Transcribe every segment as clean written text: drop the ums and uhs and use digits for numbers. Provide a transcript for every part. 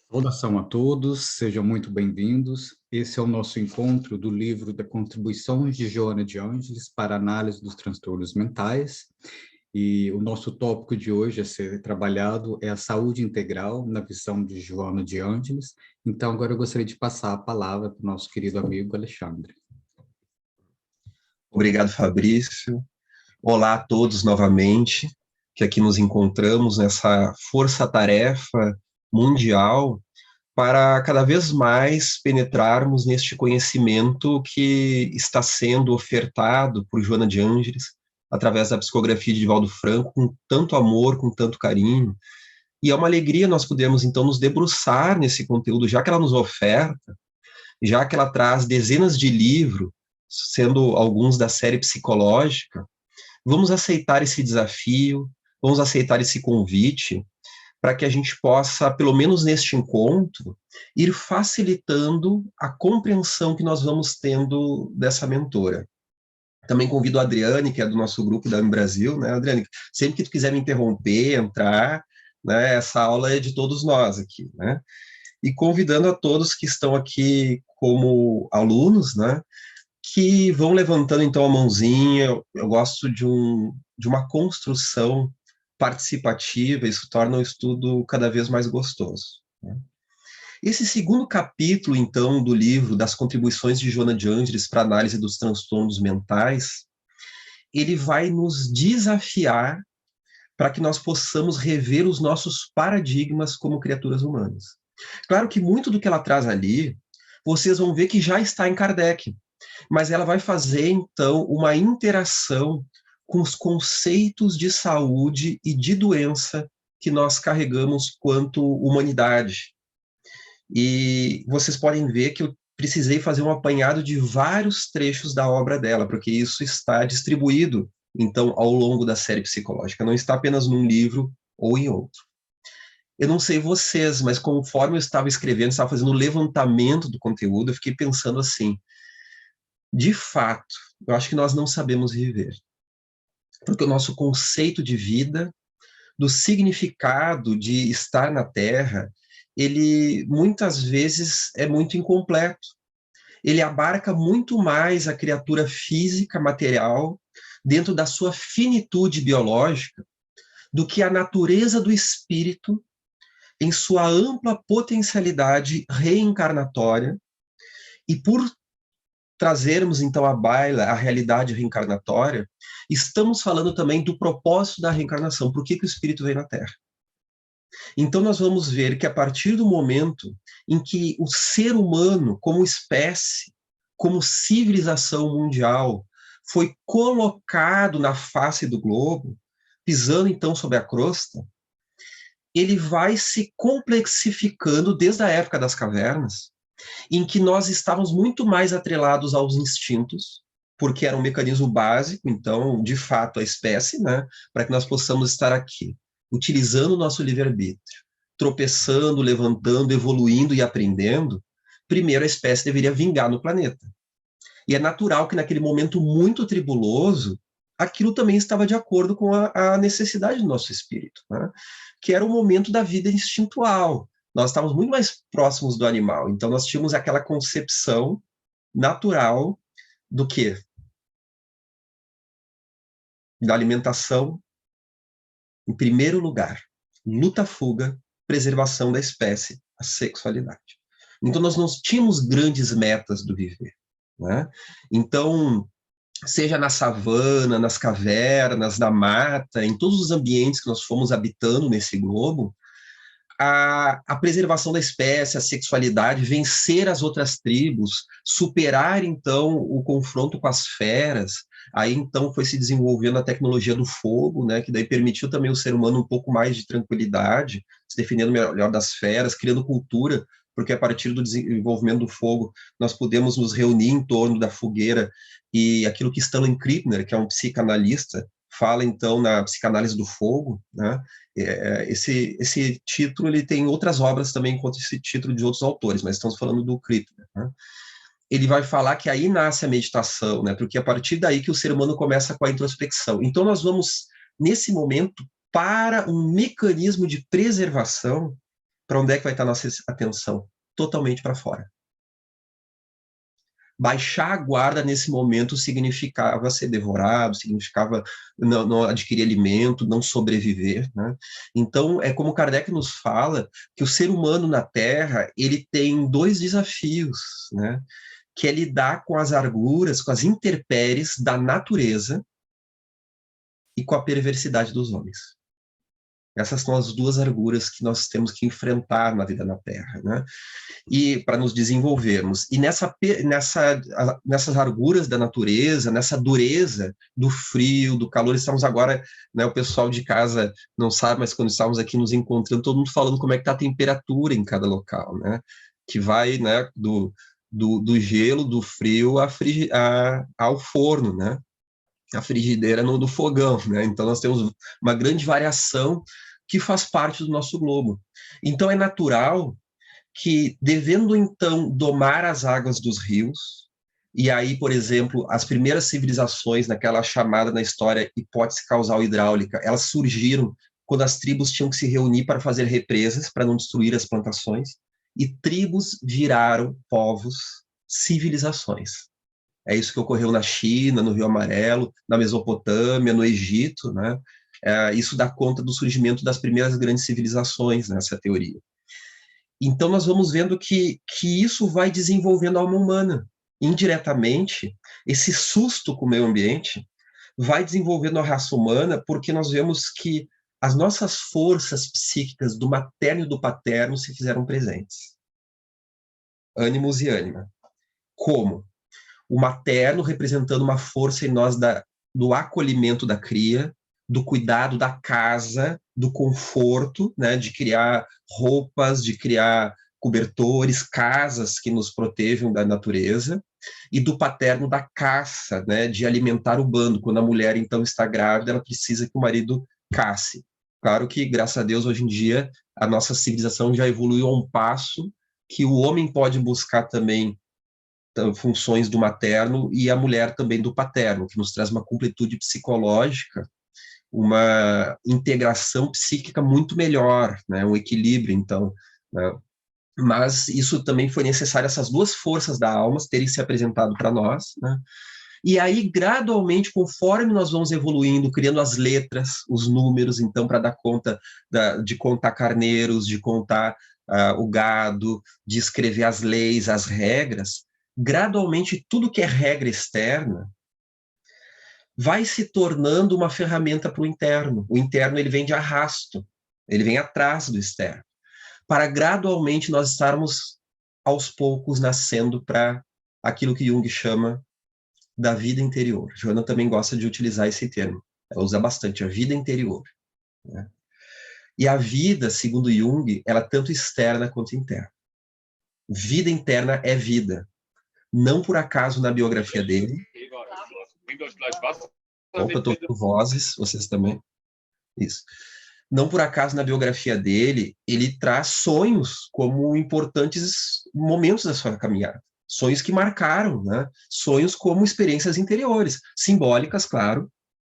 Saudação a todos, sejam muito bem-vindos. Esse é o nosso encontro do livro da Contribuições de Joana de Ângeles para a Análise dos Transtornos Mentais. E o nosso tópico de hoje a ser trabalhado é a saúde integral na visão de Joana de Ângeles. Então, agora eu gostaria de passar a palavra para o nosso querido amigo Alexandre. Obrigado, Fabrício. Olá a todos novamente, que aqui nos encontramos nessa força-tarefa mundial para cada vez mais penetrarmos neste conhecimento que está sendo ofertado por Joana de Ângeles, através da psicografia de Divaldo Franco, com tanto amor, com tanto carinho. E é uma alegria nós podermos, então, nos debruçar nesse conteúdo, já que ela nos oferta, já que ela traz dezenas de livros, sendo alguns da série psicológica. Vamos aceitar esse desafio, vamos aceitar esse convite, para que a gente possa, pelo menos neste encontro, ir facilitando a compreensão que nós vamos tendo dessa mentora. Também convido a Adriane, que é do nosso grupo da AME Brasil, né, Adriane? Sempre que tu quiser me interromper, entrar, né, essa aula é de todos nós aqui, né? E convidando a todos que estão aqui como alunos, né, que vão levantando então a mãozinha. Eu gosto de uma construção participativa, isso torna o estudo cada vez mais gostoso, né? Esse segundo capítulo, então, do livro das contribuições de Joana de Ângeles para a análise dos transtornos mentais, ele vai nos desafiar para que nós possamos rever os nossos paradigmas como criaturas humanas. Claro que muito do que ela traz ali, vocês vão ver que já está em Kardec, mas ela vai fazer, então, uma interação com os conceitos de saúde e de doença que nós carregamos quanto humanidade. E vocês podem ver que eu precisei fazer um apanhado de vários trechos da obra dela, porque isso está distribuído, então, ao longo da série psicológica, não está apenas num livro ou em outro. Eu não sei vocês, mas conforme eu estava escrevendo, estava fazendo o levantamento do conteúdo, eu fiquei pensando assim, de fato, eu acho que nós não sabemos viver. Porque o nosso conceito de vida, do significado de estar na Terra, ele muitas vezes é muito incompleto. Ele abarca muito mais a criatura física, material, dentro da sua finitude biológica, do que a natureza do espírito em sua ampla potencialidade reencarnatória. E por trazermos então à baila a realidade reencarnatória, estamos falando também do propósito da reencarnação, por que o espírito veio na Terra. Então nós vamos ver que a partir do momento em que o ser humano, como espécie, como civilização mundial, foi colocado na face do globo, pisando então sobre a crosta, ele vai se complexificando desde a época das cavernas, em que nós estávamos muito mais atrelados aos instintos, porque era um mecanismo básico, então, de fato, a espécie, né, para que nós possamos estar aqui, utilizando o nosso livre-arbítrio, tropeçando, levantando, evoluindo e aprendendo. Primeiro a espécie deveria vingar no planeta. E é natural que naquele momento muito tribuloso, aquilo também estava de acordo com a necessidade do nosso espírito, né? Que era o momento da vida instintual. Nós estávamos muito mais próximos do animal, então nós tínhamos aquela concepção natural do quê? Da alimentação, em primeiro lugar, luta-fuga, preservação da espécie, a sexualidade. Então nós não tínhamos grandes metas do viver, né? Então, seja na savana, nas cavernas, na mata, em todos os ambientes que nós fomos habitando nesse globo, a preservação da espécie, a sexualidade, vencer as outras tribos, superar, então, o confronto com as feras. Aí, então, foi se desenvolvendo a tecnologia do fogo, né, que daí permitiu também o ser humano um pouco mais de tranquilidade, se defendendo melhor das feras, criando cultura, porque a partir do desenvolvimento do fogo, nós podemos nos reunir em torno da fogueira, e aquilo que Stanley Krippner, que é um psicanalista, fala, então, na psicanálise do fogo, né, esse título ele tem outras obras também quanto esse título de outros autores, mas estamos falando do Krippner, né? Ele vai falar que aí nasce a meditação, né? Porque é a partir daí que o ser humano começa com a introspecção. Então nós vamos, nesse momento, para um mecanismo de preservação para onde é que vai estar a nossa atenção? Totalmente para fora. Baixar a guarda nesse momento significava ser devorado, significava não adquirir alimento, não sobreviver, né? Então, é como Kardec nos fala, que o ser humano na Terra, ele tem 2 desafios, né? Que é lidar com as arguras, com as intempéries da natureza e com a perversidade dos homens. Essas são as 2 arguras que nós temos que enfrentar na vida na Terra, né? E para nos desenvolvermos. E nessas arguras da natureza, nessa dureza do frio, do calor, estamos agora, né, o pessoal de casa não sabe, mas quando estávamos aqui nos encontrando, todo mundo falando como é que está a temperatura em cada local, né? Que vai, né, do gelo, do frio ao forno, né? A frigideira no fogão, né? Então nós temos uma grande variação que faz parte do nosso globo. Então é natural que, devendo então domar as águas dos rios, e aí, por exemplo, as primeiras civilizações, naquela chamada na história hipótese causal hidráulica, elas surgiram quando as tribos tinham que se reunir para fazer represas, para não destruir as plantações, e tribos viraram povos, civilizações. É isso que ocorreu na China, no Rio Amarelo, na Mesopotâmia, no Egito, né? Isso dá conta do surgimento das primeiras grandes civilizações, nessa teoria. Então, nós vamos vendo que isso vai desenvolvendo a alma humana. Indiretamente, esse susto com o meio ambiente vai desenvolvendo a raça humana, porque nós vemos que as nossas forças psíquicas do materno e do paterno se fizeram presentes. Ânimos e ânima. Como? O materno representando uma força em nós do acolhimento da cria, do cuidado da casa, do conforto, né, de criar roupas, de criar cobertores, casas que nos protejam da natureza, e do paterno da caça, né, de alimentar o bando. Quando a mulher, então, está grávida, ela precisa que o marido casse. Claro que, graças a Deus, hoje em dia, a nossa civilização já evoluiu a um passo que o homem pode buscar também funções do materno e a mulher também do paterno, que nos traz uma completude psicológica, uma integração psíquica muito melhor, né, um equilíbrio, então, né? Mas isso também foi necessário, essas 2 forças da alma terem se apresentado para nós, né? E aí, gradualmente, conforme nós vamos evoluindo, criando as letras, os números, então, para dar conta de contar carneiros, de contar o gado, de escrever as leis, as regras, gradualmente, tudo que é regra externa vai se tornando uma ferramenta para o interno. O interno, ele vem de arrasto, ele vem atrás do externo, para gradualmente nós estarmos, aos poucos, nascendo para aquilo que Jung chama da vida interior. Joana também gosta de utilizar esse termo. Ela usa bastante, a vida interior, né? E a vida, segundo Jung, ela é tanto externa quanto interna. Vida interna é vida. Não por acaso na biografia dele. Opa, eu estou com vozes, vocês também. Isso. Não por acaso na biografia dele, ele traz sonhos como importantes momentos da sua caminhada. Sonhos que marcaram, né? Sonhos como experiências interiores, simbólicas, claro,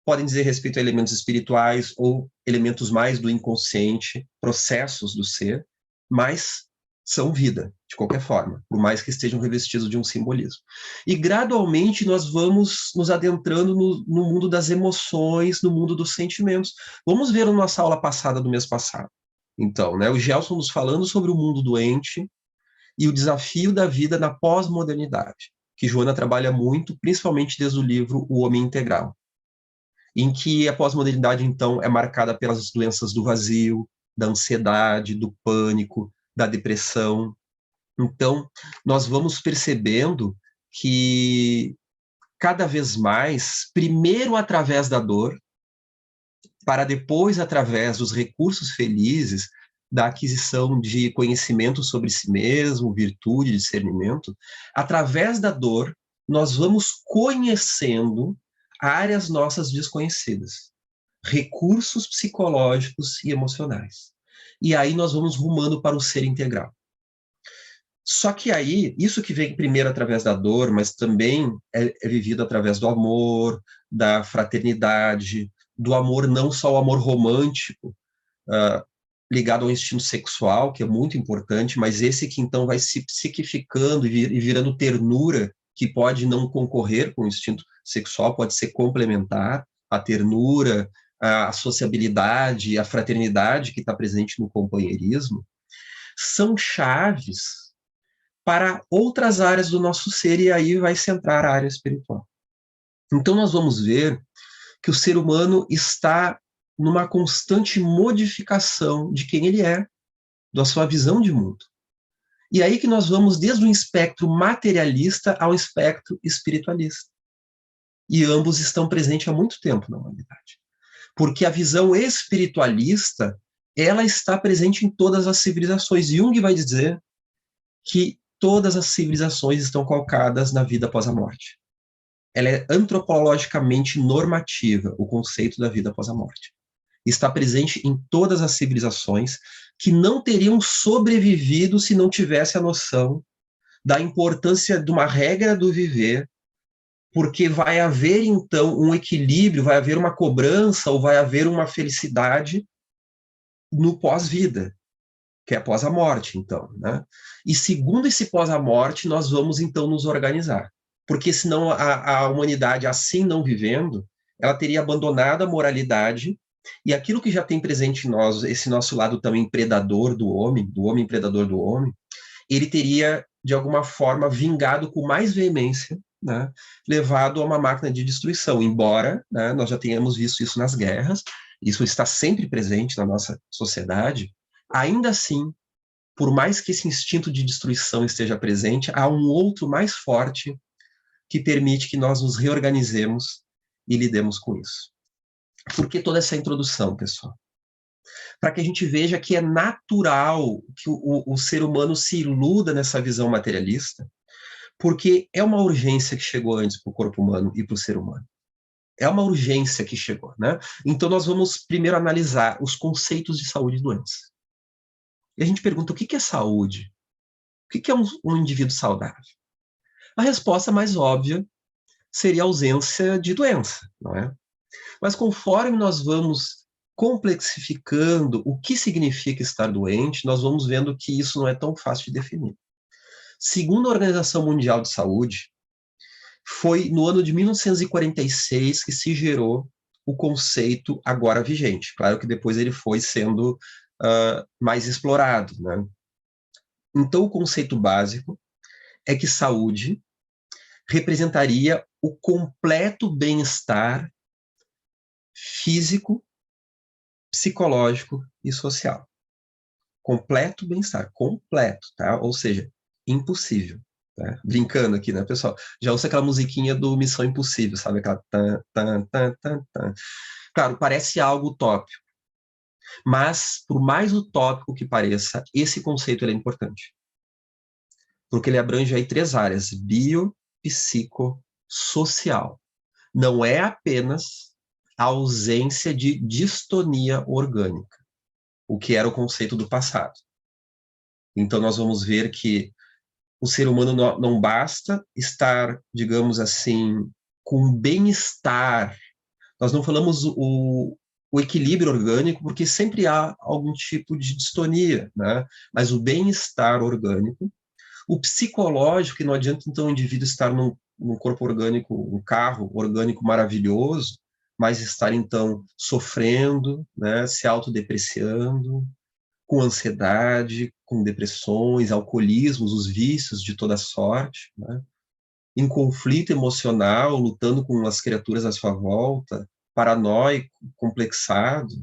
podem dizer respeito a elementos espirituais ou elementos mais do inconsciente, processos do ser, mas são vida, de qualquer forma, por mais que estejam revestidos de um simbolismo. E gradualmente nós vamos nos adentrando no mundo das emoções, no mundo dos sentimentos. Vamos ver a nossa aula passada do mês passado. Então, né, o Gelson nos falando sobre o mundo doente e o desafio da vida na pós-modernidade, que Joana trabalha muito, principalmente desde o livro O Homem Integral, em que a pós-modernidade, então, é marcada pelas doenças do vazio, da ansiedade, do pânico, da depressão. Então, nós vamos percebendo que, cada vez mais, primeiro através da dor, para depois, através dos recursos felizes, da aquisição de conhecimento sobre si mesmo, virtude, discernimento, através da dor, nós vamos conhecendo áreas nossas desconhecidas, recursos psicológicos e emocionais. E aí nós vamos rumando para o ser integral. Só que aí, isso que vem primeiro através da dor, mas também é vivido através do amor, da fraternidade, do amor não só o amor romântico, ligado ao instinto sexual, que é muito importante, mas esse que então vai se psiquificando e virando ternura, que pode não concorrer com o instinto sexual, pode ser complementar, a ternura, a sociabilidade, a fraternidade que está presente no companheirismo, são chaves para outras áreas do nosso ser, e aí vai centrar a área espiritual. Então nós vamos ver que o ser humano está numa constante modificação de quem ele é, da sua visão de mundo. E aí que nós vamos desde um espectro materialista ao espectro espiritualista. E ambos estão presentes há muito tempo na humanidade. Porque a visão espiritualista, ela está presente em todas as civilizações. Jung vai dizer que todas as civilizações estão calcadas na vida após a morte. Ela é antropologicamente normativa, o conceito da vida após a morte. Está presente em todas as civilizações que não teriam sobrevivido se não tivesse a noção da importância de uma regra do viver, porque vai haver, então, um equilíbrio, vai haver uma cobrança ou vai haver uma felicidade no pós-vida, que é após a morte, então, né? E segundo esse pós a morte, nós vamos, então, nos organizar. Porque senão a humanidade, assim não vivendo, ela teria abandonado a moralidade e aquilo que já tem presente em nós, esse nosso lado também predador do homem predador do homem, ele teria, de alguma forma, vingado com mais veemência, né, levado a uma máquina de destruição, embora, né, nós já tenhamos visto isso nas guerras, isso está sempre presente na nossa sociedade, ainda assim, por mais que esse instinto de destruição esteja presente, há um outro mais forte que permite que nós nos reorganizemos e lidemos com isso. Por que toda essa introdução, pessoal? Para que a gente veja que é natural que o ser humano se iluda nessa visão materialista, porque é uma urgência que chegou antes para o corpo humano e para o ser humano. É uma urgência que chegou, né? Então nós vamos primeiro analisar os conceitos de saúde e doença. E a gente pergunta, o que é saúde? O que é um indivíduo saudável? A resposta mais óbvia seria a ausência de doença, não é? Mas conforme nós vamos complexificando o que significa estar doente, nós vamos vendo que isso não é tão fácil de definir. Segundo a Organização Mundial de Saúde, foi no ano de 1946 que se gerou o conceito agora vigente. Claro que depois ele foi sendo mais explorado, né? Então, o conceito básico é que saúde representaria o completo bem-estar físico, psicológico e social. Completo bem-estar, completo, tá? Ou seja, impossível. Tá? Brincando aqui, né, pessoal? Já ouça aquela musiquinha do Missão Impossível, sabe? Aquela tan, tan, tan, tan, tan. Claro, parece algo utópico, mas, por mais utópico que pareça, esse conceito ele é importante. Porque ele abrange aí 3 áreas, bio, psico, social. Não é apenas a ausência de distonia orgânica, o que era o conceito do passado. Então, nós vamos ver que o ser humano não basta estar, digamos assim, com bem-estar. Nós não falamos o equilíbrio orgânico, porque sempre há algum tipo de distonia, né? Mas o bem-estar orgânico, o psicológico, que não adianta, então, o indivíduo estar num corpo orgânico, um carro orgânico maravilhoso, mas estar, então, sofrendo, né, se autodepreciando, com ansiedade, com depressões, alcoolismos, os vícios de toda sorte, né? Em conflito emocional, lutando com as criaturas à sua volta, paranoico, complexado,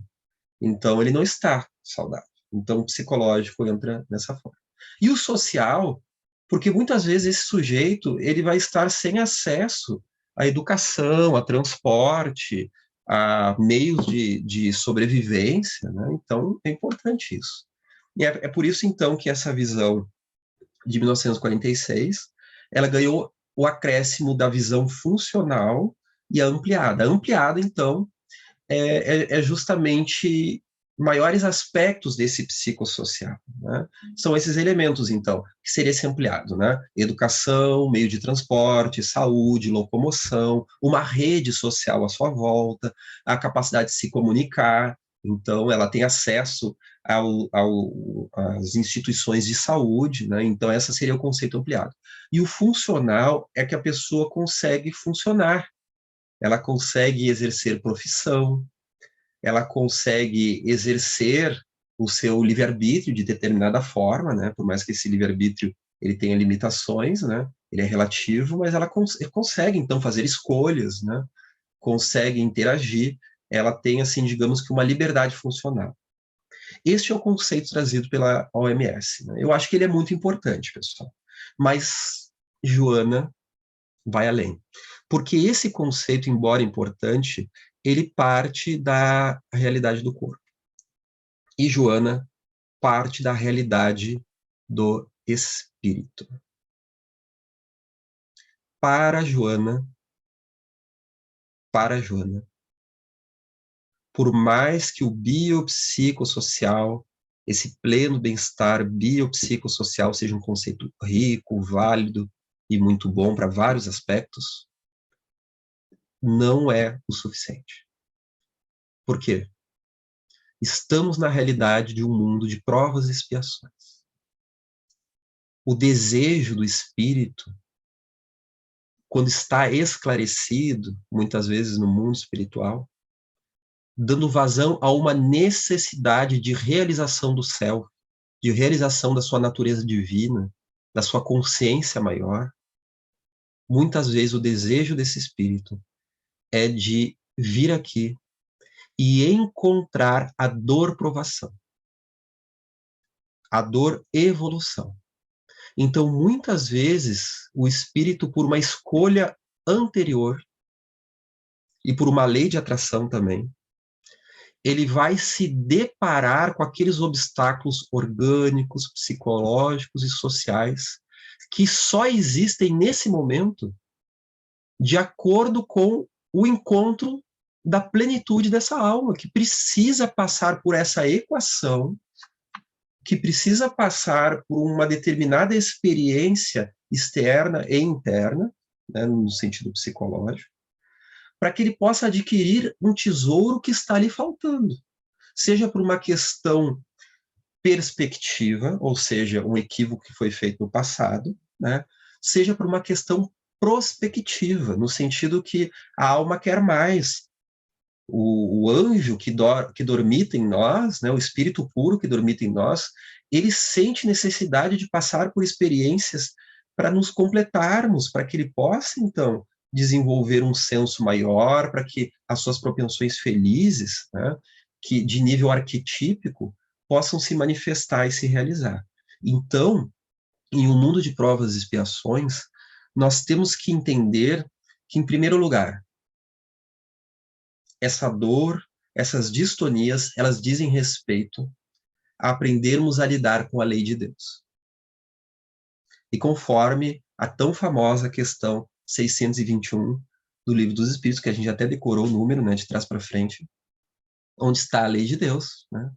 então ele não está saudável. Então o psicológico entra nessa forma. E o social, porque muitas vezes esse sujeito ele vai estar sem acesso à educação, a transporte, a meios de sobrevivência, né? Então é importante isso. E é por isso, então, que essa visão de 1946, ela ganhou o acréscimo da visão funcional e a ampliada. A ampliada, então, é justamente maiores aspectos desse psicossocial, né? São esses elementos, então, que seria esse ampliado, né? Educação, meio de transporte, saúde, locomoção, uma rede social à sua volta, a capacidade de se comunicar, Então, ela tem acesso às instituições de saúde, né? Então, esse seria o conceito ampliado. E o funcional é que a pessoa consegue funcionar, ela consegue exercer profissão, ela consegue exercer o seu livre-arbítrio de determinada forma, né? Por mais que esse livre-arbítrio ele tenha limitações, né? Ele é relativo, mas ela consegue, então, fazer escolhas, né? Consegue interagir, ela tem, assim, digamos que uma liberdade funcional. Este é o conceito trazido pela OMS, né? Eu acho que ele é muito importante, pessoal. Mas Joana vai além. Porque esse conceito, embora importante, ele parte da realidade do corpo. E Joana parte da realidade do espírito. Para Joana, por mais que o biopsicossocial, esse pleno bem-estar biopsicossocial seja um conceito rico, válido e muito bom para vários aspectos, não é o suficiente. Por quê? Estamos na realidade de um mundo de provas e expiações. O desejo do espírito, quando está esclarecido, muitas vezes no mundo espiritual, dando vazão a uma necessidade de realização do céu, de realização da sua natureza divina, da sua consciência maior, muitas vezes o desejo desse espírito é de vir aqui e encontrar a dor provação, a dor evolução. Então, muitas vezes, o espírito, por uma escolha anterior, e por uma lei de atração também, ele vai se deparar com aqueles obstáculos orgânicos, psicológicos e sociais que só existem nesse momento de acordo com o encontro da plenitude dessa alma, que precisa passar por essa equação, que precisa passar por uma determinada experiência externa e interna, né, no sentido psicológico, para que ele possa adquirir um tesouro que está lhe faltando. Seja por uma questão perspectiva, ou seja, um equívoco que foi feito no passado, né? Seja por uma questão prospectiva, no sentido que a alma quer mais. O anjo que dormita em nós, né, o espírito puro que dormita em nós, ele sente necessidade de passar por experiências para nos completarmos, para que ele possa, então, desenvolver um senso maior, para que as suas propensões felizes, né, que de nível arquetípico, possam se manifestar e se realizar. Então, em um mundo de provas e expiações, nós temos que entender que, em primeiro lugar, essa dor, essas distonias, elas dizem respeito a aprendermos a lidar com a lei de Deus. E conforme a tão famosa questão 621 do Livro dos Espíritos, que a gente até decorou o número, né, de trás para frente, onde está a lei de Deus, né?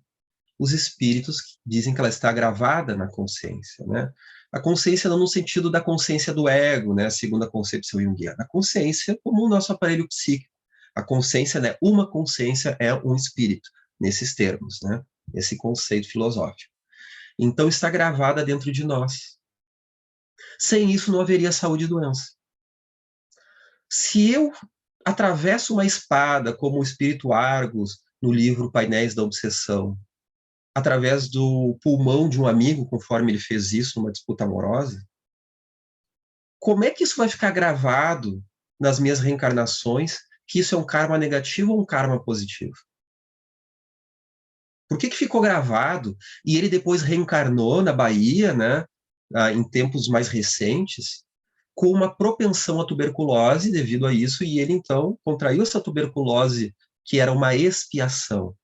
Os espíritos dizem que ela está gravada na consciência, né? A consciência não no sentido da consciência do ego, né, segundo a concepção junguiana. A consciência como o nosso aparelho psíquico. A consciência, né, uma consciência é um espírito, nesses termos, né? Esse conceito filosófico. Então está gravada dentro de nós. Sem isso não haveria saúde e doença. Se eu atravesso uma espada, como o espírito Argos, no livro Painéis da Obsessão, através do pulmão de um amigo, conforme ele fez isso numa disputa amorosa, como é que isso vai ficar gravado nas minhas reencarnações, que isso é um karma negativo ou um karma positivo? Por que ficou gravado e ele depois reencarnou na Bahia, né, em tempos mais recentes, com uma propensão à tuberculose devido a isso, e ele então contraiu essa tuberculose que era uma expiação,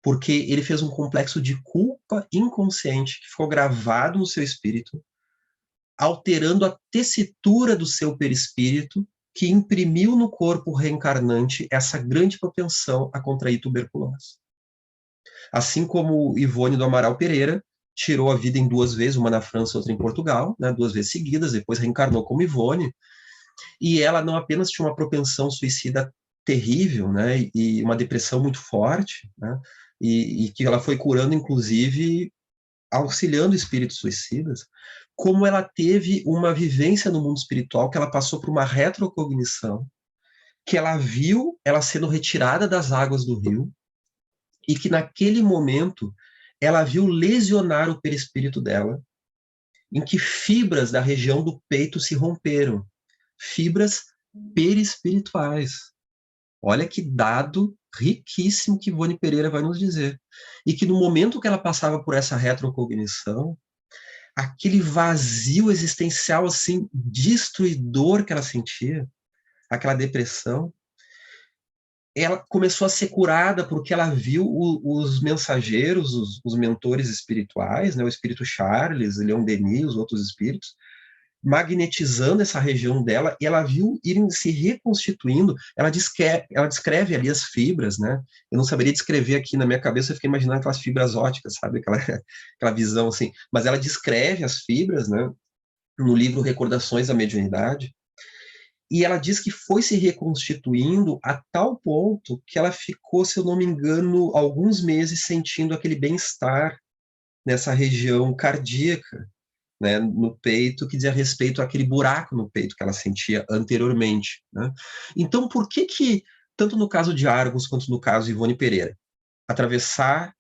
porque ele fez um complexo de culpa inconsciente que ficou gravado no seu espírito, alterando a tessitura do seu perispírito, que imprimiu no corpo reencarnante essa grande propensão a contrair tuberculose. Assim como Ivone do Amaral Pereira tirou a vida em 2 vezes, uma na França, outra em Portugal, né, 2 vezes seguidas, depois reencarnou como Ivone, e ela não apenas tinha uma propensão suicida terrível, né, e uma depressão muito forte, né, e que ela foi curando, inclusive, auxiliando espíritos suicidas, como ela teve uma vivência no mundo espiritual, que ela passou por uma retrocognição, que ela viu ela sendo retirada das águas do rio, e que naquele momento ela viu lesionar o perispírito dela, em que fibras da região do peito se romperam, fibras perispirituais. Olha que dado riquíssimo que Ivone Pereira vai nos dizer. E que no momento que ela passava por essa retrocognição, aquele vazio existencial assim destruidor que ela sentia, aquela depressão, ela começou a ser curada porque ela viu os mensageiros, os mentores espirituais, né, o espírito Charles, Leon Denis, os outros espíritos, magnetizando essa região dela, e ela viu irem se reconstituindo. Ela descreve ali as fibras, né? Eu não saberia descrever aqui na minha cabeça, eu fiquei imaginando aquelas fibras óticas, sabe? Aquela visão assim. Mas ela descreve as fibras, né? No livro Recordações da Mediunidade, e ela diz que foi se reconstituindo a tal ponto que ela ficou, se eu não me engano, alguns meses sentindo aquele bem-estar nessa região cardíaca, né, no peito, que dizia respeito àquele buraco no peito que ela sentia anteriormente. Né? Então, por que, tanto no caso de Argos quanto no caso de Ivone Pereira, atravessar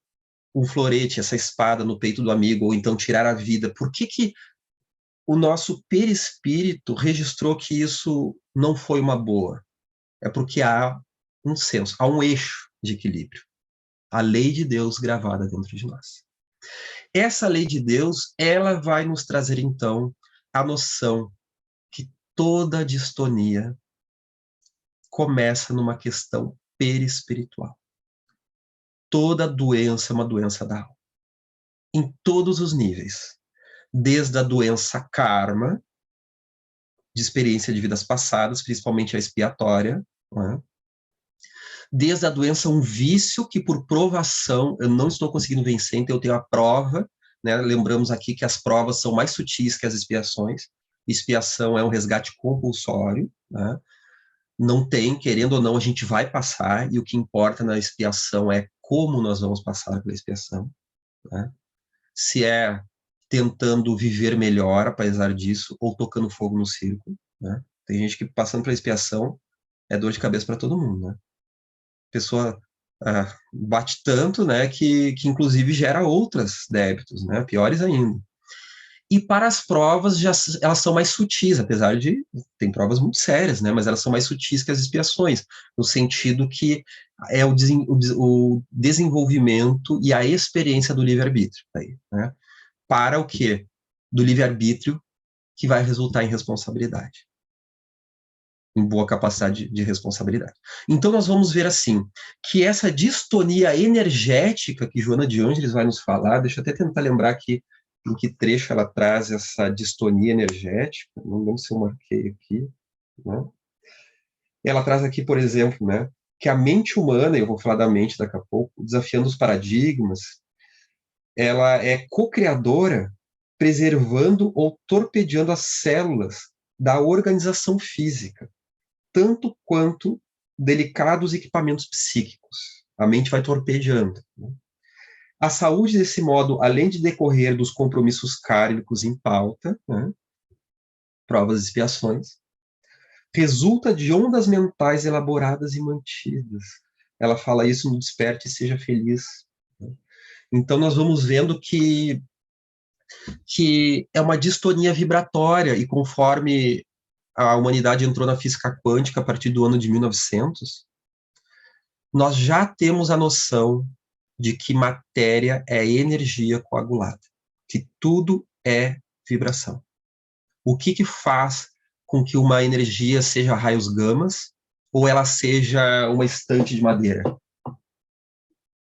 um florete, essa espada no peito do amigo, ou então tirar a vida, por que o nosso perispírito registrou que isso não foi uma boa? É porque há um senso, há um eixo de equilíbrio. A lei de Deus gravada dentro de nós. Essa lei de Deus, ela vai nos trazer, então, a noção que toda distonia começa numa questão perispiritual. Toda doença é uma doença da alma. Em todos os níveis. Desde a doença karma, de experiência de vidas passadas, principalmente a expiatória, né? Desde a doença um vício que por provação eu não estou conseguindo vencer, então eu tenho a prova, né? Lembramos aqui que as provas são mais sutis que as expiações. Expiação é um resgate compulsório, né? Não tem, querendo ou não, a gente vai passar, e o que importa na expiação é como nós vamos passar pela expiação, né? Se é tentando viver melhor, apesar disso, ou tocando fogo no circo, né? Tem gente que passando pela expiação é dor de cabeça para todo mundo, né? A pessoa bate tanto, né, que inclusive gera outros débitos, né, piores ainda. E para as provas, elas são mais sutis, apesar de tem provas muito sérias, né, mas elas são mais sutis que as expiações, no sentido que é o desenvolvimento e a experiência do livre-arbítrio, né, para o quê? Do livre-arbítrio que vai resultar em responsabilidade, em boa capacidade de responsabilidade. Então nós vamos ver assim, que essa distonia energética que Joana de Ângeles vai nos falar, deixa eu até tentar lembrar aqui em que trecho ela traz essa distonia energética, não lembro se eu marquei aqui, né? Ela traz aqui, por exemplo, né, que a mente humana, eu vou falar da mente daqui a pouco, desafiando os paradigmas, ela é co-criadora, preservando ou torpedeando as células da organização física, tanto quanto delicados equipamentos psíquicos. A mente vai torpedeando. Né? A saúde, desse modo, além de decorrer dos compromissos kármicos em pauta, né, provas e expiações, resulta de ondas mentais elaboradas e mantidas. Ela fala isso no Desperte e Seja Feliz. Né? Então, nós vamos vendo que é uma distonia vibratória, e conforme a humanidade entrou na física quântica a partir do ano de 1900, nós já temos a noção de que matéria é energia coagulada, que tudo é vibração. O que faz com que uma energia seja raios gamas ou ela seja uma estante de madeira?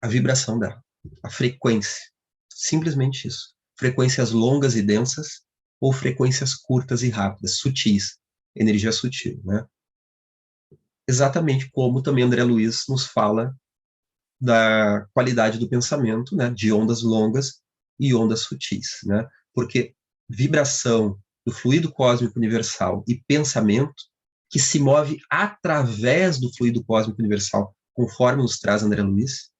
A vibração dela, a frequência. Simplesmente isso. Frequências longas e densas ou frequências curtas e rápidas, sutis. Energia sutil, né? Exatamente como também André Luiz nos fala da qualidade do pensamento, né, de ondas longas e ondas sutis, né? Porque vibração do fluido cósmico universal e pensamento que se move através do fluido cósmico universal, conforme nos traz André Luiz,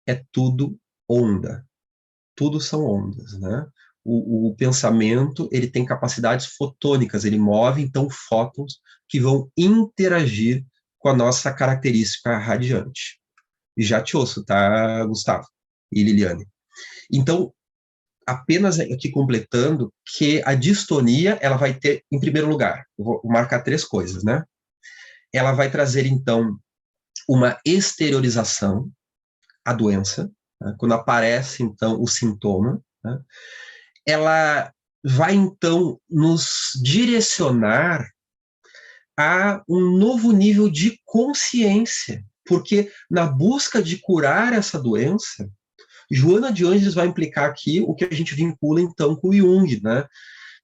é tudo onda. Tudo são ondas, né? O pensamento, ele tem capacidades fotônicas, ele move, então, fótons que vão interagir com a nossa característica radiante. E já te ouço, tá, Gustavo e Liliane? Então, apenas aqui completando que a distonia, ela vai ter, em primeiro lugar, eu vou marcar 3 coisas, né? Ela vai trazer, então, uma exteriorização, a doença, né? Quando aparece, então, o sintoma, né? Ela vai, então, nos direcionar a um novo nível de consciência, porque na busca de curar essa doença, Joana de Ângeles vai implicar aqui o que a gente vincula, então, com o Jung, né?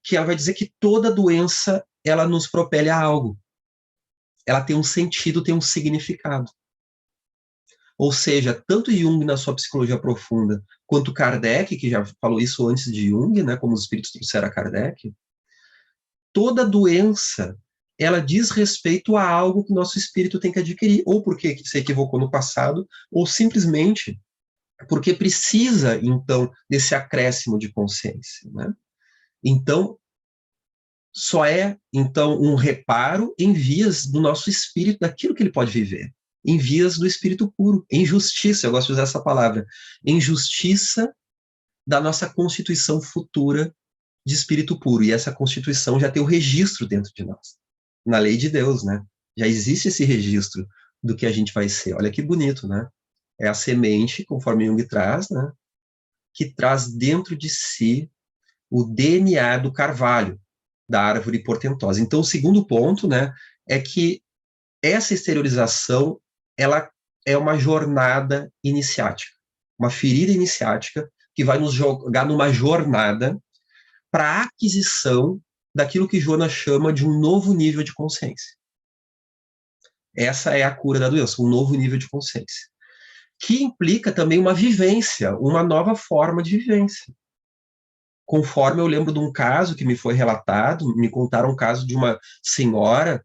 Que ela vai dizer que toda doença, ela nos propele a algo. Ela tem um sentido, tem um significado. Ou seja, tanto Jung na sua psicologia profunda, quanto Kardec, que já falou isso antes de Jung, né, como os espíritos trouxeram a Kardec, toda doença, ela diz respeito a algo que nosso espírito tem que adquirir, ou porque se equivocou no passado, ou simplesmente porque precisa, então, desse acréscimo de consciência, né? Então, só é, então, um reparo em vias do nosso espírito, daquilo que ele pode viver, em vias do espírito puro, em justiça, eu gosto de usar essa palavra, em justiça da nossa constituição futura de espírito puro, e essa constituição já tem o registro dentro de nós, na lei de Deus, né? Já existe esse registro do que a gente vai ser. Olha que bonito, né? É a semente, conforme Jung traz, né? Que traz dentro de si o DNA do carvalho, da árvore portentosa. Então, o segundo ponto, né, é que essa exteriorização, ela é uma jornada iniciática, uma ferida iniciática que vai nos jogar numa jornada para a aquisição daquilo que Joana chama de um novo nível de consciência. Essa é a cura da doença, um novo nível de consciência, que implica também uma vivência, uma nova forma de vivência. Conforme eu lembro de um caso que me foi relatado, me contaram um caso de uma senhora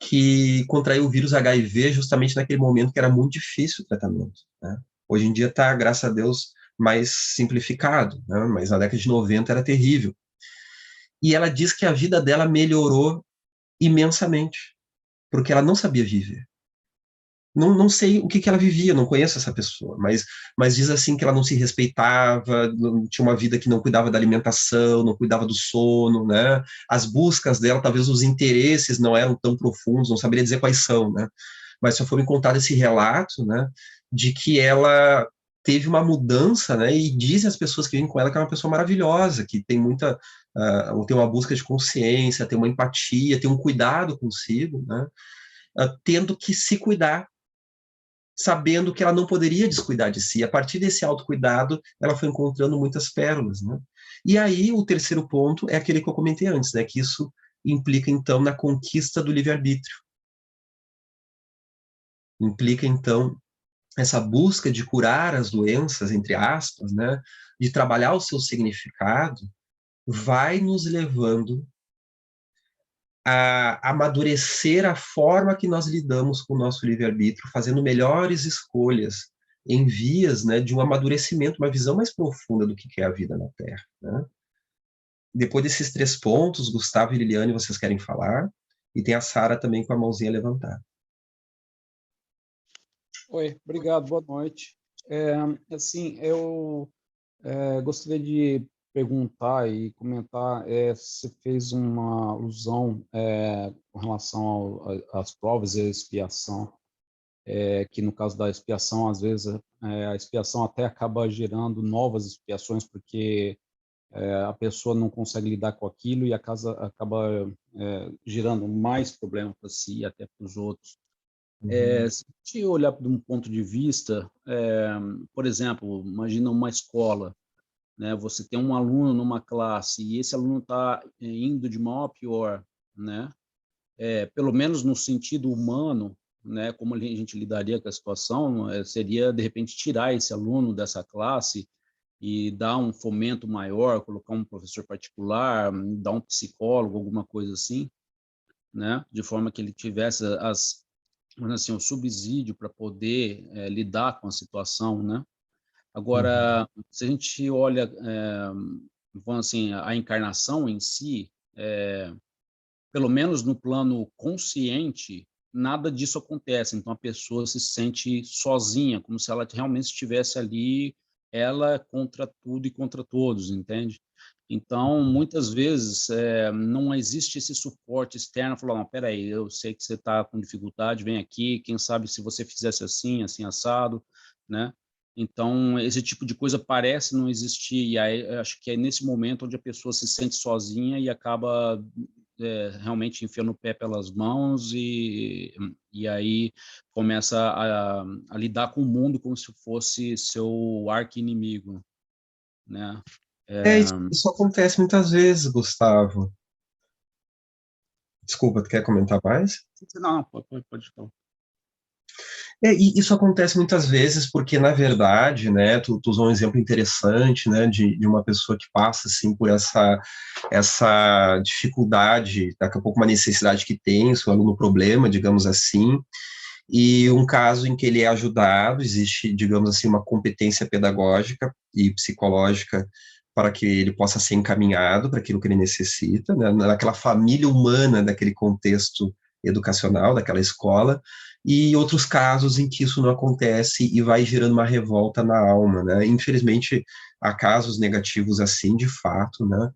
que contraiu o vírus HIV justamente naquele momento que era muito difícil o tratamento, né? Hoje em dia está, graças a Deus, mais simplificado, né? Mas na década de 90 era terrível. E ela diz que a vida dela melhorou imensamente, porque ela não sabia viver. Não sei o que ela vivia, não conheço essa pessoa, mas diz assim que ela não se respeitava, tinha uma vida que não cuidava da alimentação, não cuidava do sono, né? As buscas dela, talvez os interesses não eram tão profundos, não saberia dizer quais são, né? Mas só foi me contado esse relato, né, de que ela teve uma mudança, né, e dizem as pessoas que vêm com ela que é uma pessoa maravilhosa, que tem muita, tem uma busca de consciência, tem uma empatia, tem um cuidado consigo, né, tendo que se cuidar, sabendo que ela não poderia descuidar de si. A partir desse autocuidado, ela foi encontrando muitas pérolas, né? E aí, o terceiro ponto é aquele que eu comentei antes, né? Que isso implica, então, na conquista do livre-arbítrio. Implica, então, essa busca de curar as doenças, entre aspas, né? De trabalhar o seu significado, vai nos levando a amadurecer a forma que nós lidamos com o nosso livre-arbítrio, fazendo melhores escolhas em vias, né, de um amadurecimento, uma visão mais profunda do que é a vida na Terra, né? Depois desses 3 pontos, Gustavo e Liliane, vocês querem falar? E tem a Sara também com a mãozinha levantada. Oi, obrigado, boa noite. Assim, eu gostaria de perguntar e comentar, você fez uma alusão com relação às provas e à expiação, que no caso da expiação, às vezes, a expiação até acaba gerando novas expiações, porque a pessoa não consegue lidar com aquilo e a casa acaba gerando mais problema para si e até para os outros. Se a gente olhar de um ponto de vista, por exemplo, imagina uma escola, né? Você tem um aluno numa classe e esse aluno está indo de mal a pior, né? Pelo menos no sentido humano, né? Como a gente lidaria com a situação, seria de repente tirar esse aluno dessa classe e dar um fomento maior, colocar um professor particular, dar um psicólogo, alguma coisa assim, né? De forma que ele tivesse assim, o subsídio para poder lidar com a situação, né? Agora, se a gente olha, vamos assim, a encarnação em si, pelo menos no plano consciente, nada disso acontece. Então a pessoa se sente sozinha, como se ela realmente estivesse ali, ela contra tudo e contra todos, entende? Então, muitas vezes, não existe esse suporte externo, falar, não, peraí, eu sei que você está com dificuldade, vem aqui, quem sabe se você fizesse assim, assim, assado, né? Então, esse tipo de coisa parece não existir, e aí eu acho que é nesse momento onde a pessoa se sente sozinha e acaba realmente enfiando o pé pelas mãos e aí começa a lidar com o mundo como se fosse seu arqui-inimigo, né? Isso acontece muitas vezes, Gustavo. Desculpa, tu quer comentar mais? Não, pode falar. E isso acontece muitas vezes porque, na verdade, né, tu usou um exemplo interessante, né, de uma pessoa que passa, assim, por essa dificuldade, daqui a pouco uma necessidade que tem, seu aluno problema, digamos assim, e um caso em que ele é ajudado, existe, digamos assim, uma competência pedagógica e psicológica para que ele possa ser encaminhado para aquilo que ele necessita, né, naquela família humana, daquele contexto educacional, daquela escola, e outros casos em que isso não acontece e vai gerando uma revolta na alma, né? Infelizmente, há casos negativos assim, de fato, né?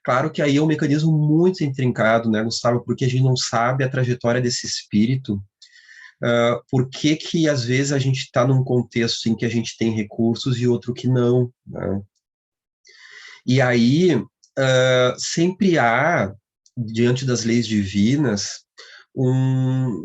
Claro que aí é um mecanismo muito intrincado, né, Gustavo, porque a gente não sabe a trajetória desse espírito, por que que às vezes a gente está num contexto em que a gente tem recursos e outro que não, né? E aí, sempre há, diante das leis divinas,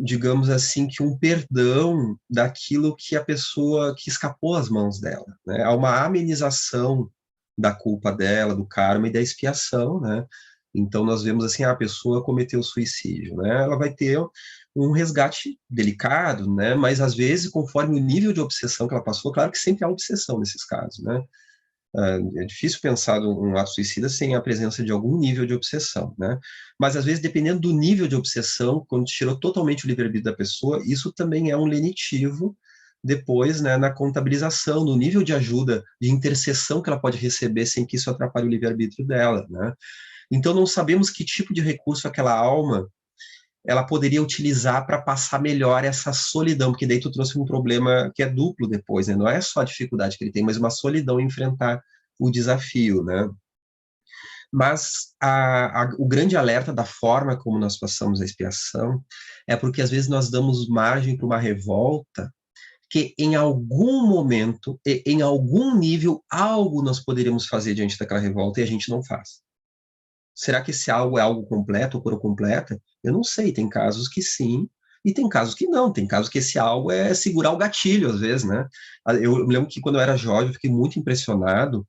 digamos assim, que um perdão daquilo que a pessoa que escapou às mãos dela, né? Há uma amenização da culpa dela, do karma e da expiação, né? Então nós vemos assim, a pessoa cometeu suicídio, né? Ela vai ter um resgate delicado, né? Mas às vezes, conforme o nível de obsessão que ela passou, claro que sempre há obsessão nesses casos, né? É difícil pensar um ato suicida sem a presença de algum nível de obsessão, né? Mas, às vezes, dependendo do nível de obsessão, quando tirou totalmente o livre-arbítrio da pessoa, isso também é um lenitivo depois, né, na contabilização, no nível de ajuda, de intercessão que ela pode receber sem que isso atrapalhe o livre-arbítrio dela, né? Então, não sabemos que tipo de recurso aquela alma ela poderia utilizar para passar melhor essa solidão, porque daí tu trouxe um problema que é duplo depois, né? Não é só a dificuldade que ele tem, mas uma solidão em enfrentar o desafio, né? Mas o grande alerta da forma como nós passamos a expiação é porque às vezes nós damos margem para uma revolta que em algum momento, em algum nível, algo nós poderíamos fazer diante daquela revolta e a gente não faz. Será que esse algo é algo completo ou por completa? Eu não sei, tem casos que sim, e tem casos que não, tem casos que esse algo é segurar o gatilho, às vezes, né? Eu me lembro que quando eu era jovem, eu fiquei muito impressionado,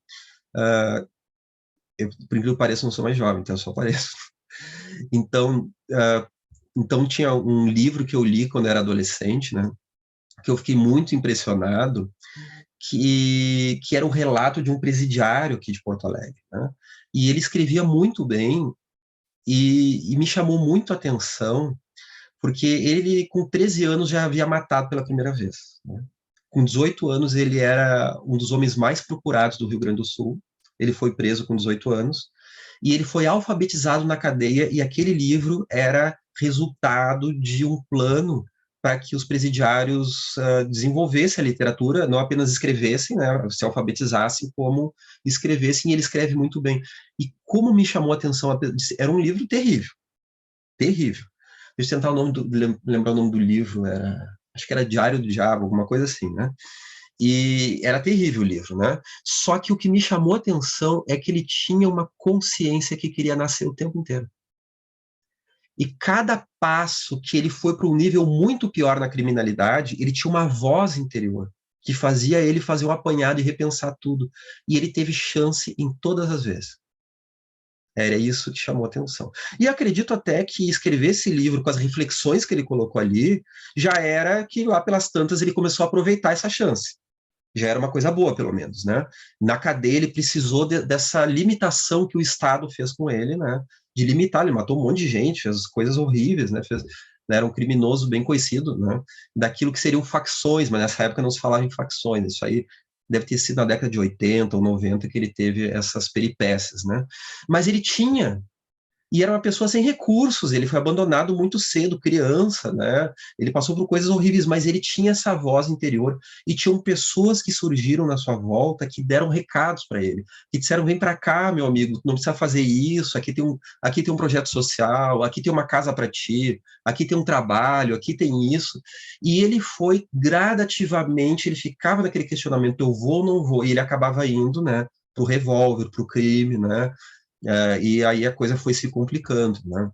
por incrível que pareça, eu não sou mais jovem, então eu só pareço. Então, então tinha um livro que eu li quando eu era adolescente, né? Que eu fiquei muito impressionado, que era um relato de um presidiário aqui de Porto Alegre, né? E ele escrevia muito bem, e me chamou muito a atenção, porque ele, com 13 anos, já havia matado pela primeira vez, né? Com 18 anos, ele era um dos homens mais procurados do Rio Grande do Sul. Ele foi preso com 18 anos, e ele foi alfabetizado na cadeia, e aquele livro era resultado de um plano para que os presidiários desenvolvessem a literatura, não apenas escrevessem, né, se alfabetizassem, como escrevessem, e ele escreve muito bem. E como me chamou a atenção, era um livro terrível, terrível. Deixa eu tentar lembrar o nome do livro, acho que era Diário do Diabo, alguma coisa assim, né? E era terrível o livro, né? Só que o que me chamou a atenção é que ele tinha uma consciência que queria nascer o tempo inteiro. E cada passo que ele foi para um nível muito pior na criminalidade, ele tinha uma voz interior que fazia ele fazer um apanhado e repensar tudo. E ele teve chance em todas as vezes. Era isso que chamou a atenção. E acredito até que escrever esse livro com as reflexões que ele colocou ali, já era que lá pelas tantas ele começou a aproveitar essa chance. Já era uma coisa boa, pelo menos, né? Na cadeia ele precisou dessa limitação que o Estado fez com ele, né? De limitar, ele matou um monte de gente, fez coisas horríveis, né? Né, era um criminoso bem conhecido, né? Daquilo que seriam facções, mas nessa época não se falava em facções, isso aí deve ter sido na década de 80 ou 90 que ele teve essas peripécias, né? Mas ele tinha, e era uma pessoa sem recursos, ele foi abandonado muito cedo, criança, né? Ele passou por coisas horríveis, mas ele tinha essa voz interior, e tinham pessoas que surgiram na sua volta que deram recados para ele, que disseram: vem para cá, meu amigo, não precisa fazer isso, aqui tem um projeto social, aqui tem uma casa para ti, aqui tem um trabalho, aqui tem isso. E ele foi gradativamente, ele ficava naquele questionamento: eu vou ou não vou? E ele acabava indo, né, para o revólver, para o crime, né? E aí a coisa foi se complicando, né?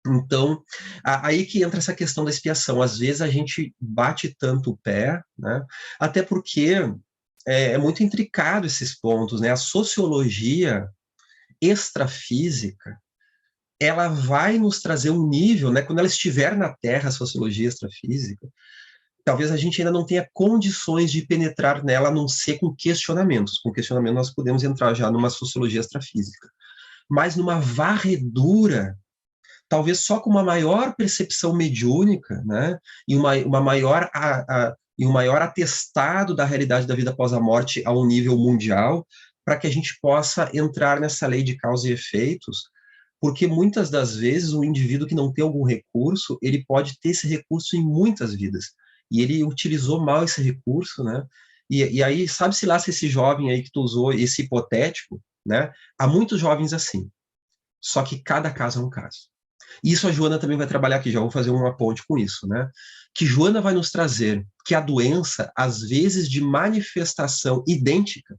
Então, aí que entra essa questão da expiação. Às vezes a gente bate tanto o pé, né? Até porque é muito intricado esses pontos, né? A sociologia extrafísica, ela vai nos trazer um nível, né? Quando ela estiver na Terra, a sociologia extrafísica, talvez a gente ainda não tenha condições de penetrar nela, a não ser com questionamentos. Com questionamento nós podemos entrar já numa sociologia extrafísica. Mas numa varredura, talvez só com uma maior percepção mediúnica, né, e uma maior e um maior atestado da realidade da vida após a morte a um nível mundial, para que a gente possa entrar nessa lei de causa e efeitos, porque muitas das vezes o indivíduo que não tem algum recurso, ele pode ter esse recurso em muitas vidas, e ele utilizou mal esse recurso, né, e aí sabe-se lá se esse jovem aí que tu usou, esse hipotético, né, há muitos jovens assim, só que cada caso é um caso. E isso a Joana também vai trabalhar aqui, já vou fazer uma ponte com isso, né? Que Joana vai nos trazer que a doença, às vezes de manifestação idêntica,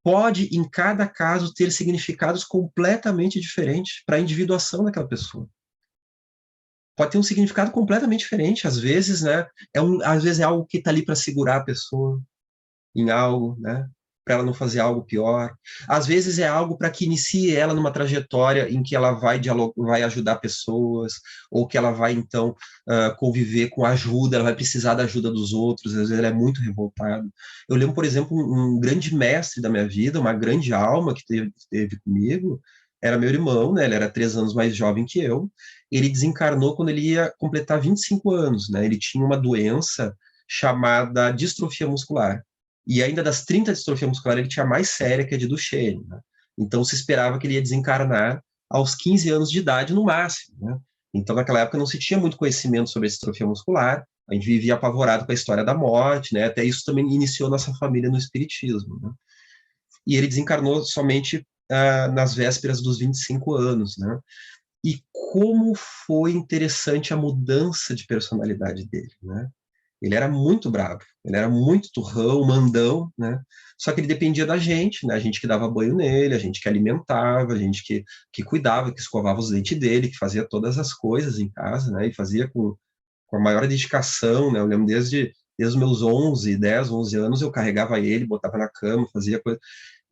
pode, em cada caso, ter significados completamente diferentes para a individuação daquela pessoa. Pode ter um significado completamente diferente, às vezes, né? Às vezes é algo que está ali para segurar a pessoa em algo, né? Para ela não fazer algo pior. Às vezes é algo para que inicie ela numa trajetória em que ela vai vai ajudar pessoas, ou que ela vai, então, conviver com ajuda, ela vai precisar da ajuda dos outros, às vezes ela é muito revoltada. Eu lembro, por exemplo, um grande mestre da minha vida, uma grande alma que teve comigo, era meu irmão, né? Ele era 3 anos mais jovem que eu. Ele desencarnou quando ele ia completar 25 anos, né? Ele tinha uma doença chamada distrofia muscular. E ainda das 30 distrofia muscular, ele tinha a mais séria, que é a de Duchenne, né? Então se esperava que ele ia desencarnar aos 15 anos de idade no máximo, né? Então naquela época não se tinha muito conhecimento sobre a distrofia muscular, a gente vivia apavorado com a história da morte, né? Até isso também iniciou nossa família no espiritismo, né? E ele desencarnou somente nas vésperas dos 25 anos, né? E como foi interessante a mudança de personalidade dele, né? Ele era muito bravo, ele era muito turrão, mandão, né? Só que ele dependia da gente, né? A gente que dava banho nele, a gente que alimentava, a gente que cuidava, que escovava os dentes dele, que fazia todas as coisas em casa, né? E fazia com a maior dedicação, né? Eu lembro desde os meus 11, 10, 11 anos, eu carregava ele, botava na cama, fazia coisa.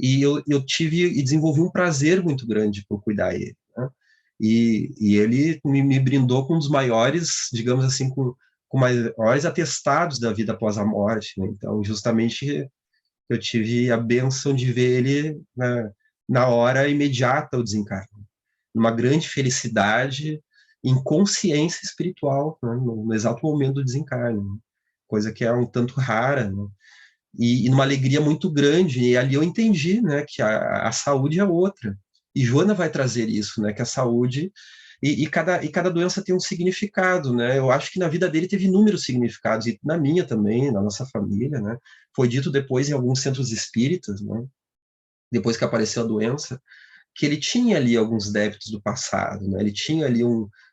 E eu tive e desenvolvi um prazer muito grande por cuidar dele, né? E ele me brindou com um dos maiores, digamos assim, com maiores atestados da vida após a morte, né? Então, justamente, eu tive a bênção de ver ele na hora imediata ao desencarne, numa grande felicidade, em consciência espiritual, né? No exato momento do desencarne, né? Coisa que é um tanto rara, né? E numa alegria muito grande, e ali eu entendi, né, que a saúde é outra, e Joana vai trazer isso, né, que a saúde, cada doença tem um significado, né, eu acho que na vida dele teve inúmeros significados, e na minha também, na nossa família, né, foi dito depois em alguns centros espíritas, né, depois que apareceu a doença, que ele tinha ali alguns débitos do passado, né, ele tinha ali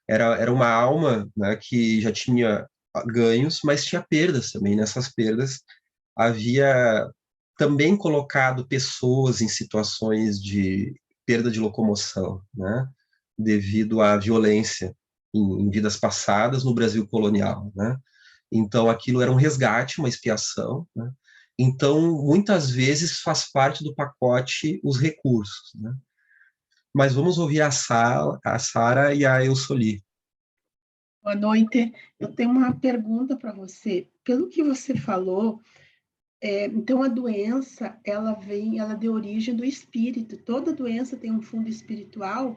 era uma alma, né, que já tinha ganhos, mas tinha perdas também, nessas perdas havia também colocado pessoas em situações de perda de locomoção, né, devido à violência em vidas passadas no Brasil colonial, né? Então aquilo era um resgate, uma expiação, né? Então muitas vezes faz parte do pacote os recursos, né? Mas vamos ouvir a Sara e a Eusoli. Boa noite. Eu tenho uma pergunta para você. Pelo que você falou, então a doença ela é de origem do espírito. Toda doença tem um fundo espiritual?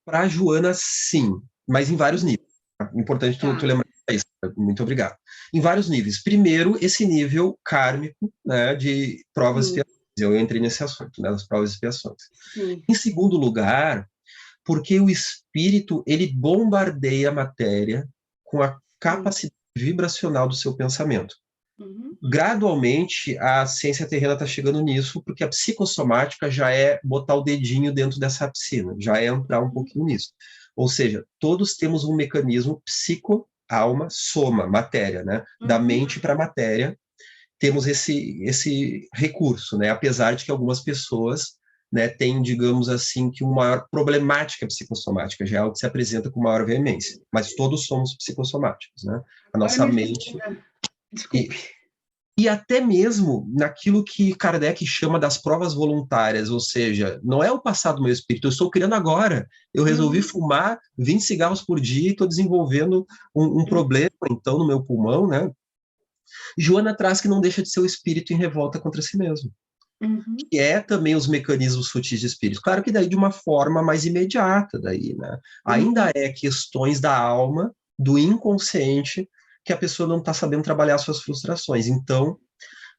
Para a Joana, sim, mas em vários níveis. Tá? Importante tu Tá. lembrar isso. Muito obrigado. Em vários níveis. Primeiro, esse nível kármico, né, de provas e expiações. Eu entrei nesse assunto, né, das provas e expiações. Sim. Em segundo lugar, porque o espírito, ele bombardeia a matéria com a capacidade vibracional do seu pensamento. Gradualmente, a ciência terrena está chegando nisso, porque a psicossomática já é botar o dedinho dentro dessa piscina, já é entrar um pouquinho nisso. Ou seja, todos temos um mecanismo psico, alma, soma, matéria, né? Da mente para a matéria, temos esse recurso, né? Apesar de que algumas pessoas, né, têm, digamos assim, que uma maior problemática psicossomática, já é algo que se apresenta com maior veemência, mas todos somos psicossomáticos, né? A nossa mente... Desculpe. E até mesmo naquilo que Kardec chama das provas voluntárias, ou seja, não é o passado do meu espírito, eu estou criando agora. Eu resolvi fumar 20 cigarros por dia e estou desenvolvendo um problema, então, no meu pulmão, né? Joana traz que não deixa de ser o espírito em revolta contra si mesmo. Que é também os mecanismos sutis de espírito. Claro que daí de uma forma mais imediata, daí, né? Ainda é questões da alma, do inconsciente, que a pessoa não está sabendo trabalhar suas frustrações. Então,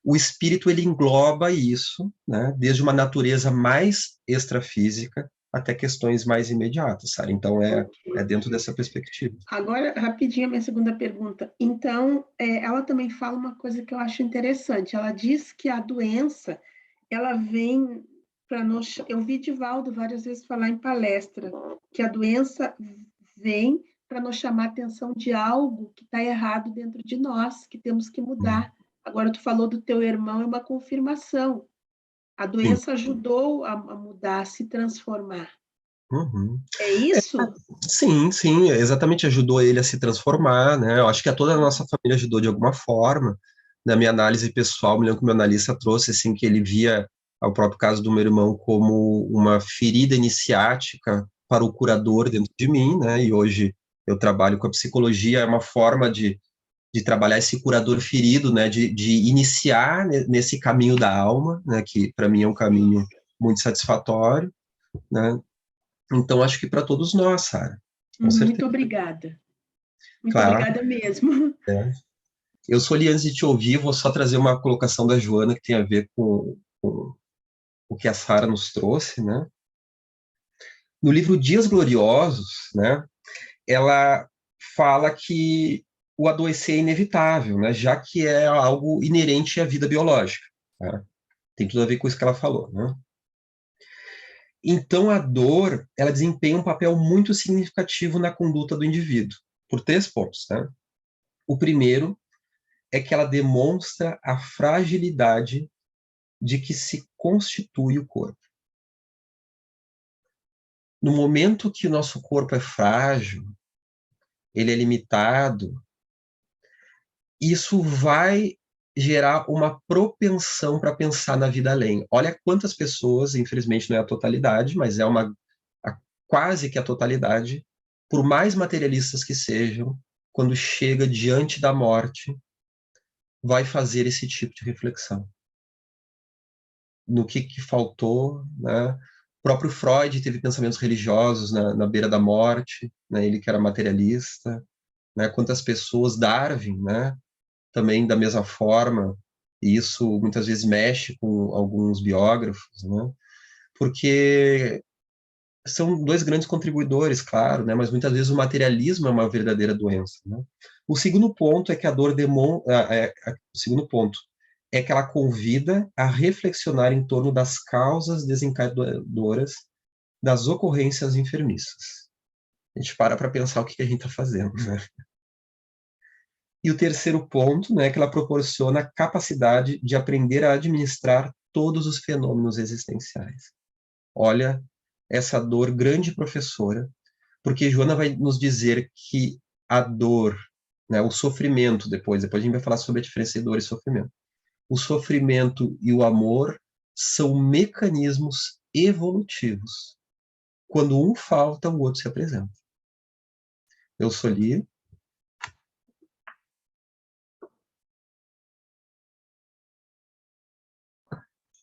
o espírito, ele engloba isso, né? Desde uma natureza mais extrafísica até questões mais imediatas, sabe? Então, é dentro dessa perspectiva. Agora, rapidinho, a minha segunda pergunta. Então, ela também fala uma coisa que eu acho interessante. Ela diz que a doença, ela vem para nós... Eu vi Divaldo várias vezes falar em palestra, que a doença vem para nos chamar a atenção de algo que está errado dentro de nós, que temos que mudar. Agora, tu falou do teu irmão, é uma confirmação. A doença ajudou a mudar, a se transformar. É isso? Sim, exatamente, ajudou ele a se transformar, né? Eu acho que a toda a nossa família ajudou de alguma forma. Na minha análise pessoal, me lembro que o meu analista trouxe, assim, que ele via o próprio caso do meu irmão como uma ferida iniciática para o curador dentro de mim, né? E hoje eu trabalho com a psicologia, é uma forma de trabalhar esse curador ferido, né? De iniciar nesse caminho da alma, né? Que para mim é um caminho muito satisfatório, né? Então, acho que para todos nós, Sara. Com certeza. Muito obrigada. Muito Claro. obrigada mesmo. Eu sou ali, antes de te ouvir, vou só trazer uma colocação da Joana que tem a ver com o que a Sara nos trouxe, né? No livro Dias Gloriosos, né? Ela fala que o adoecer é inevitável, né? Já que é algo inerente à vida biológica. Tá? Tem tudo a ver com isso que ela falou, né? Então, a dor, ela desempenha um papel muito significativo na conduta do indivíduo, por 3 pontos, né? O primeiro é que ela demonstra a fragilidade de que se constitui o corpo. No momento que o nosso corpo é frágil, ele é limitado, isso vai gerar uma propensão para pensar na vida além. Olha quantas pessoas, infelizmente não é a totalidade, mas é quase que a totalidade, por mais materialistas que sejam, quando chega diante da morte, vai fazer esse tipo de reflexão. No que faltou, né? O próprio Freud teve pensamentos religiosos na beira da morte, né? Ele que era materialista, né? Quantas pessoas, Darwin, né? Também da mesma forma, e isso muitas vezes mexe com alguns biógrafos, né? Porque são 2 grandes contribuidores, claro, né? Mas muitas vezes o materialismo é uma verdadeira doença, né? O segundo ponto é que a dor o segundo ponto é que ela convida a reflexionar em torno das causas desencadeadoras das ocorrências enfermiças. A gente para pensar o que a gente está fazendo, né? E o terceiro ponto, né, é que ela proporciona a capacidade de aprender a administrar todos os fenômenos existenciais. Olha, essa dor, grande professora, porque Joana vai nos dizer que a dor, né, o sofrimento, depois a gente vai falar sobre a diferença de dor e sofrimento. O sofrimento e o amor são mecanismos evolutivos. Quando um falta, o outro se apresenta. Eu sou Li.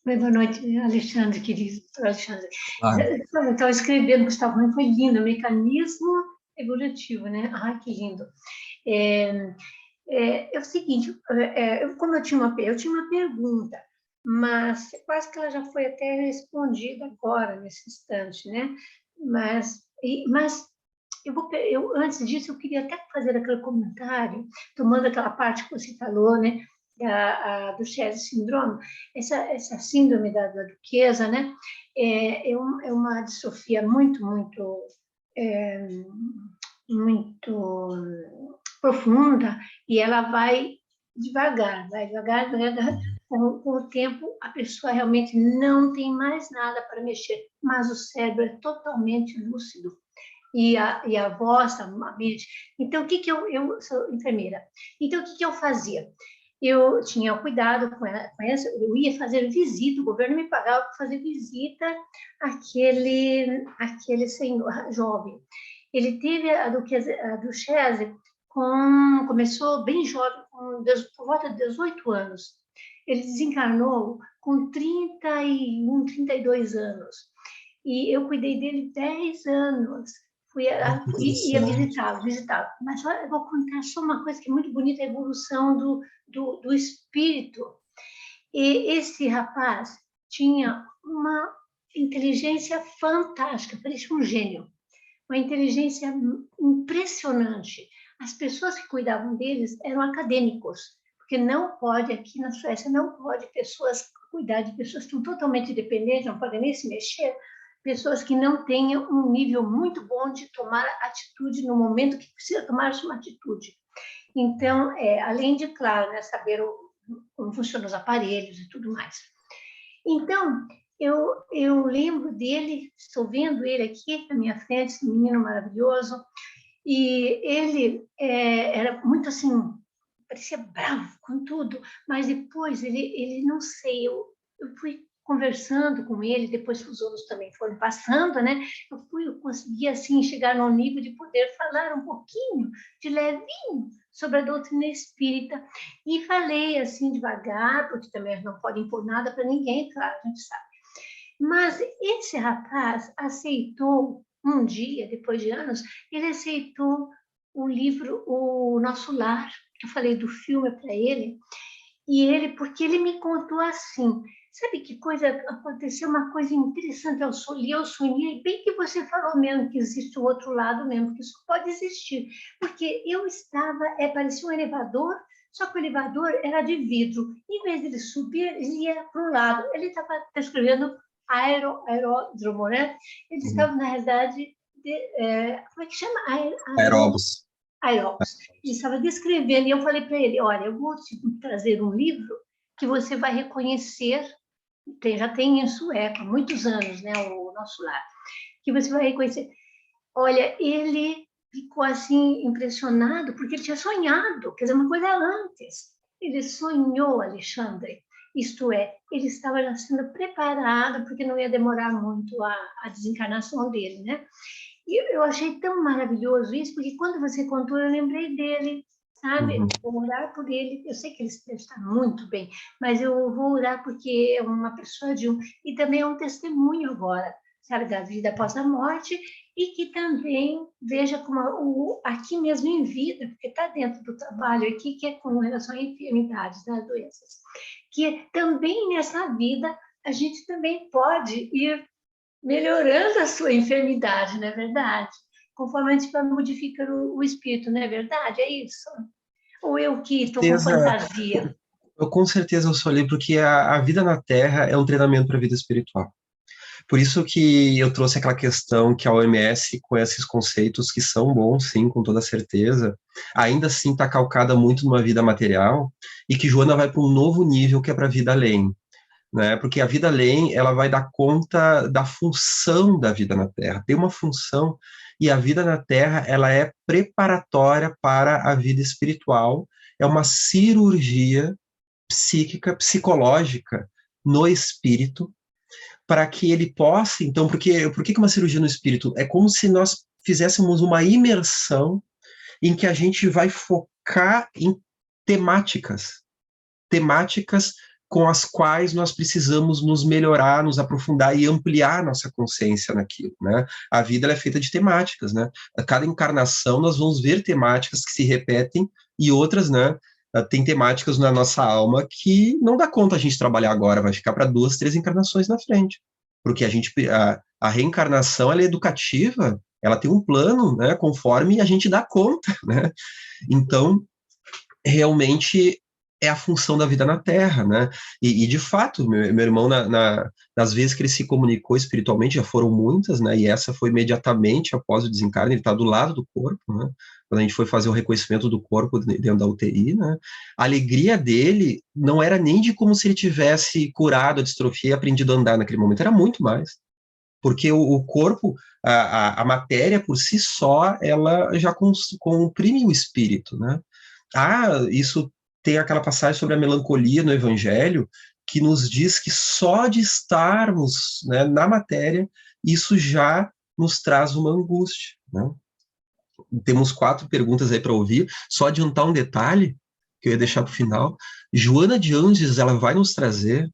Oi, boa noite, Alexandre, querido Alexandre. Ah. Eu estava escrevendo, Gustavo, foi lindo, mecanismo evolutivo, né? Ai, que lindo. É o seguinte, como eu tinha uma pergunta, mas quase que ela já foi até respondida agora, nesse instante, né? Mas antes disso, eu queria até fazer aquele comentário, tomando aquela parte que você falou, né? Do Duchenne Syndrome, essa síndrome da duquesa, né? É uma distrofia muito profunda, e ela vai devagar. Com o tempo, a pessoa realmente não tem mais nada para mexer, mas o cérebro é totalmente lúcido. E a voz, a mente. Então, eu sou enfermeira. Então, o que eu fazia? Eu tinha cuidado com ela, eu ia fazer visita, o governo me pagava para fazer visita àquele senhor jovem. Ele teve a Duchesse, começou bem jovem, por volta de 18 anos. Ele desencarnou com 31, 32 anos. E eu cuidei dele 10 anos. Ia visitá-lo. Mas eu vou contar só uma coisa que é muito bonita, a evolução do espírito. E esse rapaz tinha uma inteligência fantástica, parecia um gênio. Uma inteligência impressionante. As pessoas que cuidavam deles eram acadêmicos, porque não pode, aqui na Suécia, não pode cuidar de pessoas que estão totalmente dependentes, não podem nem se mexer, pessoas que não tenham um nível muito bom de tomar atitude no momento que precisa tomar uma atitude. Então, além de, claro, né, saber como funcionam os aparelhos e tudo mais. Então, eu lembro dele, estou vendo ele aqui na minha frente, esse menino maravilhoso, e ele era muito assim, parecia bravo com tudo, mas depois ele não sei, eu fui conversando com ele, depois que os outros também foram passando, né? Eu consegui assim chegar no nível de poder falar um pouquinho, de levinho, sobre a doutrina espírita, e falei assim devagar, porque também não pode impor nada para ninguém, claro, a gente sabe. Mas esse rapaz aceitou um dia, depois de anos, ele aceitou o livro O Nosso Lar. Eu falei do filme para ele, porque ele me contou assim, sabe que coisa, aconteceu uma coisa interessante, eu sonhei, bem que você falou mesmo, que existe o outro lado mesmo, que isso pode existir, porque eu estava, parecia um elevador, só que o elevador era de vidro, em vez de ele subir, ele ia para o lado, ele estava descrevendo aeródromo, né? Ele estava, na realidade, como é que chama? Aeróbus. Ele estava descrevendo, e eu falei para ele, olha, eu vou te trazer um livro que você vai reconhecer, já tem em sueco há muitos anos, né, O Nosso Lar, que você vai reconhecer. Olha, ele ficou assim impressionado, porque ele tinha sonhado, quer dizer, uma coisa antes. Ele sonhou, Alexandre, isto é, ele estava já sendo preparado, porque não ia demorar muito a desencarnação dele, né? E eu achei tão maravilhoso isso, porque quando você contou, eu lembrei dele, sabe? Vou orar por ele, eu sei que ele está muito bem, mas eu vou orar porque é uma pessoa e também é um testemunho agora, sabe, da vida após a morte, e que também veja como aqui mesmo em vida, porque está dentro do trabalho aqui, que é com relação a enfermidades, né, doenças, que também nessa vida a gente também pode ir melhorando a sua enfermidade, não é verdade? Conforme a gente vai modificando o espírito, não é verdade? É isso? Ou eu que estou com fantasia? Com certeza eu sou ali, porque a vida na Terra é um treinamento para a vida espiritual. Por isso que eu trouxe aquela questão que a OMS, com esses conceitos que são bons, sim, com toda certeza, ainda assim está calcada muito numa vida material, e que Joana vai para um novo nível, que é para a vida além. Né? Porque a vida além, ela vai dar conta da função da vida na Terra. Tem uma função, e a vida na Terra, ela é preparatória para a vida espiritual, é uma cirurgia psíquica, psicológica no espírito, para que ele possa, então, por que uma cirurgia no espírito? É como se nós fizéssemos uma imersão em que a gente vai focar em temáticas com as quais nós precisamos nos melhorar, nos aprofundar e ampliar nossa consciência naquilo, né? A vida ela é feita de temáticas, né? A cada encarnação nós vamos ver temáticas que se repetem e outras, né? Tem temáticas na nossa alma que não dá conta a gente trabalhar agora, vai ficar para 2, 3 encarnações na frente, porque a reencarnação ela é educativa, ela tem um plano, né? Conforme a gente dá conta, né? Então, realmente é a função da vida na Terra, né? E de fato, meu irmão, nas vezes que ele se comunicou espiritualmente, já foram muitas, né? E essa foi imediatamente após o desencarne, ele está do lado do corpo, né? Quando a gente foi fazer o reconhecimento do corpo dentro da UTI, né? A alegria dele não era nem de como se ele tivesse curado a distrofia e aprendido a andar naquele momento, era muito mais. Porque o corpo, a matéria por si só, ela já comprime o espírito, né? Isso tem aquela passagem sobre a melancolia no Evangelho, que nos diz que só de estarmos, né, na matéria, isso já nos traz uma angústia, né? Temos 4 perguntas aí para ouvir, só adiantar um detalhe, que eu ia deixar para o final. Joana de Ângeles, ela vai nos trazer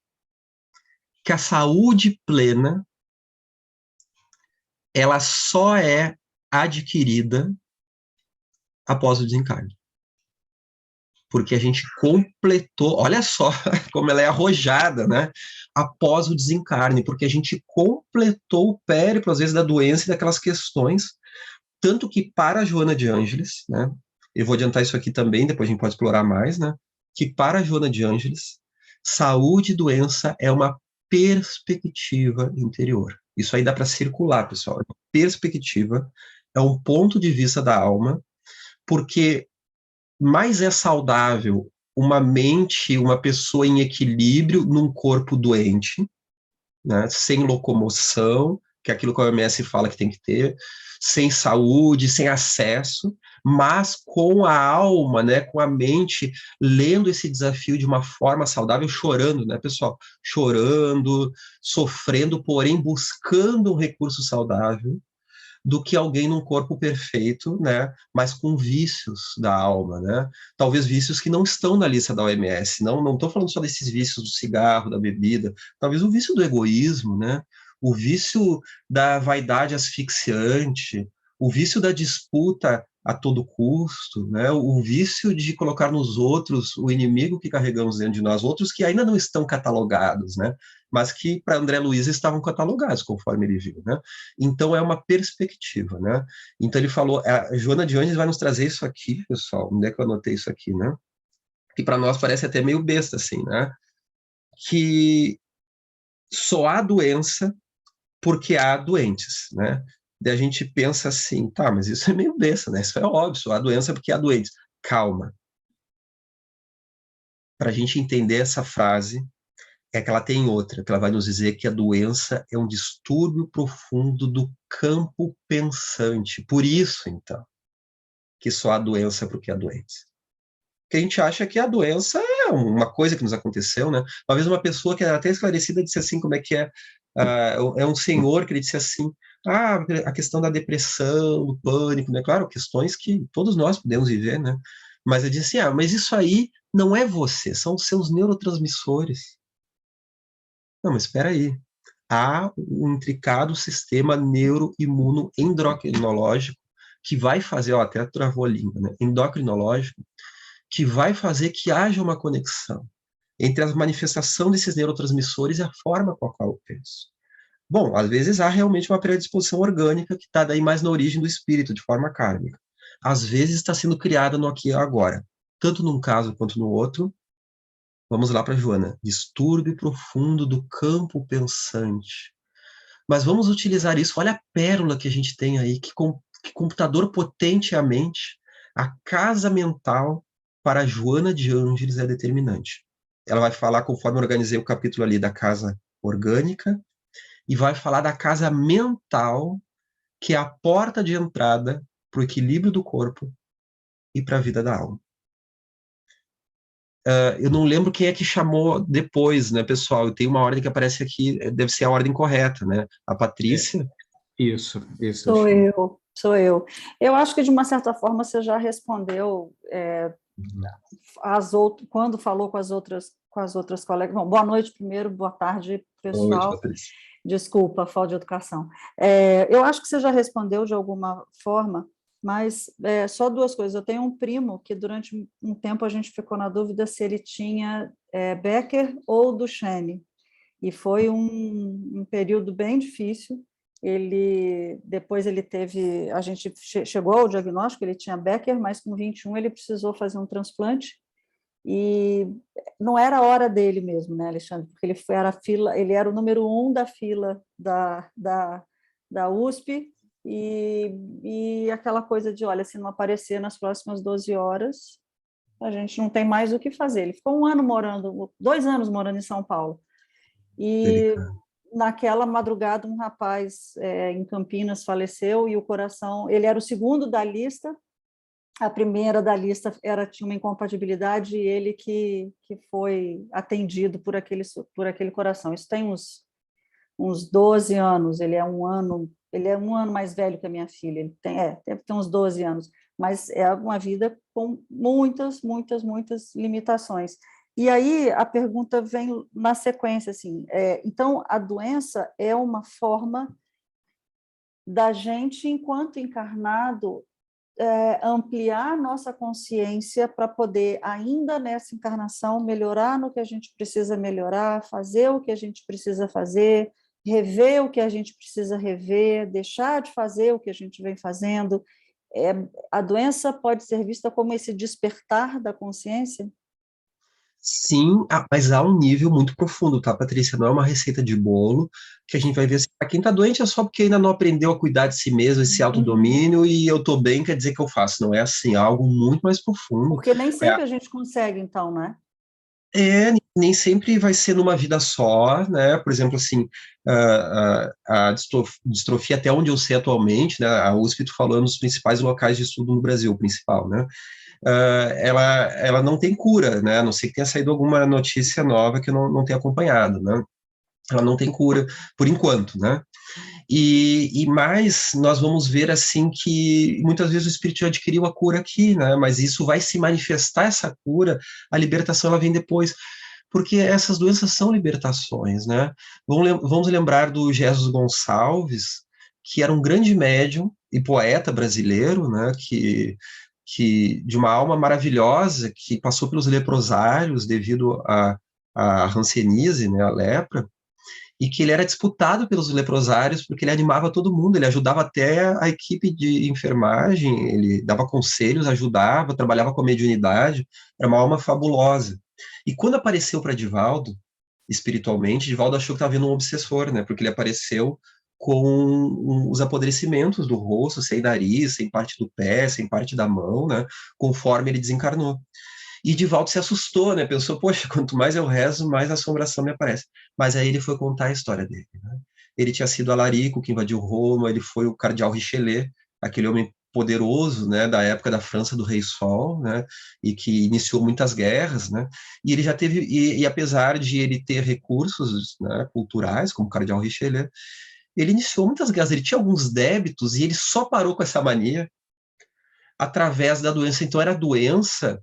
que a saúde plena, ela só é adquirida após o desencarne. Porque a gente completou, olha só como ela é arrojada, né? Após o desencarne, porque a gente completou o périplo, às vezes, da doença e daquelas questões, tanto que para a Joana de Ângeles, né? Eu vou adiantar isso aqui também, depois a gente pode explorar mais, né? Que para a Joana de Ângeles, saúde e doença é uma perspectiva interior. Isso aí dá para circular, pessoal. Perspectiva é um ponto de vista da alma, porque mais é saudável uma mente, uma pessoa em equilíbrio num corpo doente, né, sem locomoção, que é aquilo que a OMS fala que tem que ter, sem saúde, sem acesso, mas com a alma, né, com a mente, lendo esse desafio de uma forma saudável, chorando, né, pessoal? Chorando, sofrendo, porém buscando um recurso saudável, do que alguém num corpo perfeito, né, mas com vícios da alma, né? Talvez vícios que não estão na lista da OMS. Não estou falando só desses vícios do cigarro, da bebida. Talvez o vício do egoísmo, né? O vício da vaidade asfixiante, o vício da disputa a todo custo, né? O vício de colocar nos outros o inimigo que carregamos dentro de nós, outros que ainda não estão catalogados, né? Mas que para André Luiz estavam catalogados, conforme ele viu, né? Então é uma perspectiva, né? Então ele falou, a Joana de Ângeles vai nos trazer isso aqui, pessoal, onde é que eu anotei isso aqui, né? Que para nós parece até meio besta, assim, né? Que só há doença porque há doentes, né? Daí a gente pensa assim, tá, mas isso é meio besta, né? Isso é óbvio, só há doença porque há doentes. Calma. Para a gente entender essa frase, é que ela tem outra, que ela vai nos dizer que a doença é um distúrbio profundo do campo pensante. Por isso, então, que só há doença porque há doentes. Porque a gente acha que a doença é uma coisa que nos aconteceu, né? Uma vez uma pessoa que era até esclarecida disse assim, como é que é? É um senhor que ele disse assim, a questão da depressão, do pânico, né? Claro, questões que todos nós podemos viver, né? Mas ele disse assim, mas isso aí não é você, são os seus neurotransmissores. Não, mas espera aí. Há um intricado sistema neuroimunoendocrinológico que vai fazer, até travou a língua, né? Endocrinológico, que vai fazer que haja uma conexão entre a manifestação desses neurotransmissores e a forma com a qual eu penso. Bom, às vezes há realmente uma predisposição orgânica que está daí mais na origem do espírito, de forma kármica. Às vezes está sendo criada no aqui e agora. Tanto num caso quanto no outro. Vamos lá para Joana. Distúrbio profundo do campo pensante. Mas vamos utilizar isso. Olha a pérola que a gente tem aí. Que computador potente é a mente. A casa mental para a Joana de Ângeles é determinante. Ela vai falar, conforme eu organizei o capítulo ali, da casa orgânica, e vai falar da casa mental, que é a porta de entrada para o equilíbrio do corpo e para a vida da alma. Eu não lembro quem é que chamou depois, né, pessoal? Tem uma ordem que aparece aqui, deve ser a ordem correta, né? A Patrícia. Isso. Sou eu. Eu acho que, de uma certa forma, você já respondeu quando falou com as outras colegas. Bom, boa noite primeiro, boa tarde, pessoal. Boa noite, Patrícia. Desculpa, falta de educação. Eu acho que você já respondeu de alguma forma, mas só duas coisas. Eu tenho um primo que durante um tempo a gente ficou na dúvida se ele tinha Becker ou Duchenne, e foi um período bem difícil. Depois a gente chegou ao diagnóstico, ele tinha Becker, mas com 21 ele precisou fazer um transplante, e não era a hora dele mesmo, né, Alexandre? Porque ele era o número 1 da fila da USP, e aquela coisa de, olha, se não aparecer nas próximas 12 horas, a gente não tem mais o que fazer. Ele ficou 2 anos morando em São Paulo, e naquela madrugada um rapaz em Campinas faleceu, e o coração, ele era o segundo da lista, a primeira da lista tinha uma incompatibilidade, e ele que foi atendido por aquele coração. Isso tem uns 12 anos, ele é um ano mais velho que a minha filha, ele deve ter uns 12 anos, mas é uma vida com muitas, muitas, muitas limitações. E aí a pergunta vem na sequência, assim, então a doença é uma forma da gente, enquanto encarnado, ampliar nossa consciência para poder, ainda nessa encarnação, melhorar no que a gente precisa melhorar, fazer o que a gente precisa fazer, rever o que a gente precisa rever, deixar de fazer o que a gente vem fazendo. A doença pode ser vista como esse despertar da consciência? Sim, mas há um nível muito profundo, tá, Patrícia? Não é uma receita de bolo que a gente vai ver assim, quem tá doente é só porque ainda não aprendeu a cuidar de si mesmo, esse autodomínio, e eu tô bem, quer dizer que eu faço. Não é assim, é algo muito mais profundo. Porque nem sempre a gente consegue, então, né? Nem sempre vai ser numa vida só, né? Por exemplo, assim, a distrofia, até onde eu sei atualmente, né? A USP, tu falou, é um dos principais locais de estudo no Brasil, o principal, né? Ela não tem cura, né? A não ser que tenha saído alguma notícia nova que eu não tenha acompanhado, né? Ela não tem cura, por enquanto, né? E mais, nós vamos ver, assim, que muitas vezes o espírito já adquiriu a cura aqui, né? Mas isso vai se manifestar, essa cura, a libertação, ela vem depois, porque essas doenças são libertações, né? Vamos lembrar do Jesus Gonçalves, que era um grande médium e poeta brasileiro, né? Que de uma alma maravilhosa, que passou pelos leprosários devido à hanseníase, né? A lepra, e que ele era disputado pelos leprosários porque ele animava todo mundo, ele ajudava até a equipe de enfermagem, ele dava conselhos, ajudava, trabalhava com a mediunidade, era uma alma fabulosa. E quando apareceu para Divaldo, espiritualmente, Divaldo achou que estava vendo um obsessor, né, porque ele apareceu com os apodrecimentos do rosto, sem nariz, sem parte do pé, sem parte da mão, né, conforme ele desencarnou. E Divaldo se assustou, né? Pensou, poxa, quanto mais eu rezo, mais assombração me aparece. Mas aí ele foi contar a história dele, né? Ele tinha sido Alarico, que invadiu Roma, ele foi o cardeal Richelieu, aquele homem poderoso, né, da época da França do Rei Sol, né, e que iniciou muitas guerras, né, e ele já teve, e apesar de ele ter recursos, né, culturais, como o cardeal Richelieu, ele iniciou muitas guerras, ele tinha alguns débitos, e ele só parou com essa mania através da doença. Então era a doença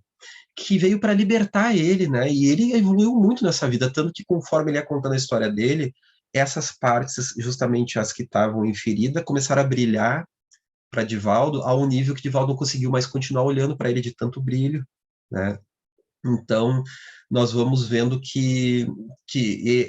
que veio para libertar ele, né? E ele evoluiu muito nessa vida, tanto que conforme ele ia contando a história dele, essas partes, justamente as que estavam em ferida, começaram a brilhar para Divaldo, a um nível que Divaldo não conseguiu mais continuar olhando para ele de tanto brilho, né? Então, nós vamos vendo que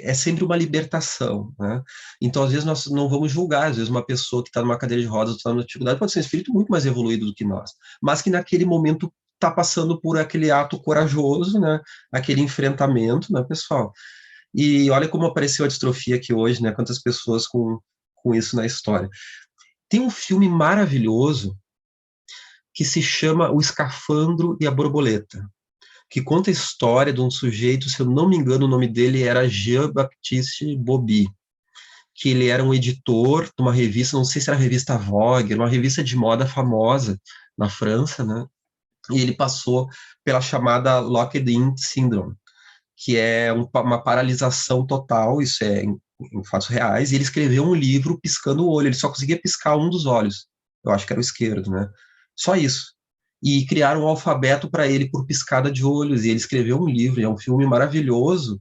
é sempre uma libertação, né? Então, às vezes, nós não vamos julgar, às vezes uma pessoa que está numa cadeira de rodas, está numa dificuldade, pode ser um espírito muito mais evoluído do que nós, mas que naquele momento está passando por aquele ato corajoso, né? Aquele enfrentamento, né, pessoal? E olha como apareceu a distrofia aqui hoje, né? Quantas pessoas com isso na história. Tem um filme maravilhoso que se chama O Escafandro e a Borboleta, que conta a história de um sujeito, se eu não me engano, o nome dele era Jean-Baptiste Bobby, que ele era um editor de uma revista, não sei se era a revista Vogue, uma revista de moda famosa na França, né? E ele passou pela chamada Locked-in Syndrome, que é uma paralisação total, isso é em fatos reais, e ele escreveu um livro piscando o olho, ele só conseguia piscar um dos olhos, eu acho que era o esquerdo, né? Só isso. e criaram um alfabeto para ele por piscada de olhos, e ele escreveu um livro, é um filme maravilhoso,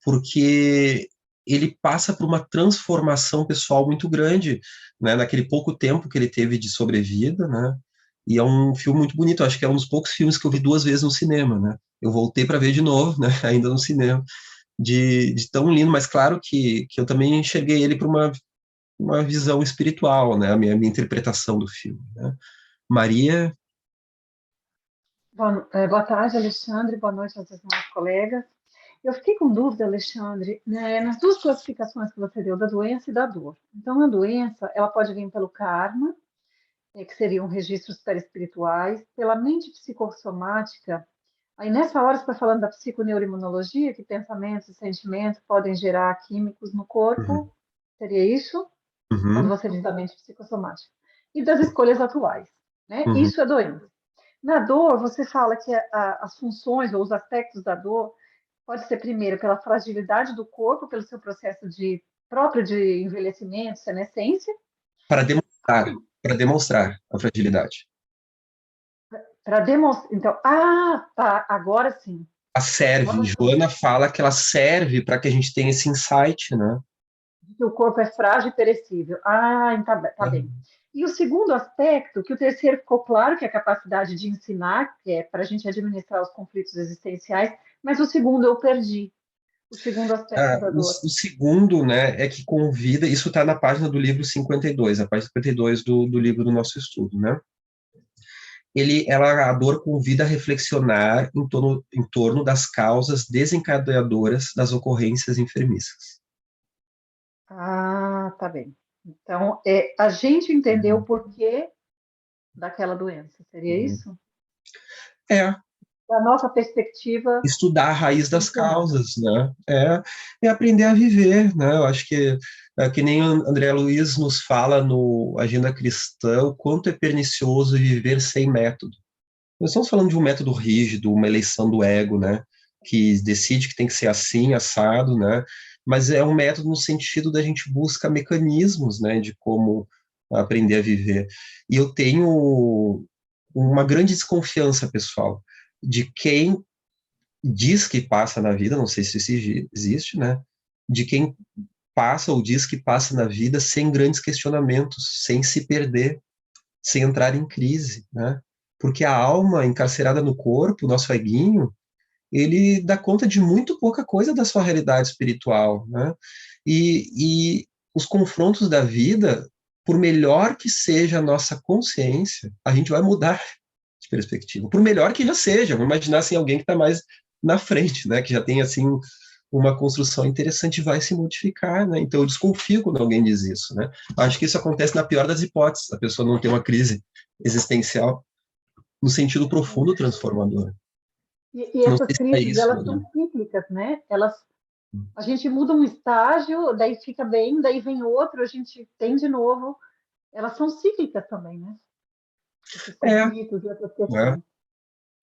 porque ele passa por uma transformação pessoal muito grande, né, naquele pouco tempo que ele teve de sobrevida, né, e é um filme muito bonito, acho que é um dos poucos filmes que eu vi 2 vezes no cinema, né, eu voltei para ver de novo, né, ainda no cinema, de tão lindo, mas claro que eu também enxerguei ele por uma visão espiritual, né, a minha interpretação do filme, né. Maria? Boa tarde, Alexandre, boa noite aos demais colegas. Eu fiquei com dúvida, Alexandre, né, nas duas classificações que você deu, da doença e da dor. Então, a doença, ela pode vir pelo karma, que seriam registros perispirituais, pela mente psicossomática. Aí, nessa hora, você está falando da psiconeuroimunologia, que pensamentos e sentimentos podem gerar químicos no corpo, seria isso? Quando você diz da mente psicossomática. E das escolhas atuais, né? Isso é doença. Na dor, você fala que as funções ou os aspectos da dor pode ser, primeiro, pela fragilidade do corpo, pelo seu processo próprio de envelhecimento, senescência. Para demonstrar a fragilidade. Para demonstrar. Então, tá, agora sim. A serve. Joana fala que ela serve para que a gente tenha esse insight, né? Que o corpo é frágil e perecível. Tá bem. E o segundo aspecto, que o terceiro ficou claro, que é a capacidade de ensinar, que é para a gente administrar os conflitos existenciais, mas o segundo eu perdi. O segundo aspecto da dor. O segundo, né, é que convida, isso está na página do livro 52, a página 52 do livro do nosso estudo, né? A dor convida a reflexionar em torno das causas desencadeadoras das ocorrências enfermiças. Tá bem. Então, a gente entendeu o porquê daquela doença, seria isso? Da nossa perspectiva. Estudar a raiz das causas, né? É aprender a viver, né? Eu acho que nem André Luiz nos fala no Agenda Cristã, o quanto é pernicioso viver sem método. Nós estamos falando de um método rígido, uma eleição do ego, né? Que decide que tem que ser assim, assado, né? Mas é um método no sentido da gente busca mecanismos, né? De como aprender a viver. E eu tenho uma grande desconfiança, pessoal, de quem diz que passa na vida, não sei se isso existe, né? De quem passa ou diz que passa na vida sem grandes questionamentos, sem se perder, sem entrar em crise, né? Porque a alma encarcerada no corpo, o nosso eguinho, ele dá conta de muito pouca coisa da sua realidade espiritual, né? E os confrontos da vida, por melhor que seja a nossa consciência, a gente vai mudar de perspectiva. Por melhor que já seja, vamos imaginar assim, alguém que está mais na frente, né? Que já tem assim uma construção interessante, vai se modificar, né? Então eu desconfio quando alguém diz isso, né? Acho que isso acontece na pior das hipóteses, a pessoa não tem uma crise existencial no sentido profundo transformador. E essas crises, elas são cíclicas, né? A gente muda um estágio, daí fica bem, daí vem outro, a gente tem de novo. Elas são cíclicas também, né? Esses conflitos e outras questões.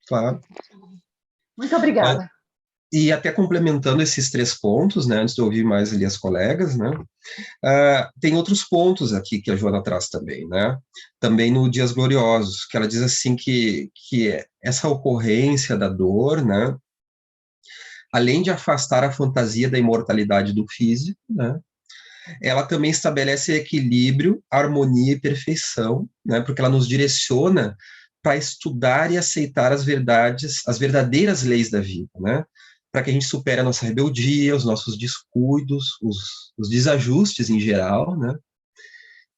Claro. Muito obrigada. E até complementando esses 3 pontos, né, antes de ouvir mais ali as colegas, né, tem outros pontos aqui que a Joana traz também, né, também no Dias Gloriosos, que ela diz assim que essa ocorrência da dor, né, além de afastar a fantasia da imortalidade do físico, né, ela também estabelece equilíbrio, harmonia e perfeição, né, porque ela nos direciona para estudar e aceitar as verdadeiras leis da vida, né, para que a gente supere a nossa rebeldia, os nossos descuidos, os desajustes em geral, né?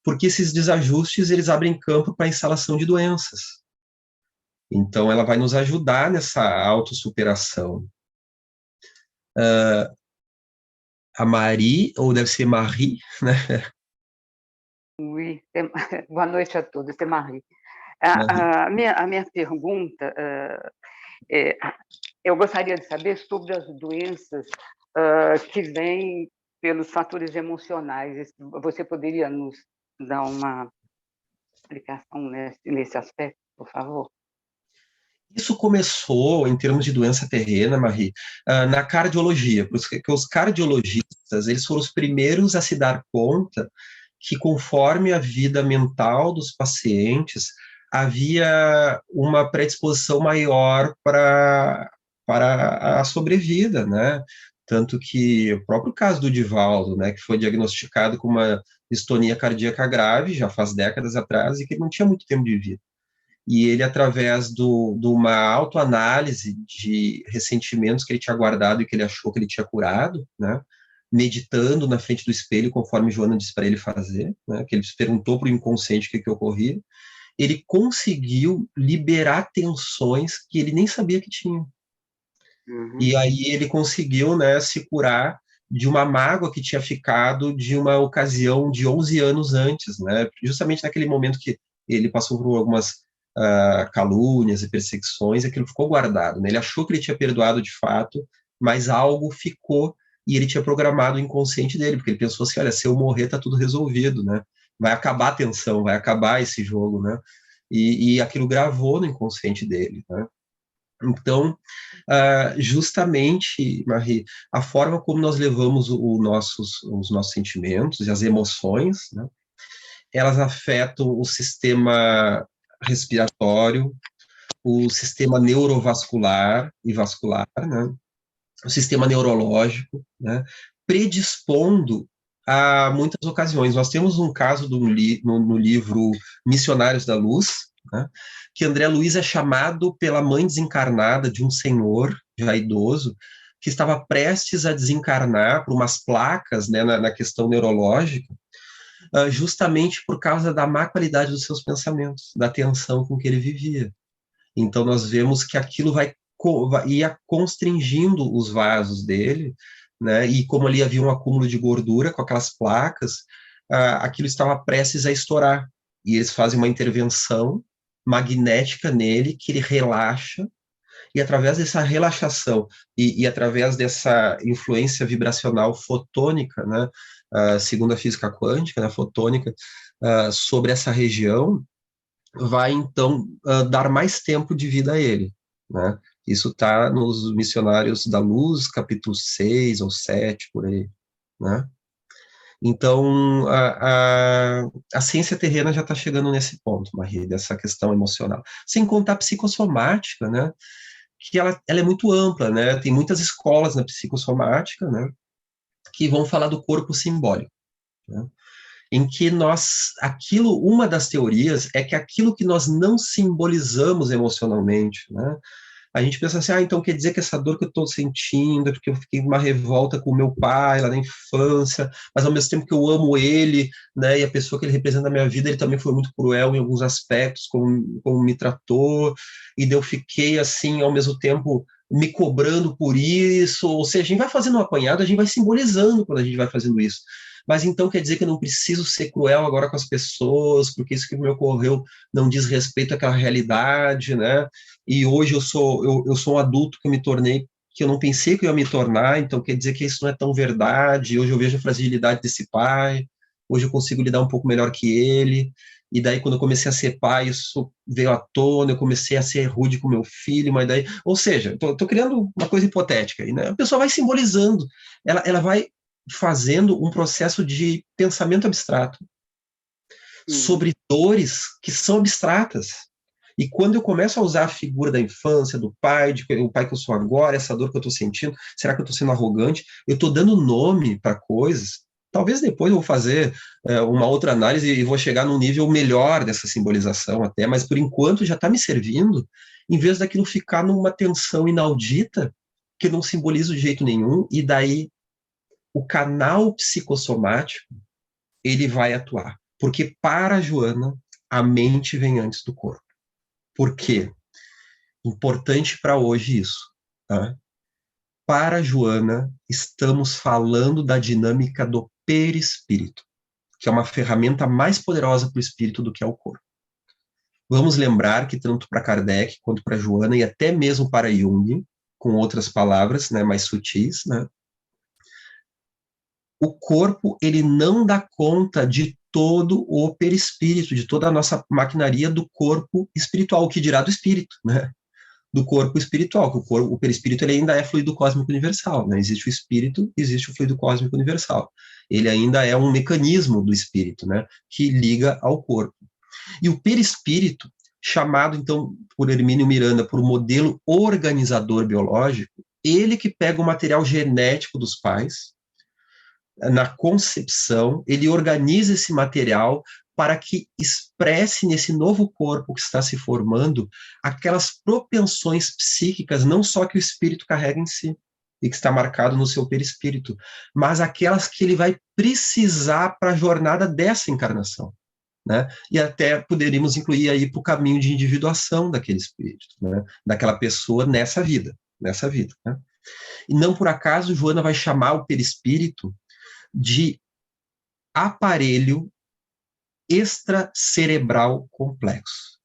Porque esses desajustes, eles abrem campo para a instalação de doenças. Então, ela vai nos ajudar nessa autossuperação. A Marie, ou deve ser Marie, né? Oui, boa noite a todos, é Marie. A minha pergunta eu gostaria de saber sobre as doenças que vêm pelos fatores emocionais. Você poderia nos dar uma explicação nesse aspecto, por favor? Isso começou, em termos de doença terrena, Marie, na cardiologia, porque os cardiologistas, eles foram os primeiros a se dar conta que, conforme a vida mental dos pacientes, havia uma predisposição maior para a sobrevida, né? Tanto que o próprio caso do Divaldo, né, que foi diagnosticado com uma distonia cardíaca grave, já faz décadas atrás, e que ele não tinha muito tempo de vida. E ele, através de uma autoanálise de ressentimentos que ele tinha guardado e que ele achou que ele tinha curado, né, meditando na frente do espelho, conforme Joana disse para ele fazer, né, que ele perguntou para o inconsciente o que ocorria, ele conseguiu liberar tensões que ele nem sabia que tinha. E aí ele conseguiu, né, se curar de uma mágoa que tinha ficado de uma ocasião de 11 anos antes, né, justamente naquele momento que ele passou por algumas calúnias e perseguições, aquilo ficou guardado, né, ele achou que ele tinha perdoado de fato, mas algo ficou, e ele tinha programado o inconsciente dele, porque ele pensou assim, olha, se eu morrer tá tudo resolvido, né, vai acabar a tensão, vai acabar esse jogo, né, e aquilo gravou no inconsciente dele, né. Então, justamente, Marie, a forma como nós levamos os nossos sentimentos e as emoções, né, elas afetam o sistema respiratório, o sistema neurovascular e vascular, né, o sistema neurológico, né, predispondo a muitas ocasiões. Nós temos um caso no livro Missionários da Luz, né, que André Luiz é chamado pela mãe desencarnada de um senhor já idoso, que estava prestes a desencarnar por umas placas, né, na questão neurológica, justamente por causa da má qualidade dos seus pensamentos, da tensão com que ele vivia. Então nós vemos que aquilo ia constringindo os vasos dele, né, e como ali havia um acúmulo de gordura com aquelas placas, aquilo estava prestes a estourar, e eles fazem uma intervenção magnética nele, que ele relaxa, e através dessa relaxação, e através dessa influência vibracional fotônica, né, segundo a física quântica, né, fotônica, sobre essa região, vai então dar mais tempo de vida a ele, né? Isso está nos Missionários da Luz, capítulo 6 ou 7, por aí, né? Então, a ciência terrena já está chegando nesse ponto, Marie, dessa questão emocional. Sem contar a psicossomática, né? Que ela é muito ampla, né? Tem muitas escolas na psicossomática, né? Que vão falar do corpo simbólico, né? Em que uma das teorias é que aquilo que nós não simbolizamos emocionalmente, né? A gente pensa assim, então quer dizer que essa dor que eu estou sentindo é porque eu fiquei numa revolta com o meu pai lá na infância, mas ao mesmo tempo que eu amo ele, né, e a pessoa que ele representa na minha vida, ele também foi muito cruel em alguns aspectos, como me tratou, e daí eu fiquei assim, ao mesmo tempo, me cobrando por isso, ou seja, a gente vai fazendo um apanhado, a gente vai simbolizando quando a gente vai fazendo isso. Mas então quer dizer que eu não preciso ser cruel agora com as pessoas, porque isso que me ocorreu não diz respeito àquela realidade, né? E hoje eu sou um adulto que eu me tornei, que eu não pensei que eu ia me tornar, então quer dizer que isso não é tão verdade. Hoje eu vejo a fragilidade desse pai, hoje eu consigo lidar um pouco melhor que ele, e daí quando eu comecei a ser pai, isso veio à tona, eu comecei a ser rude com meu filho, mas daí, ou seja, tô criando uma coisa hipotética, aí, né? A pessoa vai simbolizando, ela vai fazendo um processo de pensamento abstrato sobre dores que são abstratas. E quando eu começo a usar a figura da infância, do pai, o pai que eu sou agora, essa dor que eu estou sentindo, será que eu estou sendo arrogante? Eu estou dando nome para coisas. Talvez depois eu vou fazer uma outra análise e vou chegar num nível melhor dessa simbolização até, mas por enquanto já está me servindo, em vez daquilo ficar numa tensão inaudita, que eu não simbolizo de jeito nenhum, e daí o canal psicossomático, ele vai atuar. Porque para a Joana, a mente vem antes do corpo. Por quê? Importante para hoje isso. Tá? Para a Joana, estamos falando da dinâmica do perispírito, que é uma ferramenta mais poderosa para o espírito do que é o corpo. Vamos lembrar que tanto para Kardec quanto para Joana, e até mesmo para Jung, com outras palavras, né, mais sutis, né, o corpo, ele não dá conta de todo o perispírito, de toda a nossa maquinaria do corpo espiritual, o que dirá do espírito, né? Do corpo espiritual, que o perispírito ele ainda é fluido cósmico universal, né? Existe o espírito, existe o fluido cósmico universal. Ele ainda é um mecanismo do espírito, né? Que liga ao corpo. E o perispírito chamado, então, por Hermínio Miranda, por modelo organizador biológico, ele que pega o material genético dos pais, na concepção, ele organiza esse material para que expresse nesse novo corpo que está se formando aquelas propensões psíquicas, não só que o espírito carrega em si, e que está marcado no seu perispírito, mas aquelas que ele vai precisar para a jornada dessa encarnação. Né? E até poderíamos incluir aí para o caminho de individuação daquele espírito, né? Daquela pessoa nessa vida. Né? E não por acaso Joana vai chamar o perispírito de aparelho extracerebral complexo.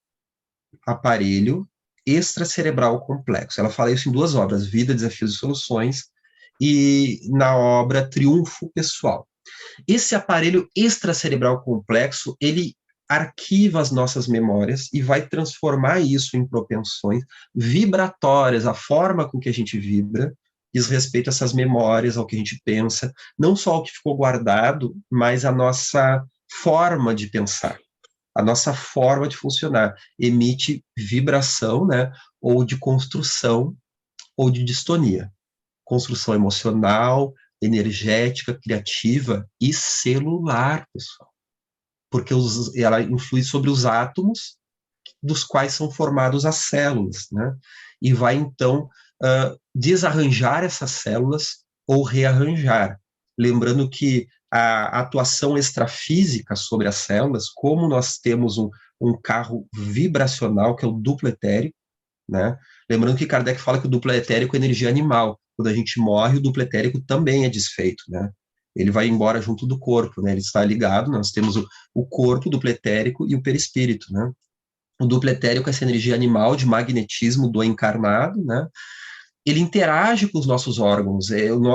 Aparelho extracerebral complexo. Ela fala isso em 2 obras, Vida, Desafios e Soluções, e na obra Triunfo Pessoal. Esse aparelho extracerebral complexo, ele arquiva as nossas memórias e vai transformar isso em propensões vibratórias, a forma com que a gente vibra, diz respeito a essas memórias, ao que a gente pensa, não só o que ficou guardado, mas a nossa forma de pensar, a nossa forma de funcionar, emite vibração, né, ou de construção, ou de distonia. Construção emocional, energética, criativa e celular, pessoal. Porque ela influi sobre os átomos dos quais são formados as células, né? E vai, então, desarranjar essas células ou rearranjar. Lembrando que a atuação extrafísica sobre as células, como nós temos um carro vibracional, que é o duplo etérico, né? Lembrando que Kardec fala que o duplo etérico é energia animal. Quando a gente morre, o duplo etérico também é desfeito, né? Ele vai embora junto do corpo, né? Ele está ligado, nós temos o corpo, o duplo etérico e o perispírito, né? O duplo etérico é essa energia animal de magnetismo do encarnado, né? Ele interage com os nossos órgãos,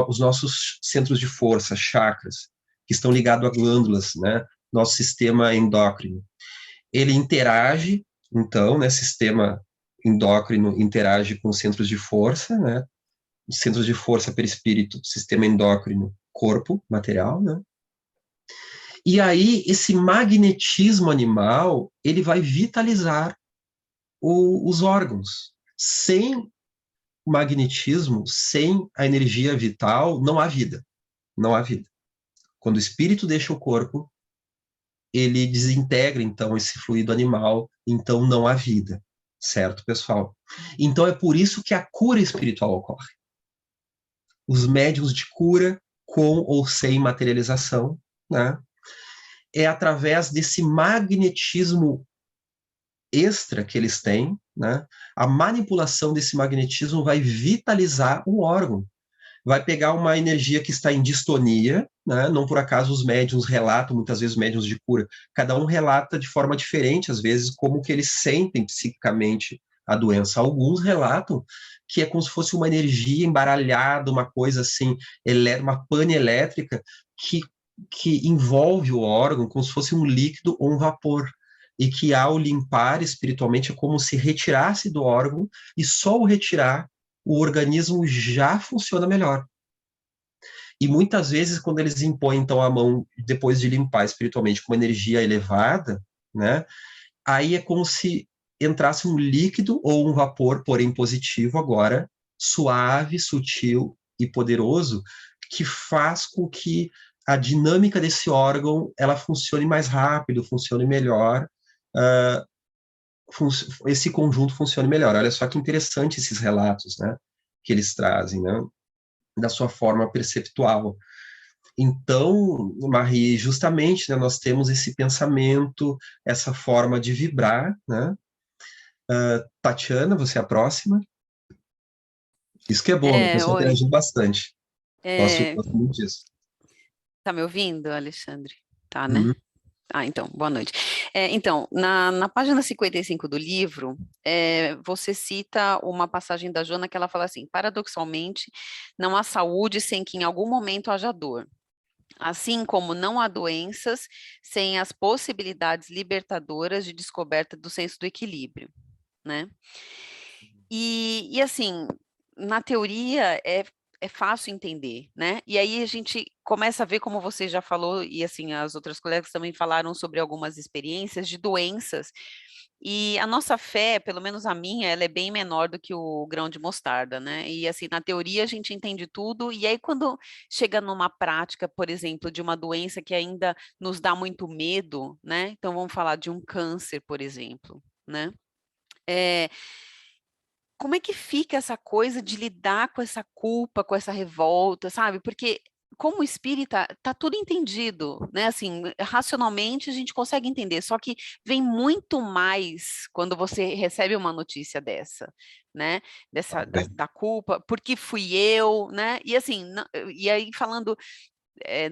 os nossos centros de força, chakras, que estão ligados a glândulas, né? Nosso sistema endócrino. Ele interage, então, né? Sistema endócrino interage com os centros de força, né? Os centros de força, perispírito, sistema endócrino, corpo, material, né? E aí, esse magnetismo animal, ele vai vitalizar os órgãos. Sem magnetismo, sem a energia vital, não há vida. Não há vida. Quando o espírito deixa o corpo, ele desintegra, então, esse fluido animal, então não há vida. Certo, pessoal? Então, é por isso que a cura espiritual ocorre. Os médiuns de cura, com ou sem materialização, né? É através desse magnetismo extra que eles têm, né? A manipulação desse magnetismo vai vitalizar o órgão. Vai pegar uma energia que está em distonia, né? Não por acaso os médiuns relatam, muitas vezes médiuns de cura, cada um relata de forma diferente, às vezes, como que eles sentem psiquicamente a doença. Alguns relatam que é como se fosse uma energia embaralhada, uma coisa assim, uma pane elétrica que envolve o órgão como se fosse um líquido ou um vapor, e que ao limpar espiritualmente é como se retirasse do órgão, e só o retirar, o organismo já funciona melhor. E muitas vezes, quando eles impõem, então, a mão, depois de limpar espiritualmente com uma energia elevada, né, aí é como se entrasse um líquido ou um vapor, porém positivo agora, suave, sutil e poderoso, que faz com que a dinâmica desse órgão, ela funcione mais rápido, funcione melhor, esse conjunto funcione melhor. Olha só que interessante esses relatos, né, que eles trazem, né, da sua forma perceptual. Então, Marie, justamente, né, nós temos esse pensamento, essa forma de vibrar, né? Tatiana, você é a próxima. Isso que é bom, né? A pessoa interagindo bastante. Gosto muito disso. Tá me ouvindo, Alexandre? Tá, né? Então, boa noite. Então, na página 55 do livro, você cita uma passagem da Joana que ela fala assim: paradoxalmente, não há saúde sem que em algum momento haja dor. Assim como não há doenças sem as possibilidades libertadoras de descoberta do senso do equilíbrio, né? E assim, na teoria, é fácil entender, né? E aí a gente começa a ver, como você já falou, e assim, as outras colegas também falaram sobre algumas experiências de doenças, e a nossa fé, pelo menos a minha, ela é bem menor do que o grão de mostarda, né? E assim, na teoria a gente entende tudo, e aí quando chega numa prática, por exemplo, de uma doença que ainda nos dá muito medo, né? Então vamos falar de um câncer, por exemplo, né? Como é que fica essa coisa de lidar com essa culpa, com essa revolta, sabe? Porque como espírita, tá tudo entendido, né? Assim, racionalmente a gente consegue entender, só que vem muito mais quando você recebe uma notícia dessa, né? Da culpa, porque fui eu, né? E assim, e aí falando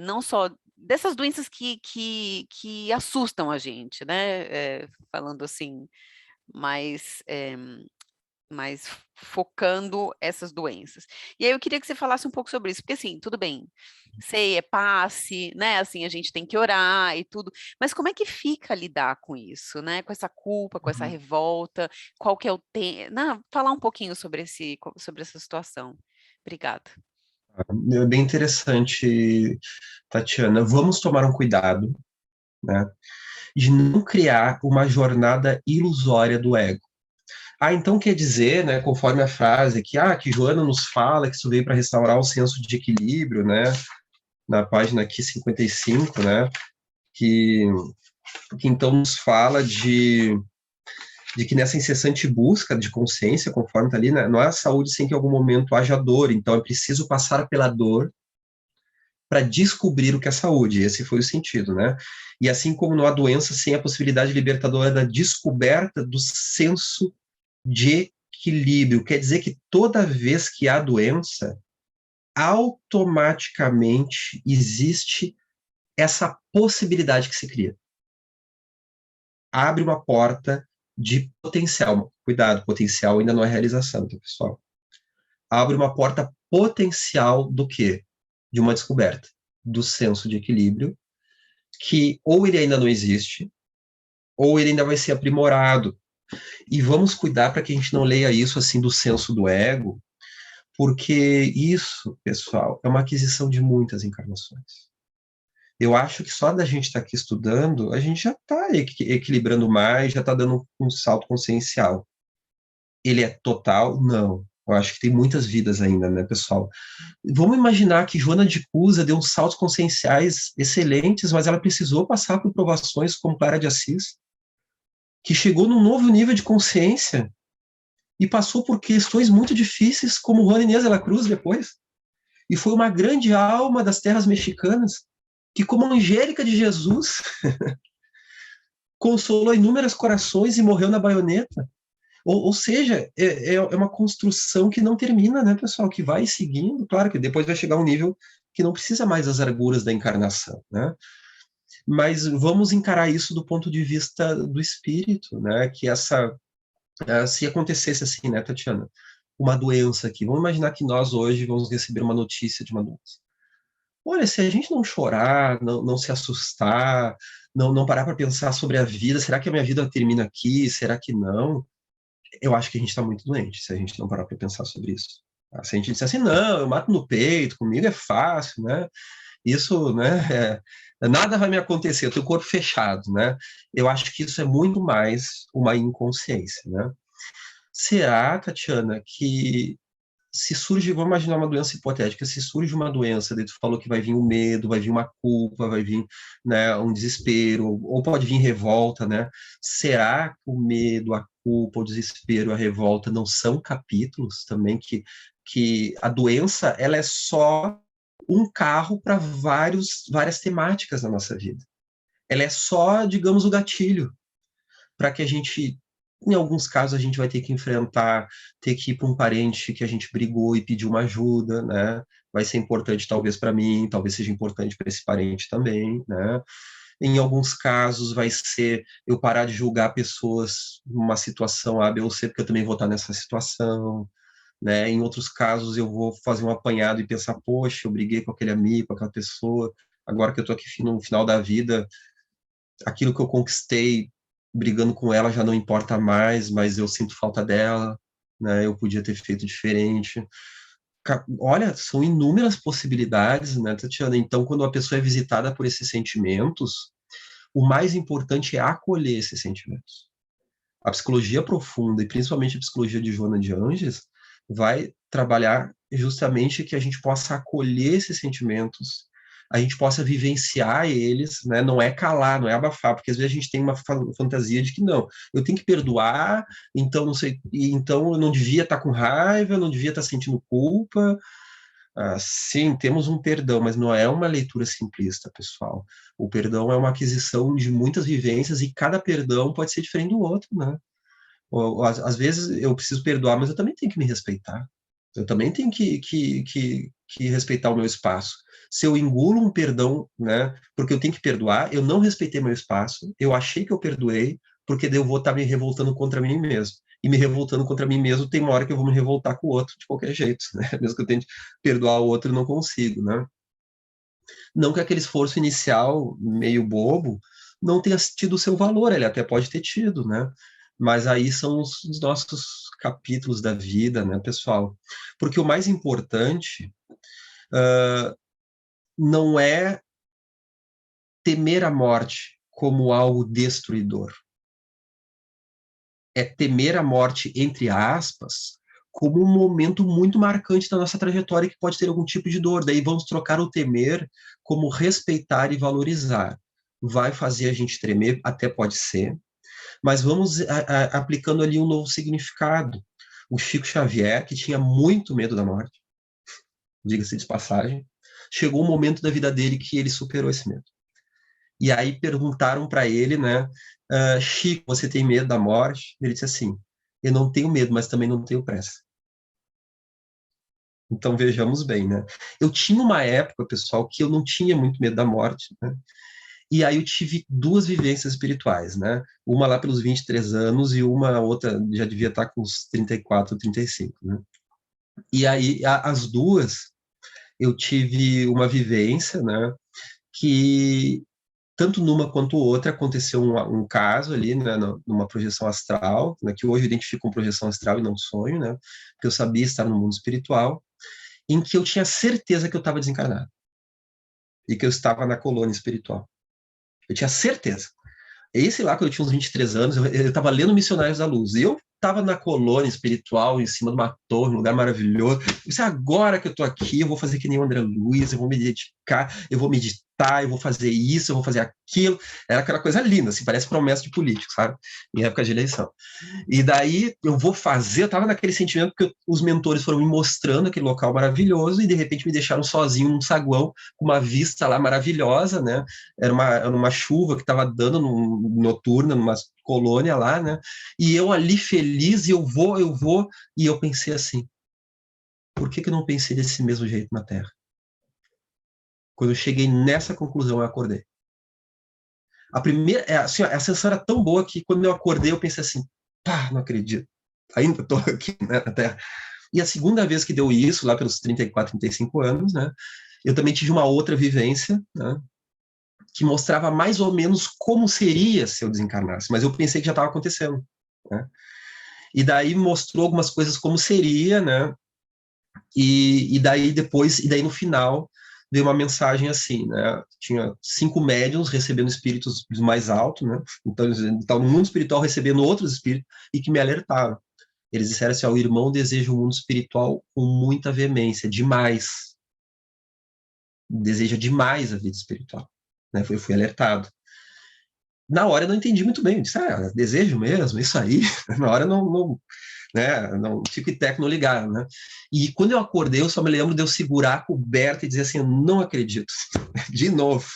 não só dessas doenças que assustam a gente, né? Falando assim, mais mas focando essas doenças. E aí eu queria que você falasse um pouco sobre isso, porque assim, tudo bem, sei, é passe, né, assim, a gente tem que orar e tudo, mas como é que fica lidar com isso, né, com essa culpa, com essa revolta, qual que é o tempo, falar um pouquinho sobre essa situação. Obrigada. É bem interessante, Tatiana. Vamos tomar um cuidado, né, de não criar uma jornada ilusória do ego. Então quer dizer, né, conforme a frase que Joana nos fala que isso veio para restaurar o senso de equilíbrio, né, na página aqui 55, né, que então nos fala de que nessa incessante busca de consciência, conforme está ali, né, não há saúde sem que em algum momento haja dor, então é preciso passar pela dor para descobrir o que é saúde, esse foi o sentido, né? E assim como não há doença sem a possibilidade libertadora da descoberta do senso de equilíbrio, quer dizer que toda vez que há doença, automaticamente existe essa possibilidade que se cria. Abre uma porta de potencial. Cuidado, potencial ainda não é realização, tá, pessoal? Abre uma porta potencial do quê? De uma descoberta do senso de equilíbrio, que ou ele ainda não existe, ou ele ainda vai ser aprimorado. E vamos cuidar para que a gente não leia isso assim do senso do ego, porque isso, pessoal, é uma aquisição de muitas encarnações. Eu acho que só da gente estar aqui estudando, a gente já está equilibrando mais, já está dando um salto consciencial. Ele é total? Não. Eu acho que tem muitas vidas ainda, né, pessoal? Vamos imaginar que Joana de Cusa deu uns saltos conscienciais excelentes, mas ela precisou passar por provações como Clara de Assis, que chegou num novo nível de consciência e passou por questões muito difíceis, como Juana Inês de la Cruz depois. E foi uma grande alma das terras mexicanas, que como Angélica de Jesus, consolou inúmeros corações e morreu na baioneta. Ou seja, é uma construção que não termina, né, pessoal? Que vai seguindo, claro que depois vai chegar um nível que não precisa mais das arguras da encarnação, né? Mas vamos encarar isso do ponto de vista do espírito, né? Que se acontecesse assim, né, Tatiana? Uma doença aqui, vamos imaginar que nós hoje vamos receber uma notícia de uma doença. Olha, se a gente não chorar, não se assustar, não parar para pensar sobre a vida, será que a minha vida termina aqui? Será que não? Eu acho que a gente está muito doente se a gente não parar para pensar sobre isso. Se a gente disser assim, não, eu mato no peito, comigo é fácil, né? Isso, né? Nada vai me acontecer, eu tenho o corpo fechado, né? Eu acho que isso é muito mais uma inconsciência, né? Será, Tatiana, que se surge, vamos imaginar uma doença hipotética, se surge uma doença, daí tu falou que vai vir um medo, vai vir uma culpa, vai vir, né, um desespero, ou pode vir revolta, né? Será que o medo, a culpa, o desespero, a revolta não são capítulos também que a doença, ela é só um carro para várias temáticas na nossa vida. Ela é só, digamos, o gatilho para que a gente, em alguns casos, a gente vai ter que enfrentar, ter que ir para um parente que a gente brigou e pediu uma ajuda, né? Vai ser importante talvez para mim, talvez seja importante para esse parente também, né? Em alguns casos vai ser eu parar de julgar pessoas numa situação A, B ou C, porque eu também vou estar nessa situação, né? Em outros casos eu vou fazer um apanhado e pensar, poxa, eu briguei com aquele amigo, com aquela pessoa, agora que eu estou aqui no final da vida, aquilo que eu conquistei brigando com ela já não importa mais, mas eu sinto falta dela, né? Eu podia ter feito diferente. olha, são inúmeras possibilidades, né, Tatiana? Então, quando a pessoa é visitada por esses sentimentos, o mais importante é acolher esses sentimentos. A psicologia profunda, e principalmente a psicologia de Joana de Ângeles, vai trabalhar justamente que a gente possa acolher esses sentimentos, a gente possa vivenciar eles, né? Não é calar, não é abafar, porque às vezes a gente tem uma fantasia de que não, eu tenho que perdoar, então não sei, então eu não devia estar com raiva, eu não devia estar sentindo culpa. Sim, temos um perdão, mas não é uma leitura simplista, pessoal. O perdão é uma aquisição de muitas vivências e cada perdão pode ser diferente do outro, né? Às vezes eu preciso perdoar, mas eu também tenho que me respeitar. Eu também tenho que respeitar o meu espaço. Se eu engulo um perdão, né, porque eu tenho que perdoar, eu não respeitei meu espaço, eu achei que eu perdoei, porque daí eu vou estar me revoltando contra mim mesmo. E me revoltando contra mim mesmo, tem uma hora que eu vou me revoltar com o outro, de qualquer jeito, né? Mesmo que eu tente perdoar o outro, eu não consigo, né? Não que aquele esforço inicial, meio bobo, não tenha tido o seu valor, ele até pode ter tido, né? Mas aí são os nossos capítulos da vida, né, pessoal? Porque o mais importante não é temer a morte como algo destruidor. É temer a morte, entre aspas, como um momento muito marcante da nossa trajetória que pode ter algum tipo de dor. Daí vamos trocar o temer como respeitar e valorizar. Vai fazer a gente tremer? Até pode ser, mas vamos aplicando ali um novo significado. O Chico Xavier, que tinha muito medo da morte, diga-se de passagem, chegou um momento da vida dele que ele superou esse medo. E aí perguntaram para ele, né, Chico, você tem medo da morte? Ele disse assim, eu não tenho medo, mas também não tenho pressa. Então vejamos bem, né? Eu tinha uma época, pessoal, que eu não tinha muito medo da morte, né? E aí eu tive duas vivências espirituais, né? Uma lá pelos 23 anos e uma outra já devia estar com uns 34, 35, né? E aí as duas eu tive uma vivência, né? Que tanto numa quanto outra aconteceu um caso ali, né, numa projeção astral, né, que hoje eu identifico como projeção astral e não sonho, né, porque eu sabia estar no mundo espiritual, em que eu tinha certeza que eu estava desencarnado e que eu estava na colônia espiritual. Eu tinha certeza. Esse lá, quando eu tinha uns 23 anos, eu estava lendo Missionários da Luz, e eu estava na colônia espiritual, em cima de uma torre, um lugar maravilhoso. Eu disse, agora que eu estou aqui, eu vou fazer que nem o André Luiz, eu vou me dedicar, eu vou meditar, eu vou fazer isso, eu vou fazer aquilo. Era aquela coisa linda, assim, parece promessa de político, sabe? Em época de eleição. E daí eu vou fazer, eu estava naquele sentimento que os mentores foram me mostrando aquele local maravilhoso e de repente me deixaram sozinho num saguão com uma vista lá maravilhosa, né? Era uma chuva que estava dando noturna, numa colônia lá, né? E eu ali feliz, e eu vou, e eu pensei assim, por que eu não pensei desse mesmo jeito na Terra? Quando eu cheguei nessa conclusão, eu acordei. A primeira, assim, a sensação era tão boa que quando eu acordei, eu pensei assim, pá, não acredito, ainda estou aqui, né, na Terra. E a segunda vez que deu isso, lá pelos 34, 35 anos, né, eu também tive uma outra vivência, né, que mostrava mais ou menos como seria se eu desencarnasse, mas eu pensei que já estava acontecendo, né. E daí mostrou algumas coisas como seria, né, e daí depois, e daí no final veio uma mensagem assim, né, tinha 5 médiuns recebendo espíritos mais altos, né, então eles estavam no mundo espiritual recebendo outros espíritos e que me alertaram. Eles disseram assim, o irmão deseja o mundo espiritual com muita veemência, demais. Deseja demais a vida espiritual. Né? Eu fui alertado. Na hora eu não entendi muito bem. Eu disse, desejo mesmo, isso aí. Na hora eu não fico e teco não ligar, né? E quando eu acordei, eu só me lembro de eu segurar a coberta e dizer assim, eu não acredito. De novo.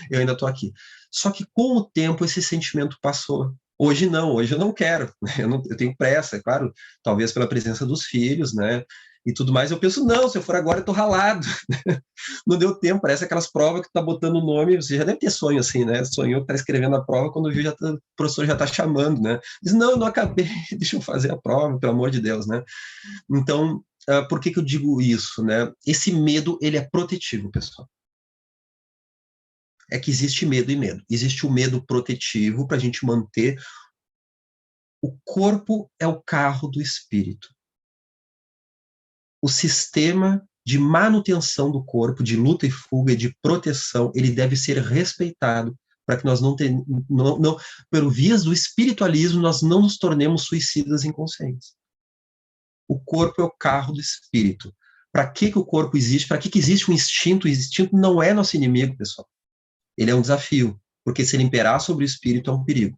Eu ainda estou aqui. Só que com o tempo esse sentimento passou. Hoje não, hoje eu não quero, eu tenho pressa, é claro, talvez pela presença dos filhos, né, e tudo mais, eu penso, não, se eu for agora eu tô ralado, não deu tempo, parece aquelas provas que tá botando o nome, você já deve ter sonho assim, né, sonhou que tá escrevendo a prova, quando viu, o professor já tá chamando, né, diz, não, eu não acabei, deixa eu fazer a prova, pelo amor de Deus, né, então, por que eu digo isso, né, esse medo, ele é protetivo, pessoal. É que existe medo e medo. Existe o medo protetivo para a gente manter. O corpo é o carro do espírito. o sistema de manutenção do corpo, de luta e fuga, de proteção, ele deve ser respeitado para que nós pelo vias do espiritualismo, nós não nos tornemos suicidas inconscientes. O corpo é o carro do espírito. Para que o corpo existe? Para que existe um instinto? O instinto não é nosso inimigo, pessoal. Ele é um desafio, porque se ele imperar sobre o espírito é um perigo.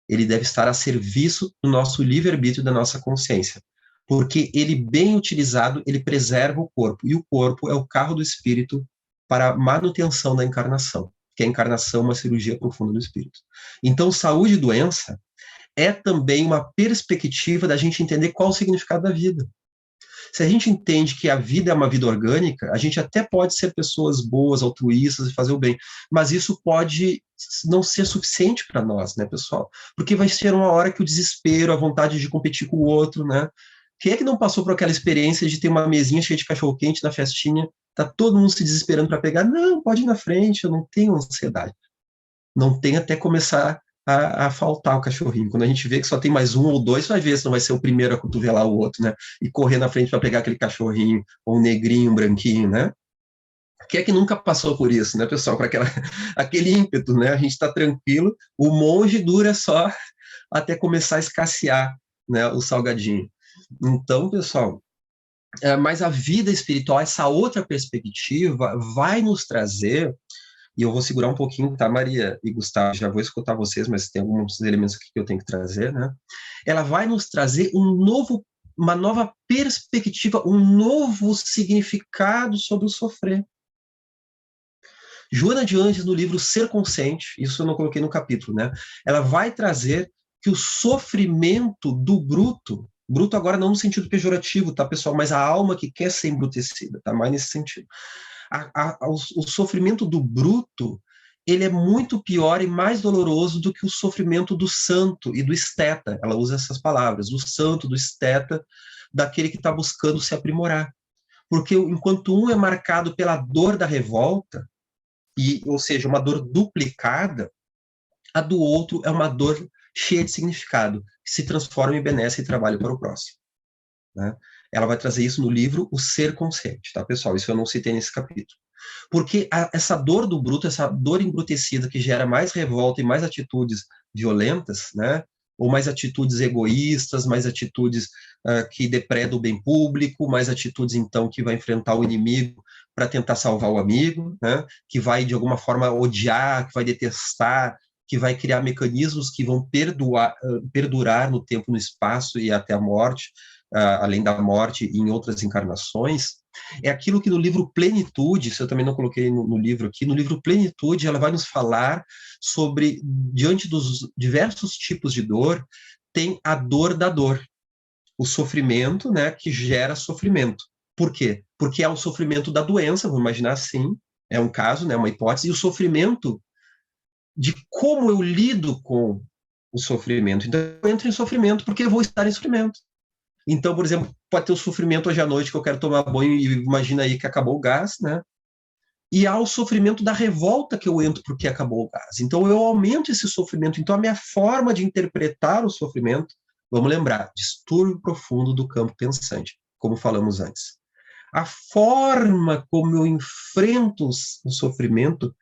Ele deve estar a serviço do nosso livre-arbítrio, da nossa consciência. Porque ele, bem utilizado, ele preserva o corpo. E o corpo é o carro do espírito para a manutenção da encarnação. Que a encarnação é uma cirurgia profunda do espírito. Então, saúde e doença é também uma perspectiva da gente entender qual o significado da vida. Se a gente entende que a vida é uma vida orgânica, a gente até pode ser pessoas boas, altruístas e fazer o bem, mas isso pode não ser suficiente para nós, né, pessoal? Porque vai ser uma hora que o desespero, a vontade de competir com o outro, né? Quem é que não passou por aquela experiência de ter uma mesinha cheia de cachorro-quente na festinha, tá todo mundo se desesperando para pegar? Não, pode ir na frente, eu não tenho ansiedade. Não tem até começar a faltar o cachorrinho. Quando a gente vê que só tem mais um ou dois, vai ver se não vai ser o primeiro a cotovelar o outro, né? E correr na frente para pegar aquele cachorrinho, ou um negrinho, um branquinho, né? Quem é que nunca passou por isso, né, pessoal? Com aquele ímpeto, né? A gente está tranquilo, o monge dura só até começar a escassear, né, o salgadinho. Então, pessoal, mas a vida espiritual, essa outra perspectiva, vai nos trazer, e eu vou segurar um pouquinho, tá, Maria e Gustavo? Já vou escutar vocês, mas tem alguns elementos aqui que eu tenho que trazer, né? Ela vai nos trazer uma nova perspectiva, um novo significado sobre o sofrer. Joana de Ângeles, no livro Ser Consciente, isso eu não coloquei no capítulo, né? Ela vai trazer que o sofrimento do bruto agora não no sentido pejorativo, tá, pessoal? Mas a alma que quer ser embrutecida, tá? Mais nesse sentido. O sofrimento do bruto, ele é muito pior e mais doloroso do que o sofrimento do santo e do esteta. Ela usa essas palavras, do santo, do esteta, daquele que está buscando se aprimorar. Porque enquanto um é marcado pela dor da revolta, ou seja, uma dor duplicada, a do outro é uma dor cheia de significado, que se transforma em benesse e trabalho para o próximo. Né? Ela vai trazer isso no livro O Ser Consciente, tá, pessoal? Isso eu não citei nesse capítulo. Porque essa dor do bruto, essa dor embrutecida que gera mais revolta e mais atitudes violentas, né? Ou mais atitudes egoístas, mais atitudes que depredam o bem público, mais atitudes, então, que vai enfrentar o inimigo para tentar salvar o amigo, né? Que vai, de alguma forma, odiar, que vai detestar, que vai criar mecanismos que vão perdurar no tempo, no espaço e até a morte, além da morte e em outras encarnações. É aquilo que no livro Plenitude, isso eu também não coloquei no livro aqui, no livro Plenitude ela vai nos falar sobre, diante dos diversos tipos de dor, tem a dor da dor, o sofrimento, né, que gera sofrimento. Por quê? Porque é o sofrimento da doença, vamos imaginar assim, é um caso, né, uma hipótese, e o sofrimento de como eu lido com o sofrimento. Então, eu entro em sofrimento porque eu vou estar em sofrimento. Então, por exemplo, pode ter o sofrimento hoje à noite que eu quero tomar banho e imagina aí que acabou o gás, né? E há o sofrimento da revolta que eu entro porque acabou o gás. Então, eu aumento esse sofrimento. Então, a minha forma de interpretar o sofrimento, vamos lembrar, distúrbio profundo do campo pensante, como falamos antes. A forma como eu enfrento o sofrimento,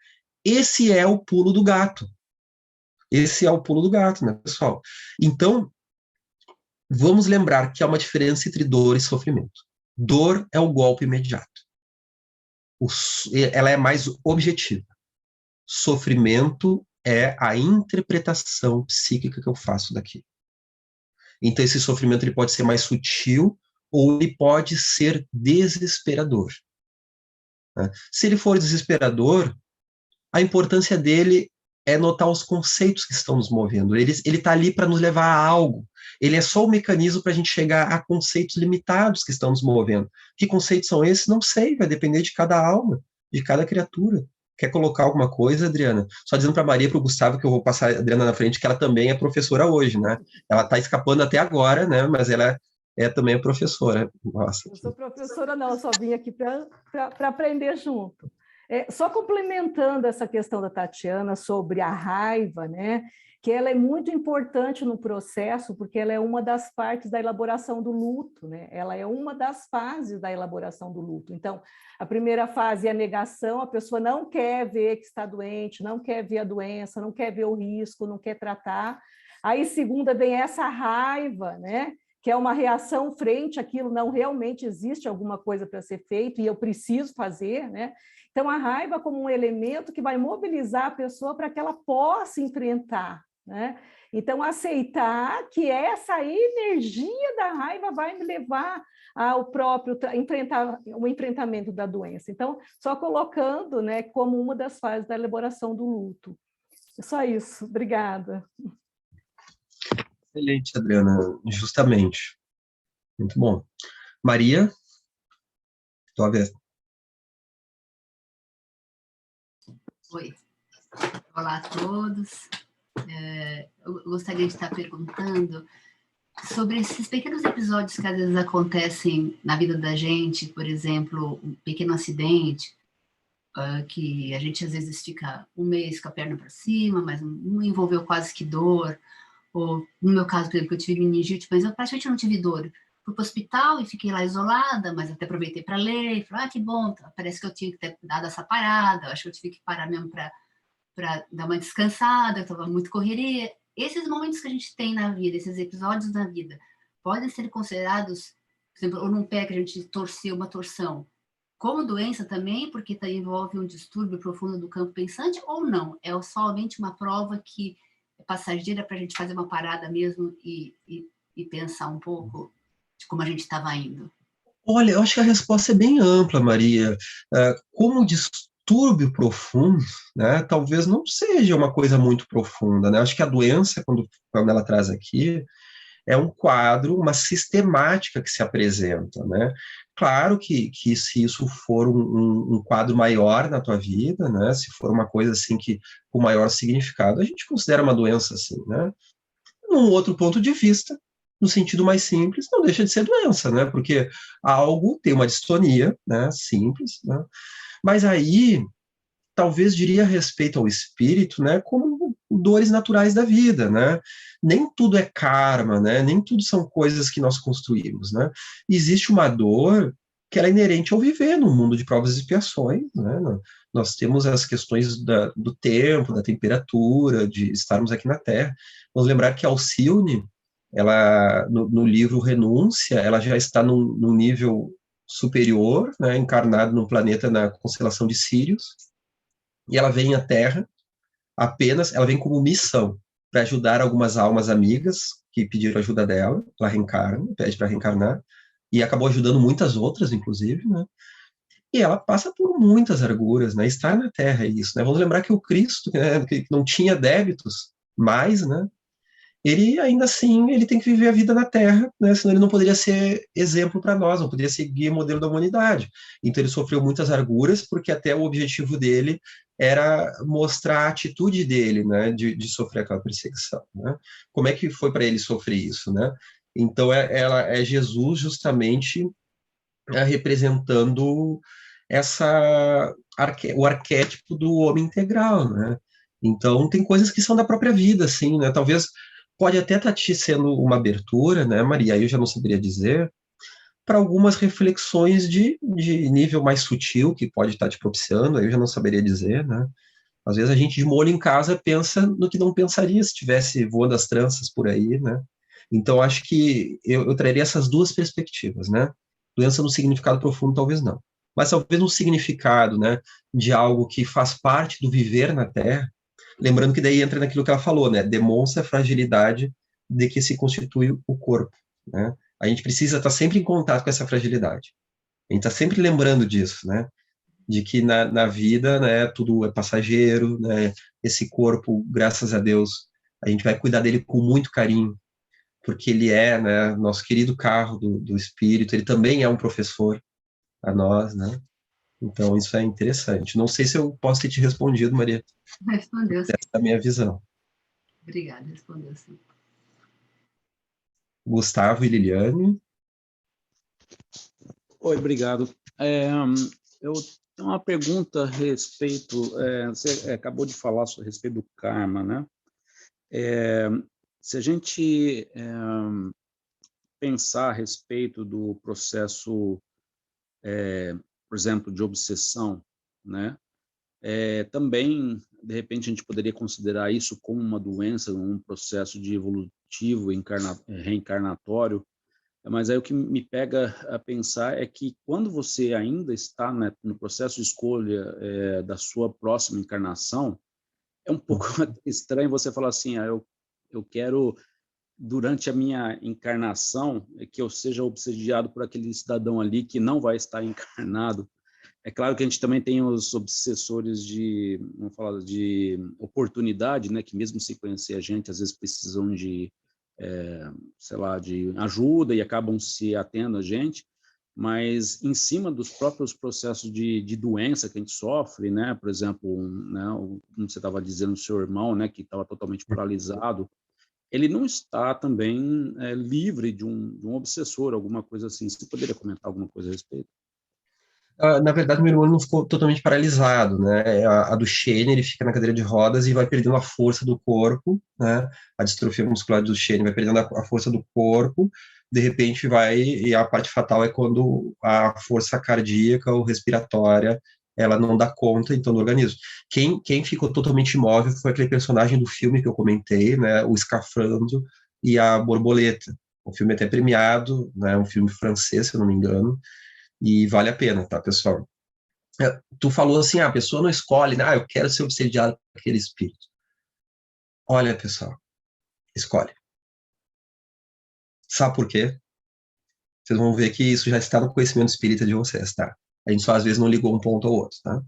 esse é o pulo do gato. Esse é o pulo do gato, né, pessoal? Então, vamos lembrar que há uma diferença entre dor e sofrimento. Dor é o golpe imediato. Ela é mais objetiva. Sofrimento é a interpretação psíquica que eu faço daquilo. Então, esse sofrimento ele pode ser mais sutil ou ele pode ser desesperador. Né? Se ele for desesperador, a importância dele é notar os conceitos que estão nos movendo. Ele está ali para nos levar a algo. Ele é só o mecanismo para a gente chegar a conceitos limitados que estão nos movendo. Que conceitos são esses? Não sei, vai depender de cada alma, de cada criatura. Quer colocar alguma coisa, Adriana? Só dizendo para a Maria e para o Gustavo, que eu vou passar a Adriana na frente, que ela também é professora hoje, né? Ela está escapando até agora, né? Mas ela é também a professora. Nossa. Eu sou professora não, eu só vim aqui para aprender junto. Só complementando essa questão da Tatiana sobre a raiva, né? Que ela é muito importante no processo, porque ela é uma das partes da elaboração do luto, né? Ela é uma das fases da elaboração do luto. Então, a primeira fase é a negação, a pessoa não quer ver que está doente, não quer ver a doença, não quer ver o risco, não quer tratar. Aí, segunda, vem essa raiva, né? Que é uma reação frente àquilo, não realmente existe alguma coisa para ser feito e eu preciso fazer, né? Então, a raiva como um elemento que vai mobilizar a pessoa para que ela possa enfrentar, né? Então, aceitar que essa energia da raiva vai me levar ao próprio o enfrentamento da doença. Então, só colocando, né, como uma das fases da elaboração do luto. Só isso. Obrigada. Excelente, Adriana, justamente. Muito bom. Maria, tua vez. Oi. Olá a todos. Eu gostaria de estar perguntando sobre esses pequenos episódios que às vezes acontecem na vida da gente, por exemplo, um pequeno acidente, que a gente às vezes fica um mês com a perna para cima, mas não envolveu quase que dor. Ou, no meu caso, por exemplo, que eu tive meningite, mas eu praticamente não tive dor. Fui para o hospital e fiquei lá isolada, mas até aproveitei para ler. E falei, que bom, parece que eu tinha que ter dado essa parada, acho que eu tive que parar mesmo para dar uma descansada, eu estava muito correria. Esses momentos que a gente tem na vida, esses episódios na vida, podem ser considerados, por exemplo, ou num pé que a gente torceu uma torção, como doença também, porque envolve um distúrbio profundo do campo pensante, ou não? É somente uma prova que é passageira para a gente fazer uma parada mesmo e pensar um pouco de como a gente estava indo? Olha, eu acho que a resposta é bem ampla, Maria. Como distúrbio profundo, né, talvez não seja uma coisa muito profunda, né? Acho que a doença, quando ela traz aqui, é um quadro, uma sistemática que se apresenta, né? Claro que se isso for um quadro maior na tua vida, né? Se for uma coisa assim que com maior significado, a gente considera uma doença assim, né? Num outro ponto de vista, no sentido mais simples, não deixa de ser doença, né? Porque algo tem uma distonia, né? Simples, né? Mas aí talvez diria respeito ao espírito, né, como dores naturais da vida, né? Nem tudo é karma, né? Nem tudo são coisas que nós construímos, né? Existe uma dor que ela é inerente ao viver no mundo de provas e expiações, né? Nós temos as questões do tempo, da temperatura, de estarmos aqui na Terra. Vamos lembrar que a Alcione, ela no livro Renúncia, ela já está num nível superior, né, encarnado num planeta na constelação de Sírius, e ela vem à Terra ela vem como missão para ajudar algumas almas amigas que pediram ajuda dela, ela reencarna, pede para reencarnar, e acabou ajudando muitas outras, inclusive, né? E ela passa por muitas arguras, né? Estar na Terra é isso, né? Vamos lembrar que o Cristo, né, que não tinha débitos mais, né? Ele ainda assim, ele tem que viver a vida na Terra, né? Senão ele não poderia ser exemplo para nós, não poderia seguir o modelo da humanidade. Então ele sofreu muitas arguras, porque até o objetivo dele era mostrar a atitude dele, né, de sofrer aquela perseguição, né? Como é que foi para ele sofrer isso, né? Então ela é Jesus justamente representando o arquétipo do homem integral, né? Então tem coisas que são da própria vida, assim, né? Talvez pode até estar te sendo uma abertura, né, Maria? Aí eu já não saberia dizer, para algumas reflexões de nível mais sutil que pode estar te propiciando, aí eu já não saberia dizer, né? Às vezes a gente de molho em casa pensa no que não pensaria se estivesse voando as tranças por aí, né? Então acho que eu traria essas duas perspectivas, né? Doença no significado profundo talvez não, mas talvez no significado, né, de algo que faz parte do viver na Terra, lembrando que daí entra naquilo que ela falou, né? Demonstra a fragilidade de que se constitui o corpo, né? A gente precisa estar sempre em contato com essa fragilidade. A gente está sempre lembrando disso, né? De que na vida, né, tudo é passageiro, né? Esse corpo, graças a Deus, a gente vai cuidar dele com muito carinho, porque ele é, né, nosso querido carro do espírito, ele também é um professor a nós, né? Então, isso é interessante. Não sei se eu posso ter te respondido, Maria. Respondeu, sim. Essa é a minha visão. Obrigada, respondeu, sim. Gustavo e Liliane. Oi, obrigado. Eu Então, uma pergunta a respeito, você acabou de falar a respeito do karma, né? Se a gente pensar a respeito do processo, por exemplo, de obsessão, né? Também, de repente, a gente poderia considerar isso como uma doença, um processo de evolutivo, reencarnatório, mas aí o que me pega a pensar é que quando você ainda está, né, no processo de escolha da sua próxima encarnação, é um pouco estranho você falar assim, eu quero, durante a minha encarnação, que eu seja obsediado por aquele cidadão ali que não vai estar encarnado. É claro que a gente também tem os obsessores vamos falar, de oportunidade, né, que mesmo sem conhecer a gente, às vezes precisam de, sei lá, de ajuda e acabam se atendo a gente, mas em cima dos próprios processos de doença que a gente sofre, né, por exemplo, né, como você estava dizendo, o seu irmão, né, que estava totalmente paralisado, ele não está também livre de um obsessor, alguma coisa assim. Você poderia comentar alguma coisa a respeito? Na verdade, meu irmão não ficou totalmente paralisado, né? A do Shane, ele fica na cadeira de rodas e vai perdendo a força do corpo, né? A distrofia muscular do Shane vai perdendo a força do corpo, de repente e a parte fatal é quando a força cardíaca ou respiratória, ela não dá conta, então, do organismo. Quem ficou totalmente imóvel foi aquele personagem do filme que eu comentei, né? O Escafandro e a Borboleta. O filme é até premiado, né? Um filme francês, se eu não me engano, e vale a pena, tá, pessoal? Tu falou assim, a pessoa não escolhe, né? Eu quero ser obsediado por aquele espírito. Olha, pessoal, escolhe. Sabe por quê? Vocês vão ver que isso já está no conhecimento espírita de vocês, tá? A gente só às vezes não ligou um ponto ao outro, tá?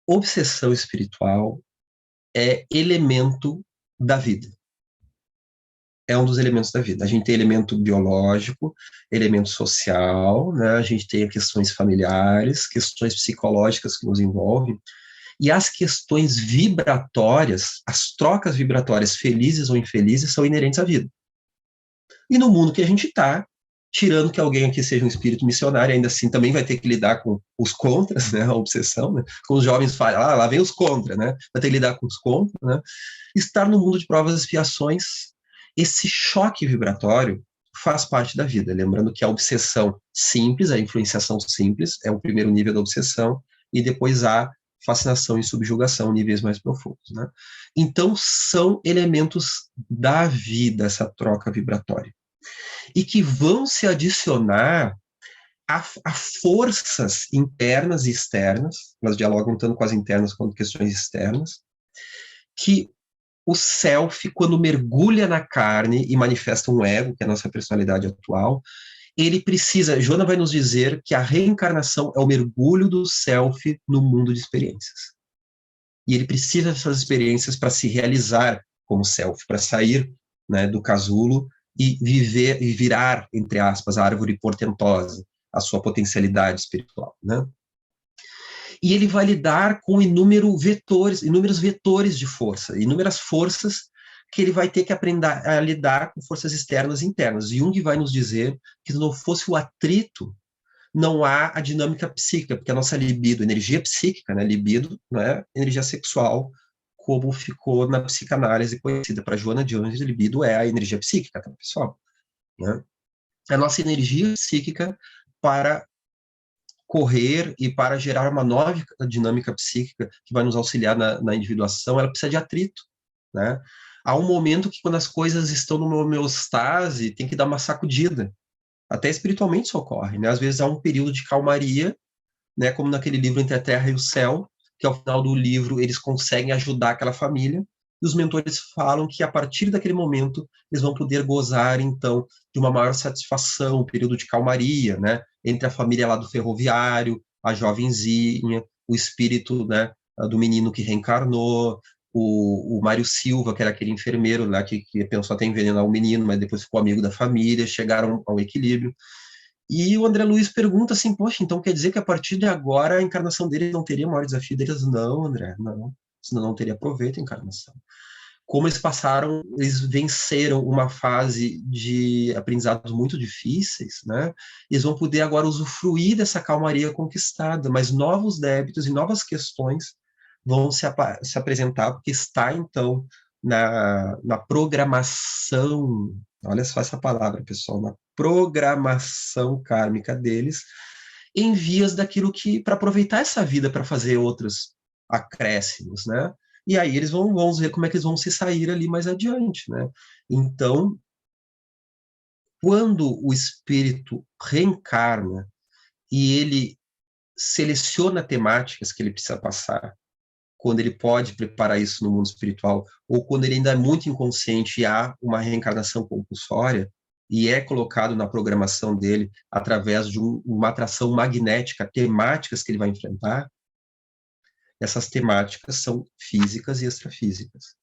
Obsessão espiritual é elemento da vida. É um dos elementos da vida. A gente tem elemento biológico, elemento social, né? A gente tem questões familiares, questões psicológicas que nos envolvem, e as questões vibratórias, as trocas vibratórias felizes ou infelizes são inerentes à vida. E no mundo que a gente está, tirando que alguém aqui seja um espírito missionário, ainda assim também vai ter que lidar com os contras, né? A obsessão, né? Como os jovens falam, lá vem os contras, né? Vai ter que lidar com os contras, né? Estar no mundo de provas e expiações, esse choque vibratório faz parte da vida. Lembrando que a obsessão simples, a influenciação simples, é o primeiro nível da obsessão, e depois há fascinação e subjugação, níveis mais profundos, né? Então, são elementos da vida, essa troca vibratória. E que vão se adicionar a forças internas e externas, elas dialogam tanto com as internas quanto questões externas, que o self, quando mergulha na carne e manifesta um ego, que é a nossa personalidade atual, ele precisa, Joana vai nos dizer que a reencarnação é o mergulho do self no mundo de experiências. E ele precisa dessas experiências para se realizar como self, para sair, né, do casulo e viver e virar, entre aspas, a árvore portentosa, a sua potencialidade espiritual, né? E ele vai lidar com inúmeros vetores de força, inúmeras forças que ele vai ter que aprender a lidar com forças externas e internas. Jung vai nos dizer que se não fosse o atrito, não há a dinâmica psíquica, porque a nossa libido, energia psíquica, né, libido, não é energia sexual, como ficou na psicanálise conhecida para Joana de Anjos, libido é a energia psíquica, tá, pessoal? Né? A nossa energia psíquica para correr e para gerar uma nova dinâmica psíquica que vai nos auxiliar na individuação, ela precisa de atrito, né? Há um momento que quando as coisas estão numa homeostase, tem que dar uma sacudida. Até espiritualmente isso ocorre, né? Às vezes há um período de calmaria, né? Como naquele livro Entre a Terra e o Céu, que ao final do livro eles conseguem ajudar aquela família, e os mentores falam que a partir daquele momento eles vão poder gozar, então, de uma maior satisfação, um período de calmaria, né? Entre a família lá do ferroviário, a jovenzinha, o espírito, né, do menino que reencarnou, o Mário Silva, que era aquele enfermeiro lá que pensou até envenenar o menino, mas depois ficou amigo da família, chegaram ao equilíbrio. E o André Luiz pergunta assim, poxa, então quer dizer que a partir de agora a encarnação deles não teria maior desafio deles? Não, André, não. Senão não teria proveito a encarnação. como eles venceram uma fase de aprendizados muito difíceis, né? Eles vão poder agora usufruir dessa calmaria conquistada, mas novos débitos e novas questões vão se apresentar, porque está, então, na programação, olha só essa palavra, pessoal, na programação kármica deles, em vias daquilo que, para aproveitar essa vida para fazer outros acréscimos, né? E aí eles vão ver como é que eles vão se sair ali mais adiante, né? Então, quando o espírito reencarna e ele seleciona temáticas que ele precisa passar, quando ele pode preparar isso no mundo espiritual, ou quando ele ainda é muito inconsciente e há uma reencarnação compulsória, e é colocado na programação dele através de uma atração magnética, temáticas que ele vai enfrentar, essas temáticas são físicas e extrafísicas,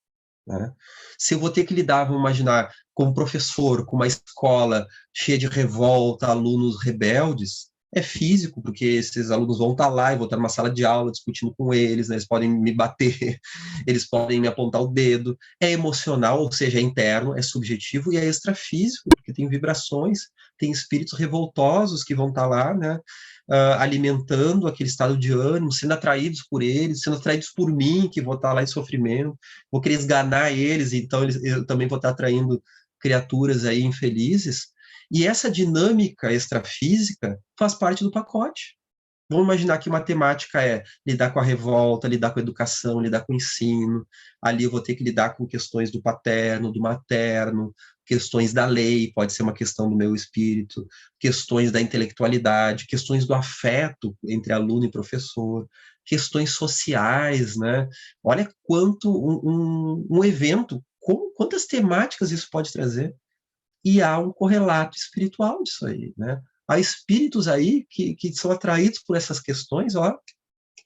né? Se eu vou ter que lidar, vamos imaginar, como professor, com uma escola cheia de revolta, alunos rebeldes, é físico, porque esses alunos vão estar lá, eu vou estar numa sala de aula discutindo com eles, né? Eles podem me bater, eles podem me apontar o dedo. É emocional, ou seja, é interno, é subjetivo, e é extrafísico, porque tem vibrações, tem espíritos revoltosos que vão estar lá, né? Alimentando aquele estado de ânimo, sendo atraídos por eles, sendo atraídos por mim, que vou estar lá em sofrimento, vou querer esganar eles, então eu também vou estar atraindo criaturas aí infelizes. E essa dinâmica extrafísica faz parte do pacote. Vamos imaginar que matemática é lidar com a revolta, lidar com a educação, lidar com o ensino. Ali eu vou ter que lidar com questões do paterno, do materno, questões da lei, pode ser uma questão do meu espírito, questões da intelectualidade, questões do afeto entre aluno e professor, questões sociais, né? Olha quanto um evento, quantas temáticas isso pode trazer. E há um correlato espiritual disso aí, né? Há espíritos aí que são atraídos por essas questões, ó,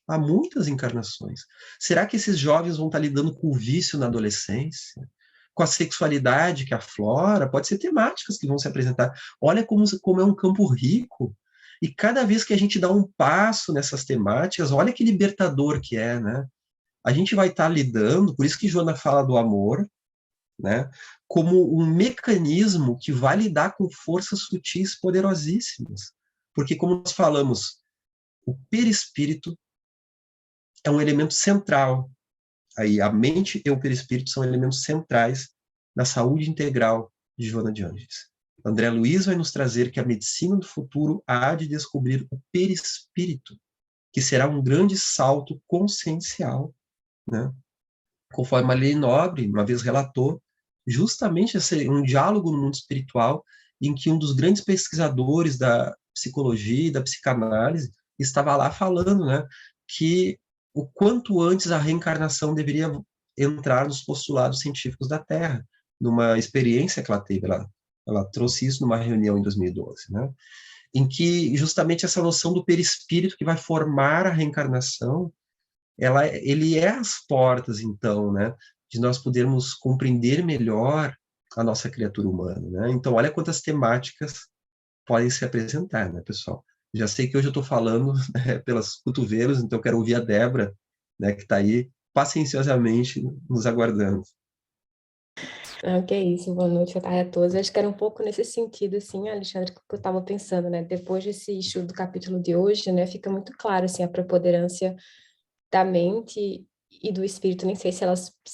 há muitas encarnações. Será que esses jovens vão estar lidando com o vício na adolescência? Com a sexualidade que aflora? Pode ser temáticas que vão se apresentar. Olha como é um campo rico. E cada vez que a gente dá um passo nessas temáticas, olha que libertador que é, né? A gente vai estar lidando, por isso que Joana fala do amor, né, como um mecanismo que vai lidar com forças sutis poderosíssimas. Porque, como nós falamos, o perispírito é um elemento central. Aí, a mente e o perispírito são elementos centrais na saúde integral de Joana de Ângeles. André Luiz vai nos trazer que a medicina do futuro há de descobrir o perispírito, que será um grande salto consciencial, né? Conforme Marlene Nobre uma vez relatou, justamente um diálogo no mundo espiritual em que um dos grandes pesquisadores da psicologia e da psicanálise estava lá falando, né, que o quanto antes a reencarnação deveria entrar nos postulados científicos da Terra, numa experiência que ela teve, ela trouxe isso numa reunião em 2012, né, em que justamente essa noção do perispírito que vai formar a reencarnação, ele é as portas, então, né, de nós podermos compreender melhor a nossa criatura humana, né? Então, olha quantas temáticas podem se apresentar, né, pessoal? Já sei que hoje eu estou falando, né, pelas cotovelos, então eu quero ouvir a Débora, né, que está aí pacienciosamente nos aguardando. Que é isso, boa noite, boa tarde a todos. Acho que era um pouco nesse sentido, assim, Alexandre, que eu estava pensando, né? Depois desse estudo do capítulo de hoje, né, fica muito claro, assim, a preponderância da mente e do espírito. Nem sei se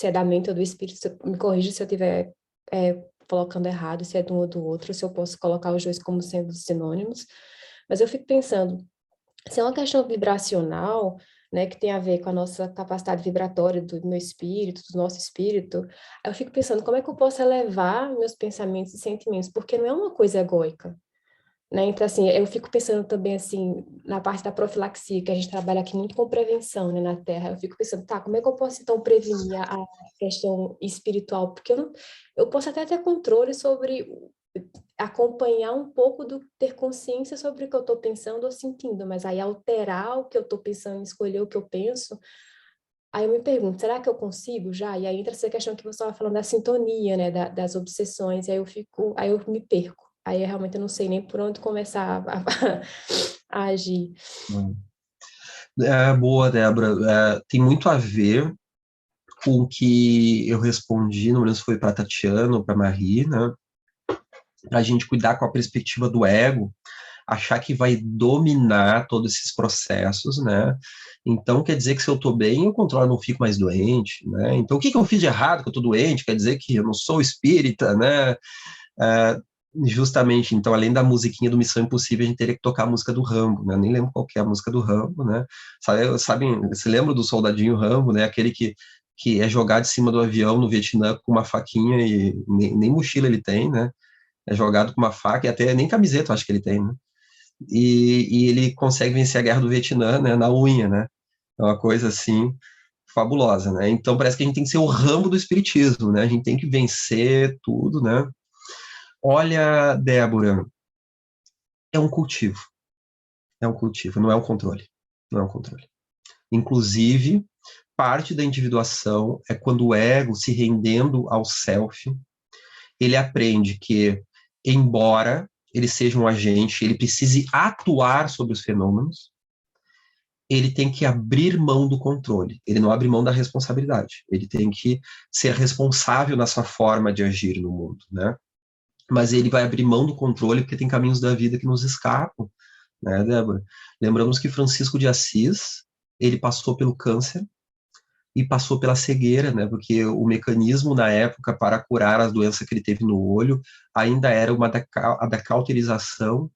é da mente ou do espírito, me corrija se eu estiver colocando errado, se é de um ou do outro, se eu posso colocar os dois como sendo sinônimos, mas eu fico pensando, se é uma questão vibracional, né, que tem a ver com a nossa capacidade vibratória do meu espírito, do nosso espírito, eu fico pensando como é que eu posso elevar meus pensamentos e sentimentos, porque não é uma coisa egóica, né? Então, assim, eu fico pensando também, assim, na parte da profilaxia, que a gente trabalha aqui muito com prevenção, né, na Terra. Eu fico pensando, tá, como é que eu posso, então, prevenir a questão espiritual? Porque eu posso até ter controle sobre acompanhar um pouco ter consciência sobre o que eu estou pensando ou sentindo, mas aí alterar o que eu estou pensando, escolher o que eu penso, aí eu me pergunto, será que eu consigo já? E aí entra essa questão que você estava falando da sintonia, né, das obsessões, e aí eu me perco. Aí eu realmente não sei nem por onde começar a agir. Boa, Débora. Tem muito a ver com o que eu respondi, não lembro se foi para Tatiana ou para Marie, né? Para a gente cuidar com a perspectiva do ego, achar que vai dominar todos esses processos, né? Então, quer dizer que se eu estou bem, eu controlo, não fico mais doente, né? Então, o que eu fiz de errado que eu estou doente? Quer dizer que eu não sou espírita, né? Justamente, então, além da musiquinha do Missão Impossível, a gente teria que tocar a música do Rambo, né? Eu nem lembro qual que é a música do Rambo, né? Você lembra do soldadinho Rambo, né? Aquele que é jogado de cima do avião no Vietnã com uma faquinha e nem mochila ele tem, né? É jogado com uma faca e até nem camiseta eu acho que ele tem, né? E ele consegue vencer a guerra do Vietnã, né, na unha, né? É uma coisa assim fabulosa, né? Então parece que a gente tem que ser o Rambo do espiritismo, né? A gente tem que vencer tudo, né? Olha, Débora, é um cultivo, não é um controle, não é um controle. Inclusive, parte da individuação é quando o ego, se rendendo ao self, ele aprende que, embora ele seja um agente, ele precise atuar sobre os fenômenos, ele tem que abrir mão do controle, ele não abre mão da responsabilidade, ele tem que ser responsável na sua forma de agir no mundo, né? Mas ele vai abrir mão do controle porque tem caminhos da vida que nos escapam, né, Débora? Lembramos que Francisco de Assis, ele passou pelo câncer e passou pela cegueira, né, porque o mecanismo na época para curar as doenças que ele teve no olho ainda era a da cauterização,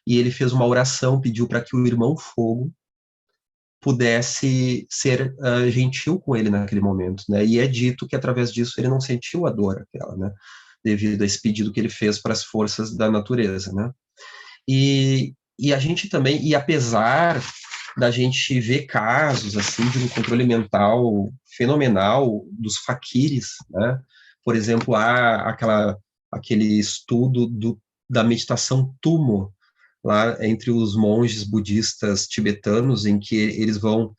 e ele fez uma oração, pediu para que o irmão Fogo pudesse ser gentil com ele naquele momento, né, e é dito que através disso ele não sentiu a dor aquela, né, devido a esse pedido que ele fez para as forças da natureza, né. E a gente também, e apesar da gente ver casos assim de um controle mental fenomenal dos faquires, né? Por exemplo, há aquele estudo da meditação Tummo, lá entre os monges budistas tibetanos, em que eles vão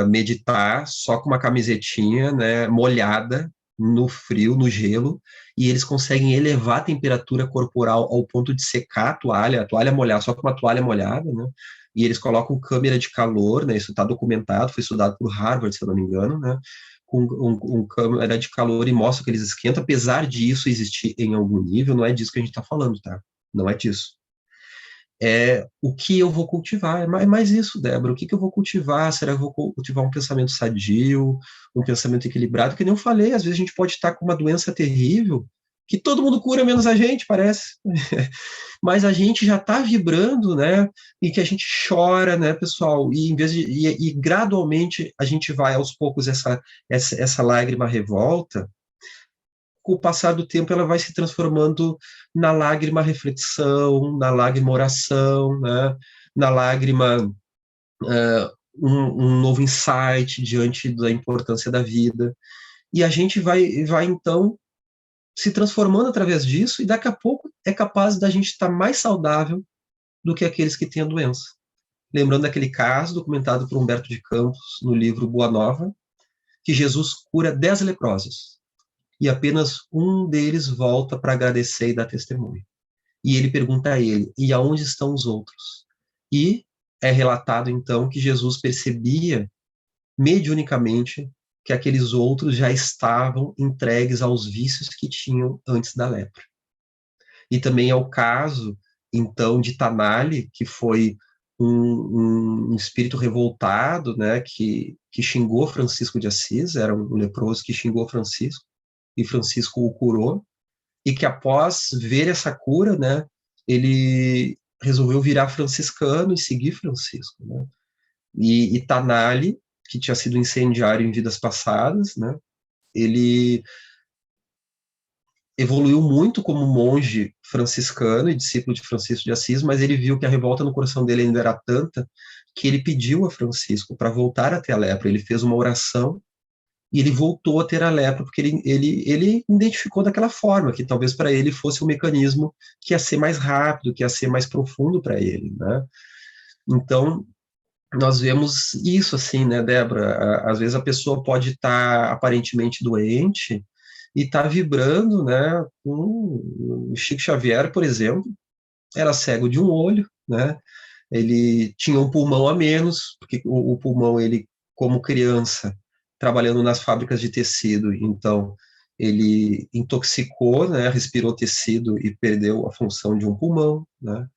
meditar só com uma camisetinha, né, molhada no frio, no gelo, e eles conseguem elevar a temperatura corporal ao ponto de secar a toalha molhada, só com uma toalha molhada, né? E eles colocam câmera de calor, né? Isso está documentado, foi estudado por Harvard, se eu não me engano, né? Com câmera de calor e mostra que eles esquentam, apesar disso existir em algum nível, não é disso que a gente está falando, tá? Não é disso. É o que eu vou cultivar, é mais isso, Débora, o que eu vou cultivar? Será que eu vou cultivar um pensamento sadio, um pensamento equilibrado? Que nem eu falei, às vezes a gente pode estar com uma doença terrível, que todo mundo cura, menos a gente, parece. Mas a gente já está vibrando, né, e que a gente chora, né, pessoal, e em vez de, e gradualmente a gente vai aos poucos essa lágrima revolta, com o passar do tempo, ela vai se transformando na lágrima reflexão, na lágrima oração, né? Na lágrima um novo insight diante da importância da vida. E a gente vai então, se transformando através disso, e daqui a pouco é capaz da gente estar mais saudável do que aqueles que têm a doença. Lembrando daquele caso documentado por Humberto de Campos, no livro Boa Nova, que Jesus cura 10 leprosos. E apenas um deles volta para agradecer e dar testemunho. E ele pergunta a ele, e aonde estão os outros? E é relatado, então, que Jesus percebia, mediunicamente, que aqueles outros já estavam entregues aos vícios que tinham antes da lepra. E também é o caso, então, de Tanali, que foi um espírito revoltado, né, que xingou Francisco de Assis, era um leproso que xingou Francisco, e Francisco o curou, e que após ver essa cura, né, ele resolveu virar franciscano e seguir Francisco, né? E Tanali, que tinha sido incendiário em vidas passadas, né, ele evoluiu muito como monge franciscano e discípulo de Francisco de Assis, mas ele viu que a revolta no coração dele ainda era tanta que ele pediu a Francisco para voltar a ter a lepra. Ele fez uma oração e ele voltou a ter a lepra, porque ele identificou daquela forma, que talvez para ele fosse um mecanismo que ia ser mais rápido, que ia ser mais profundo para ele, né? Então, nós vemos isso assim, né, Débora? Às vezes a pessoa pode estar aparentemente doente e está vibrando, né? O Chico Xavier, por exemplo, era cego de um olho, né? Ele tinha um pulmão a menos, porque o pulmão, ele, como criança, trabalhando nas fábricas de tecido, então ele intoxicou, né, respirou tecido e perdeu a função de um pulmão, né?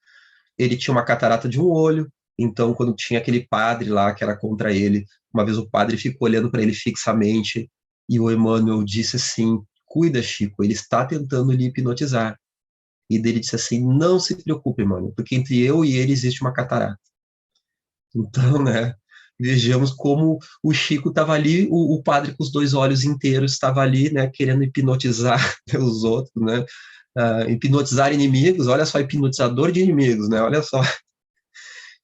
Ele tinha uma catarata de um olho, então quando tinha aquele padre lá que era contra ele, uma vez o padre ficou olhando para ele fixamente e o Emmanuel disse assim: cuida, Chico, ele está tentando lhe hipnotizar. E dele disse assim: não se preocupe, Emmanuel, porque entre eu e ele existe uma catarata. Então, né, vejamos como o Chico estava ali, o padre com os dois olhos inteiros estava ali, né, querendo hipnotizar os outros, né, hipnotizar inimigos, olha só, hipnotizador de inimigos, né, olha só.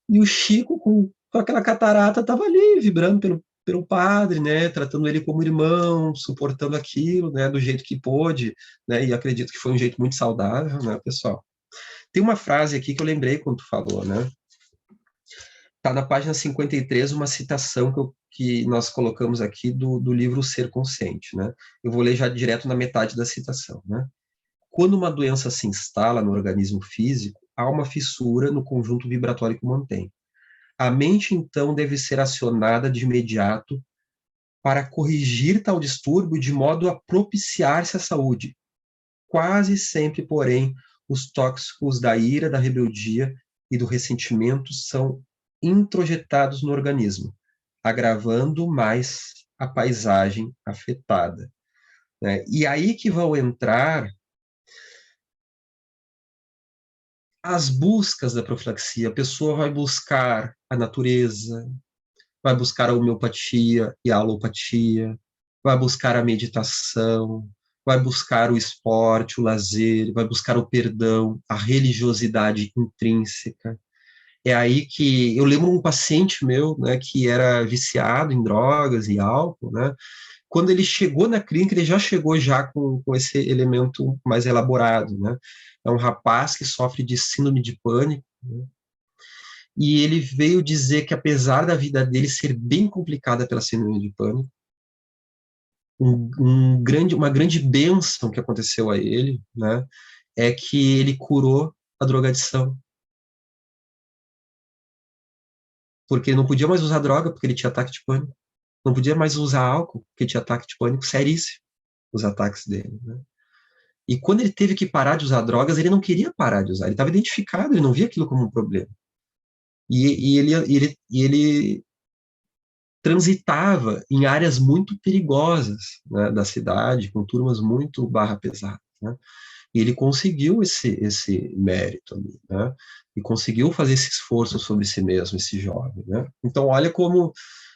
E o Chico, com aquela catarata, estava ali, vibrando pelo padre, né, tratando ele como irmão, suportando aquilo, né, do jeito que pôde, né, e acredito que foi um jeito muito saudável, né, pessoal. Tem uma frase aqui que eu lembrei quando tu falou, né, tá na página 53, uma citação que nós colocamos aqui do livro Ser Consciente, né, eu vou ler já direto na metade da citação, né. Quando uma doença se instala no organismo físico, há uma fissura no conjunto vibratório que o mantém. A mente, então, deve ser acionada de imediato para corrigir tal distúrbio de modo a propiciar-se à saúde. Quase sempre, porém, os tóxicos da ira, da rebeldia e do ressentimento são introjetados no organismo, agravando mais a paisagem afetada, né? E aí que vão entrar as buscas da profilaxia. A pessoa vai buscar a natureza, vai buscar a homeopatia e a alopatia, vai buscar a meditação, vai buscar o esporte, o lazer, vai buscar o perdão, a religiosidade intrínseca. É aí que eu lembro um paciente meu, né, que era viciado em drogas e álcool, né, quando ele chegou na clínica, ele já chegou já com esse elemento mais elaborado, né, é um rapaz que sofre de síndrome de pânico, né, e ele veio dizer que apesar da vida dele ser bem complicada pela síndrome de pânico, uma grande bênção que aconteceu a ele, né, é que ele curou a drogadição. Porque ele não podia mais usar droga, porque ele tinha ataque de pânico. Não podia mais usar álcool, porque tinha ataque de pânico seríssimo, os ataques dele, né? E quando ele teve que parar de usar drogas, ele não queria parar de usar, ele estava identificado, ele não via aquilo como um problema. E ele transitava em áreas muito perigosas, né, da cidade, com turmas muito barra pesada, né? E ele conseguiu esse mérito ali, né? E conseguiu fazer esse esforço sobre si mesmo, esse jovem, né? Então, olha como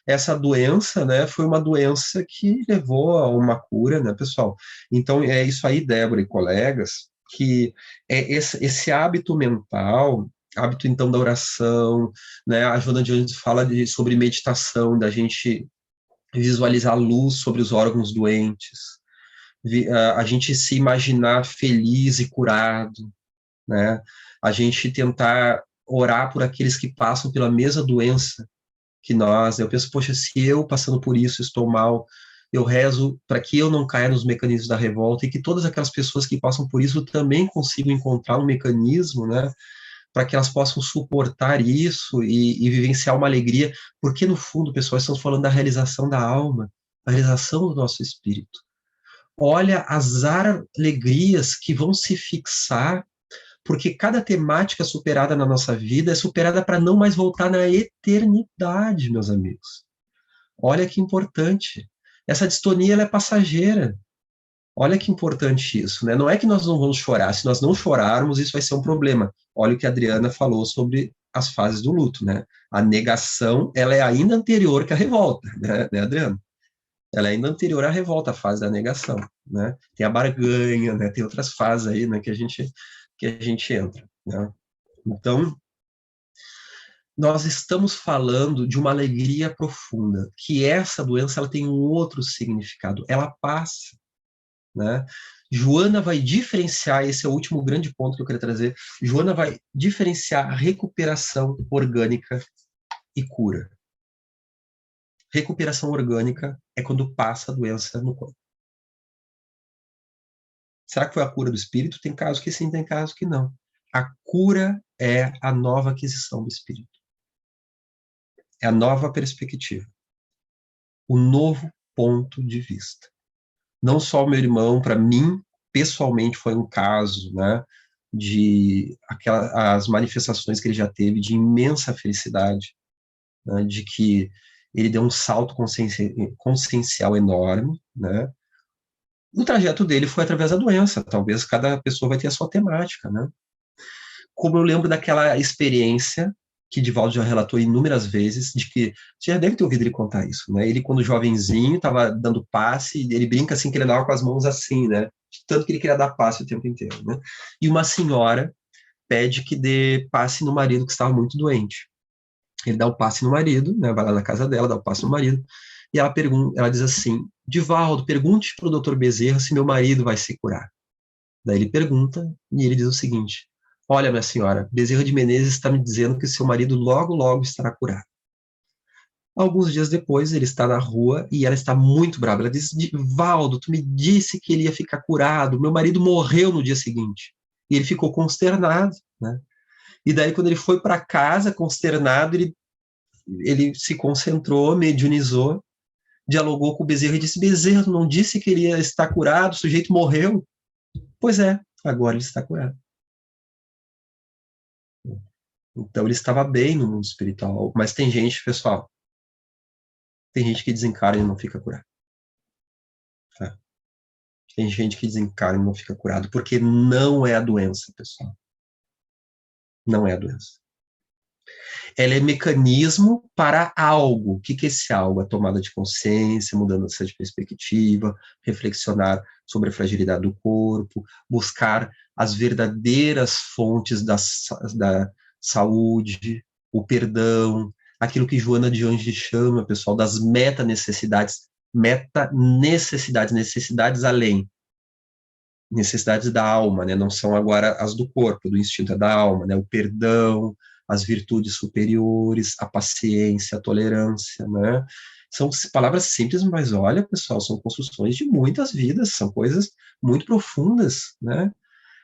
essa doença, né, foi uma doença que levou a uma cura, né, pessoal? Então, é isso aí, Débora e colegas, que é esse hábito mental, hábito, então, da oração, né? A Joana de Anjos fala sobre meditação, da gente visualizar a luz sobre os órgãos doentes, a gente se imaginar feliz e curado, né? A gente tentar orar por aqueles que passam pela mesma doença que nós. Eu penso, poxa, se eu passando por isso estou mal, eu rezo para que eu não caia nos mecanismos da revolta e que todas aquelas pessoas que passam por isso também consigam encontrar um mecanismo, né, para que elas possam suportar isso e vivenciar uma alegria, porque no fundo, pessoal, estamos falando da realização da alma, da realização do nosso espírito. Olha as alegrias que vão se fixar, porque cada temática superada na nossa vida é superada para não mais voltar na eternidade, meus amigos. Olha que importante. Essa distonia, ela é passageira. Olha que importante isso, né? Não é que nós não vamos chorar. Se nós não chorarmos, isso vai ser um problema. Olha o que a Adriana falou sobre as fases do luto, né? A negação, ela é ainda anterior que a revolta, né, Adriana? Ela é ainda anterior à revolta, a fase da negação, né? Tem a barganha, né? Tem outras fases aí, né, que a gente entra, né? Então, nós estamos falando de uma alegria profunda, que essa doença, ela tem um outro significado, ela passa, né? Joana vai diferenciar, esse é o último grande ponto que eu queria trazer, Joana vai diferenciar recuperação orgânica e cura. Recuperação orgânica é quando passa a doença no corpo. Será que foi a cura do espírito? Tem casos que sim, tem casos que não. A cura é a nova aquisição do espírito. É a nova perspectiva. O novo ponto de vista. Não só o meu irmão, para mim, pessoalmente, foi um caso, né, de as manifestações que ele já teve de imensa felicidade, né, de que ele deu um salto consciencial enorme, né. O trajeto dele foi através da doença, talvez cada pessoa vai ter a sua temática, né. Como eu lembro daquela experiência que Divaldo já relatou inúmeras vezes, de que, você já deve ter ouvido ele contar isso, né, ele quando jovenzinho estava dando passe, ele brinca assim que ele andava com as mãos assim, né, tanto que ele queria dar passe o tempo inteiro, né, e uma senhora pede que dê passe no marido que estava muito doente. Ele dá o passe no marido, né, vai lá na casa dela, dá o passe no marido, e ela diz assim, Divaldo, pergunte para o doutor Bezerra se meu marido vai se curar. Daí ele pergunta, e ele diz o seguinte, olha, minha senhora, Bezerra de Menezes está me dizendo que seu marido logo, logo estará curado. Alguns dias depois, ele está na rua e ela está muito brava. Ela diz, Divaldo, tu me disse que ele ia ficar curado, meu marido morreu no dia seguinte. E ele ficou consternado, né? E daí, quando ele foi para casa, consternado, ele se concentrou, mediunizou, dialogou com o Bezerra e disse, Bezerra, tu não disse que ele ia estar curado, o sujeito morreu? Pois é, agora ele está curado. Então, ele estava bem no mundo espiritual. Mas tem gente, pessoal, tem gente que desencarna e não fica curado. Tá? Tem gente que desencarna e não fica curado, porque não é a doença, pessoal. Não é a doença. Ela é mecanismo para algo. O que é esse algo? A tomada de consciência, mudança de perspectiva, reflexionar sobre a fragilidade do corpo, buscar as verdadeiras fontes da saúde, o perdão, aquilo que Joana de Angelis chama, pessoal, das meta-necessidades, necessidades além, necessidades da alma, né? Não são agora as do corpo, do instinto, é da alma, né? O perdão, as virtudes superiores, a paciência, a tolerância, né? São palavras simples, mas olha, pessoal, são construções de muitas vidas, são coisas muito profundas, né?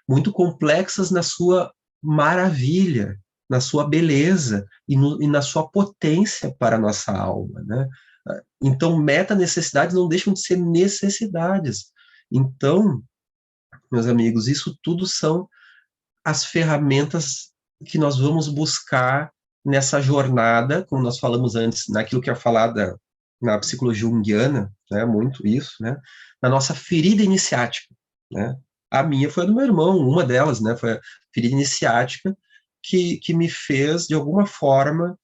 Muito complexas na sua maravilha, na sua beleza e na sua potência para a nossa alma, né? Então, meta-necessidades não deixam de ser necessidades. Então, meus amigos, isso tudo são as ferramentas que nós vamos buscar nessa jornada, como nós falamos antes, naquilo que é falado na psicologia junguiana, né, muito isso, né, na nossa ferida iniciática, né, a minha foi a do meu irmão, uma delas, né, foi a ferida iniciática que me fez, de alguma forma,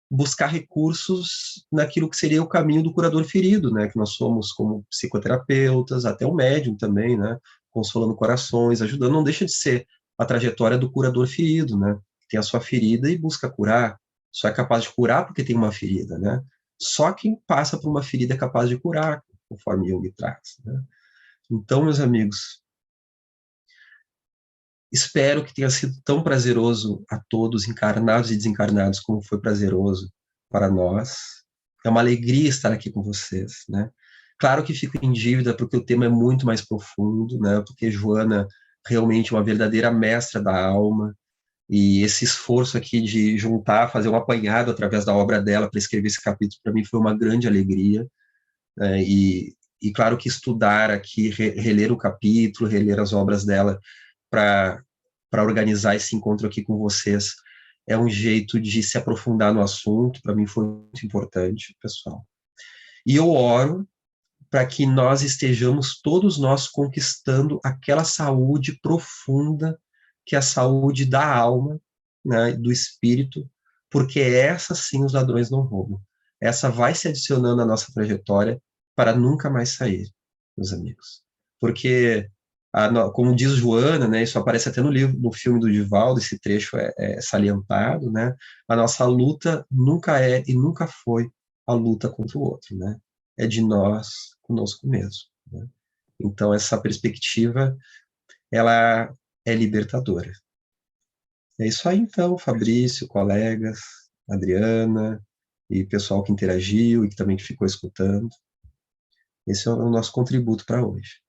buscar recursos naquilo que seria o caminho do curador ferido, né, que nós somos como psicoterapeutas, até o médium também, né, consolando corações, ajudando, não deixa de ser a trajetória do curador ferido, né, tem a sua ferida e busca curar, só é capaz de curar porque tem uma ferida, né, só quem passa por uma ferida é capaz de curar, conforme Jung traz, né. Então, meus amigos, espero que tenha sido tão prazeroso a todos, encarnados e desencarnados, como foi prazeroso para nós. É uma alegria estar aqui com vocês, né? Claro que fico em dívida, porque o tema é muito mais profundo, né? Porque Joana realmente é uma verdadeira mestra da alma, e esse esforço aqui de juntar, fazer um apanhado através da obra dela para escrever esse capítulo, para mim foi uma grande alegria, né? E claro que estudar aqui, reler o capítulo, reler as obras dela, para organizar esse encontro aqui com vocês, é um jeito de se aprofundar no assunto, para mim foi muito importante, pessoal. E eu oro para que nós estejamos, todos nós, conquistando aquela saúde profunda, que é a saúde da alma, né, do espírito, porque essa sim os ladrões não roubam. Essa vai se adicionando à nossa trajetória para nunca mais sair, meus amigos. Porque como diz Joana, né, isso aparece até no livro, no filme do Divaldo, esse trecho é salientado, né, a nossa luta nunca é e nunca foi a luta contra o outro, né, é de nós conosco mesmo, né? Então essa perspectiva, ela é libertadora. É isso aí então, Fabrício, colegas, Adriana e pessoal que interagiu e que também ficou escutando. Esse é o nosso contributo para hoje.